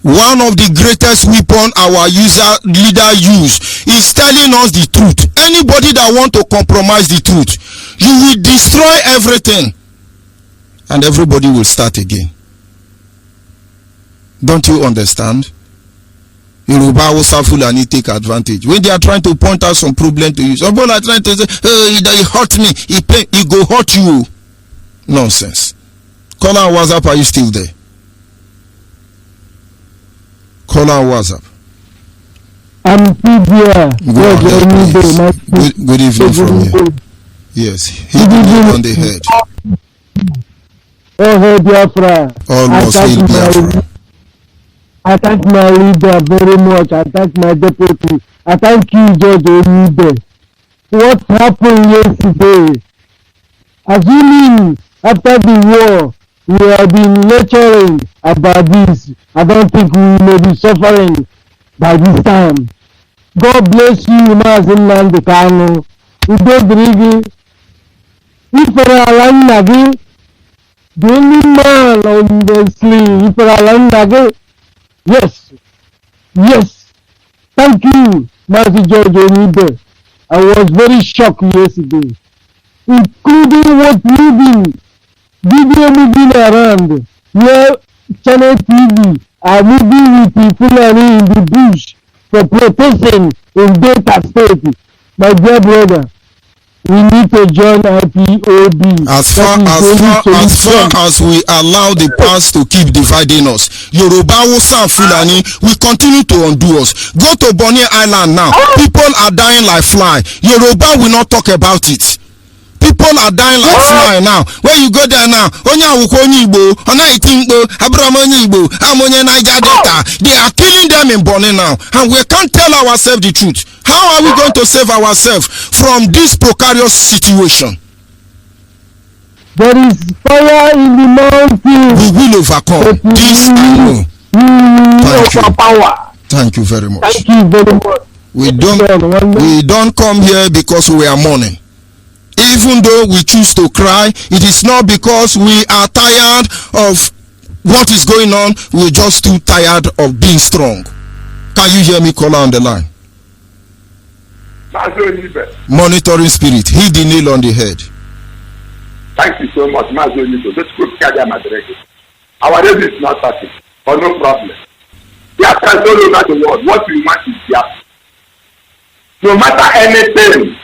One of the greatest weapon our leader use is telling us the truth. Anybody that want to compromise the truth, you will destroy everything, and everybody will start again. Don't you understand? Yoruba Hausa Fulani take advantage when they are trying to point out some problem to you. Some people are trying to say, he hurt me, he go hurt you. Nonsense. Call on WhatsApp, are you still there? Call on WhatsApp. I'm still here. Good evening from here. Yes, hit me on the head. Oh, hey, Biafra. Almost hit Biafra. I thank my leader very much. I thank my deputy. I thank you, George Onyeibe. What happened yesterday? Assuming after the war, we have been lecturing about this. I don't think we may be suffering by this time. God bless you, Mazi. Iparalannage, the only man on the sleeve, Iparalannage. Yes, yes. Thank you, Mazi George Onyeibe. I was very shocked yesterday, including what video moving around, where Channel TV are moving with the Fulani in the bush for protection in Delta State. My dear brother, we need to join IPOB. As far as we allow the past to keep dividing us, Yoruba, Hausa, and Fulani will continue to undo us. Go to Bonny Island now. People are dying like fly. Yoruba will not talk about it. People are dying like fly now. When you go there now, Onyeibe, Onyeibe, Amonye Niger Delta, they are killing them in Bonny now, and we can't tell ourselves the truth. How are we going to save ourselves from this precarious situation? There is fire in the mountain. We will overcome. This I know. Thank you very much. Thank you very much. We don't come here because we are mourning. Even though we choose to cry, it is not because we are tired of what is going on. We're just too tired of being strong. Can you hear me, caller on the line? Monitoring spirit, hit the nail on the head. Thank you so much, Mazi Onyeibe. Our day is not starting, but no problem. Biafra is all over the world. What we want is Biafra. No matter anything,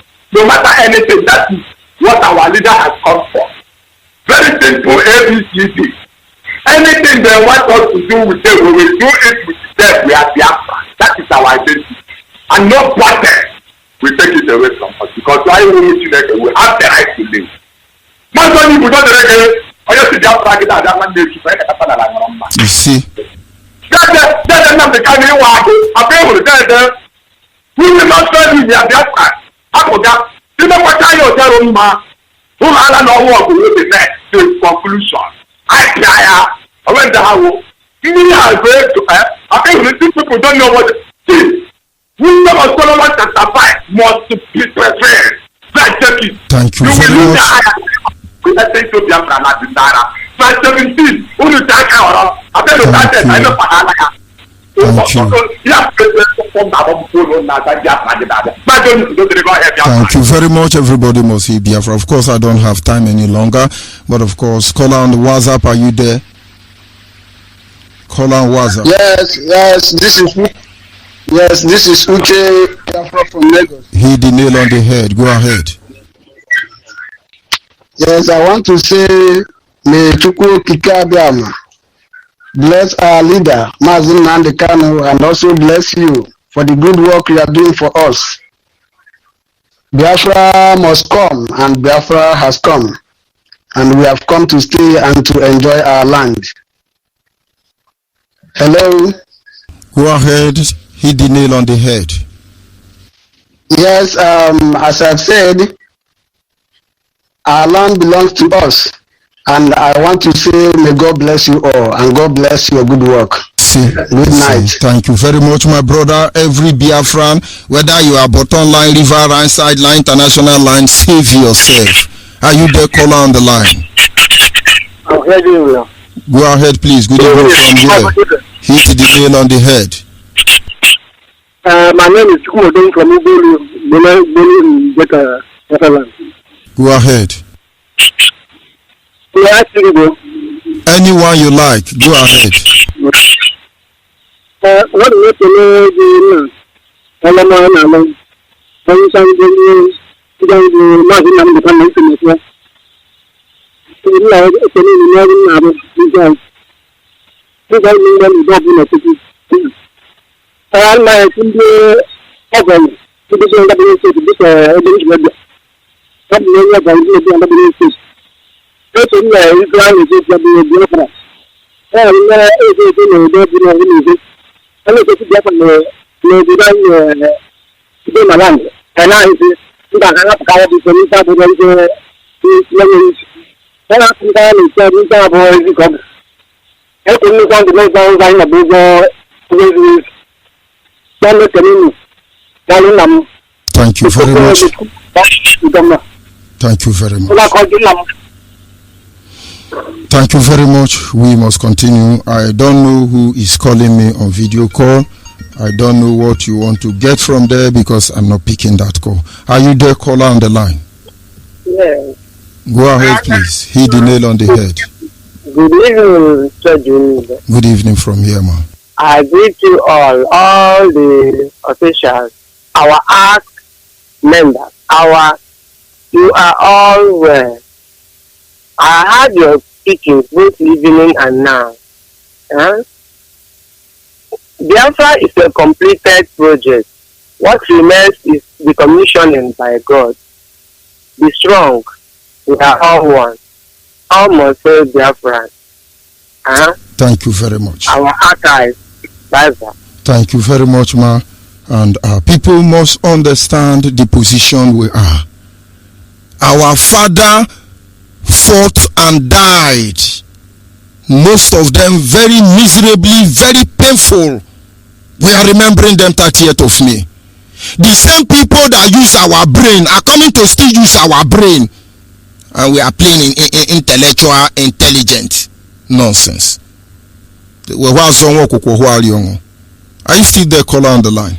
that is what our leader has come for. Very simple, ABCD. Anything they want us to do with them, we will do it with them. We are Biafra. That is our identity. And no protest will take it away from us, because I will have the right to live. You see? We will not tell you we are Biafra. You know what I know, who are not work with the next conclusion. I went to how you are going to I think people don't know what see. Wisdom of Solomon chapter 5 must be prepared. Thank you very much. Verse 17. Thank you very much. Everybody must see Biafra. Of course, I don't have time any longer, but of course, caller on the WhatsApp, are you there? Caller on WhatsApp. This is Uche Biafra from Lagos. Hit the nail on the head. Go ahead. Yes, I want to say, may Chukwu Kikabiama bless our leader, Mazi Nnamdi, and also bless you for the good work you are doing for us. Biafra must come, and Biafra has come, and we have come to stay and to enjoy our land. Hello? Go ahead, hit the nail on the head. Yes, as I've said, our land belongs to us. And I want to say, may God bless you all, and God bless your good work. Good night. Thank you very much, my brother. Every Biafran, whether you are bottom line, river line, sideline, international line, save yourself. Are you there, caller on the line? I'm hearing you. Go ahead, please. Good evening from here. Hit the nail on the head. My name is Chukwudon from Ugolo. Go ahead. Anyone you like, go ahead. What do you know? Thank you very much. Thank you very much. Thank you very much. We must continue. I don't know who is calling me on video call. I don't know what you want to get from there because I'm not picking that call. Are you there, caller on the line? Yes. Go ahead, please. Hit the nail on the head. Good evening, Mr. Onyeibe. Good evening from here, man. I greet you all the officials, our ARC members, you are all well. I had your speaking both evening and now. Biafra is a completed project. What remains is the commissioning by God. Be strong. We are all one. All must say Biafra. Thank you very much. Our archive. Bye-bye. Thank you very much, ma. And people must understand the position we are. Our father fought and died. Most of them very miserably, very painful. We are remembering them 30th of May. The same people that use our brain are coming to still use our brain. And we are playing in intellectual, intelligent nonsense. Are you still there, caller on the line?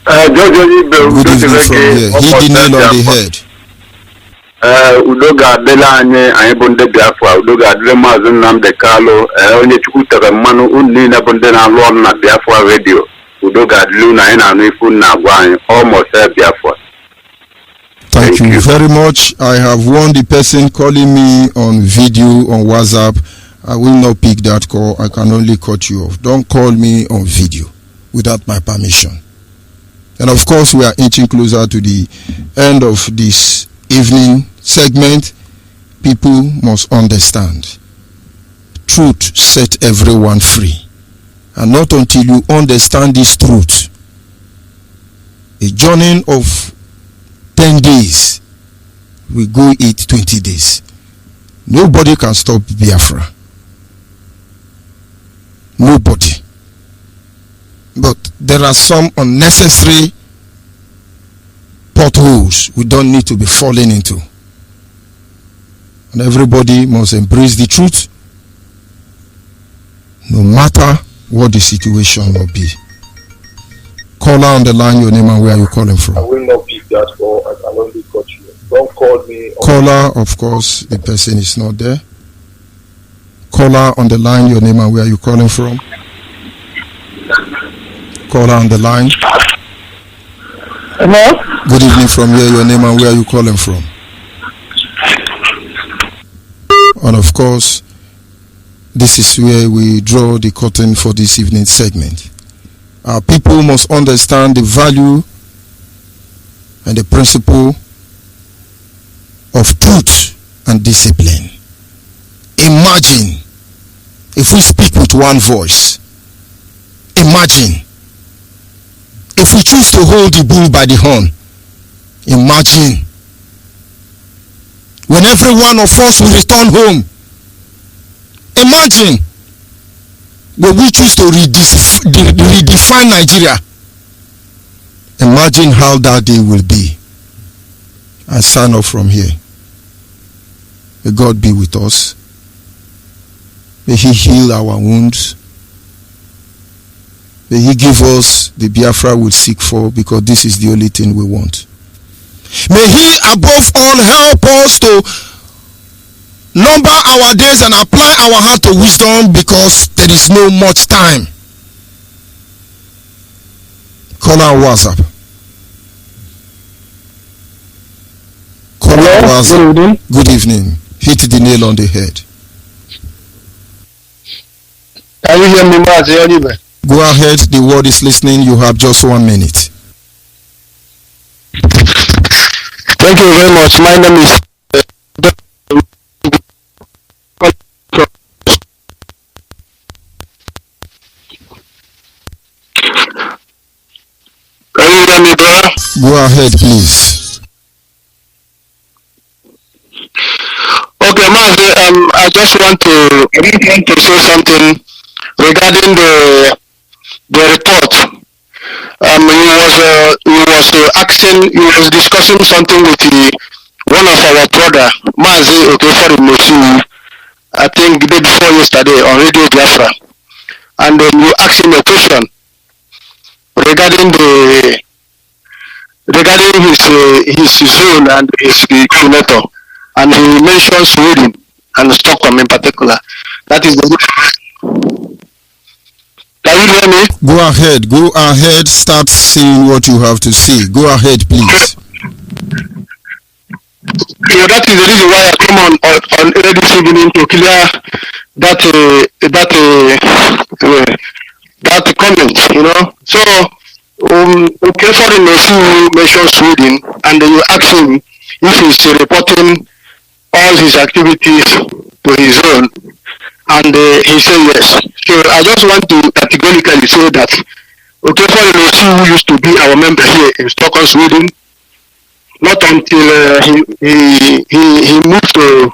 Good evening from here. Hit the nail on the head. Udoga adela anyị bụ ndị Biafra. Udoga adịrị Mazi Nnamdi Kanu onye Chukwu tere mmanụ unu niile bụ ndị na-alụ ọrụ na Biafra radio. Udoga adịrị unu anyị na-anụ ifu na-agwa anyị almost Biafra. Thank you very much. I have warned the person calling me on video on WhatsApp. I will not pick that call. I can only cut you off. Don't call me on video without my permission. And of course, we are inching closer to the end of this evening segment. People must understand. Truth set everyone free. And not until you understand this truth. A journey of 10 days, we go eat 20 days. Nobody can stop Biafra. Nobody. But there are some unnecessary potholes we don't need to be falling into. And everybody must embrace the truth, no matter what the situation will be. Caller on the line, your name and where are you calling from? I will not pick that call. I can only cut you. Don't call me. Caller, of course, the person is not there. Caller on the line, your name and where are you calling from? Caller on the line. Hello? Good evening from here, your name and where are you calling from? And of course, this is where we draw the curtain for this evening segment. Our people must understand the value and the principle of truth and discipline. Imagine if we speak with one voice. Imagine if we choose to hold the bull by the horn. Imagine when every one of us will return home. Imagine when we choose to redefine Nigeria. Imagine how that day will be. I sign off from here. May God be with us. May He heal our wounds. May He give us the Biafra we seek for, because this is the only thing we want. May He above all help us to number our days and apply our heart to wisdom, because there is no much time. Call our WhatsApp. Call our WhatsApp. Good evening. Hit the nail on the head. Can you hear me, Mazi? Onyeibe? Go ahead. The world is listening. You have just 1 minute. Thank you very much. My name is Can you hear me, brother? Go ahead, please. Okay, Mazi, I just want to say something regarding the report. He was discussing something with one of our brother, Mazi, for Mosu, I think the day before yesterday on Radio Biafra, and then you asked him a question regarding his zone and his coordinator, and he mentioned Sweden and Stockholm in particular. That is the. Can you hear me? Go ahead, start saying what you have to say. Go ahead, please. Yeah, that is the reason why I come on early this evening to clear that comment, So, okay, foreigners who mentioned Sweden, and then you ask him if he's reporting all his activities to his own, and he said yes. So I just want to categorically say that, okay, foreigners who used to be our member here in Stockholm, Sweden, not until he moved to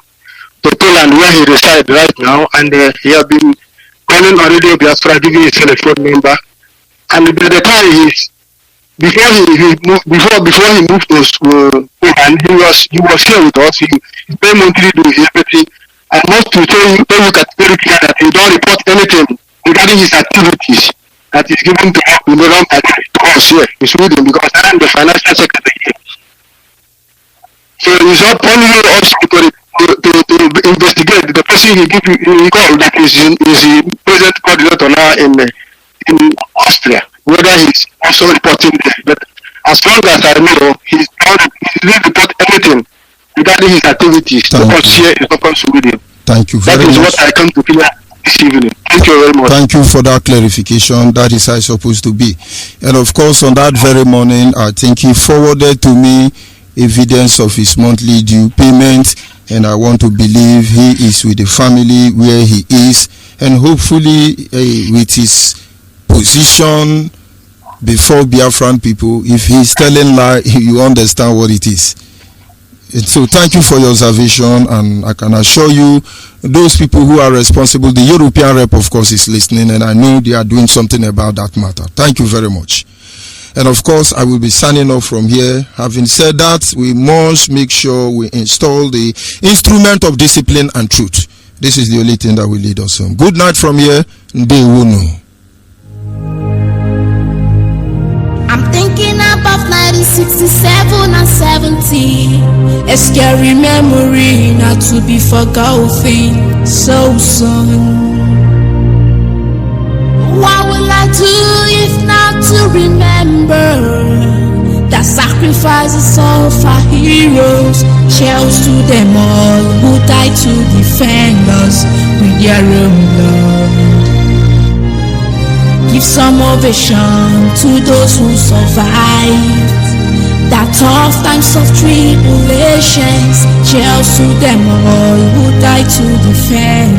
Poland where he resides right now, and he has been calling on Radio Biafra, giving his telephone number. And by the time before he moved to Poland, he was here with us. He paid monthly to everything. I must tell you categorically that he don't report anything regarding his activities that is given to us here in Sweden, because I am the financial secretary here. So it's not only also to investigate the person he called that is the present coordinator now in Austria, whether he's also reporting there. But as long as I know, he didn't report anything regarding his activities to us here in Stockholm, Sweden. Thank you very much. That is what I come to clear this evening. Thank you very much. Thank you for that clarification. That is how it's supposed to be. And of course, on that very morning, I think he forwarded to me evidence of his monthly due payment, and I want to believe he is with the family where he is, and hopefully with his position before Biafran people, if he's telling lie, you understand what it is. And so thank you for your observation, and I can assure you those people who are responsible, the European rep of course is listening, and I know they are doing something about that matter. Thank you very much. And of course, I will be signing off from here. Having said that, we must make sure we install the instrument of discipline and truth. This is the only thing that will lead us home. Good night from here. Ndewonu. I'm thinking about 1967 and 70. A scary memory not to be forgotten so soon. What will I do if not to remember the sacrifices of our heroes? Cheers to them all who died to defend us with their own blood. Give some ovation to those who survived the tough times of tribulations. Cheers to them all who died to defend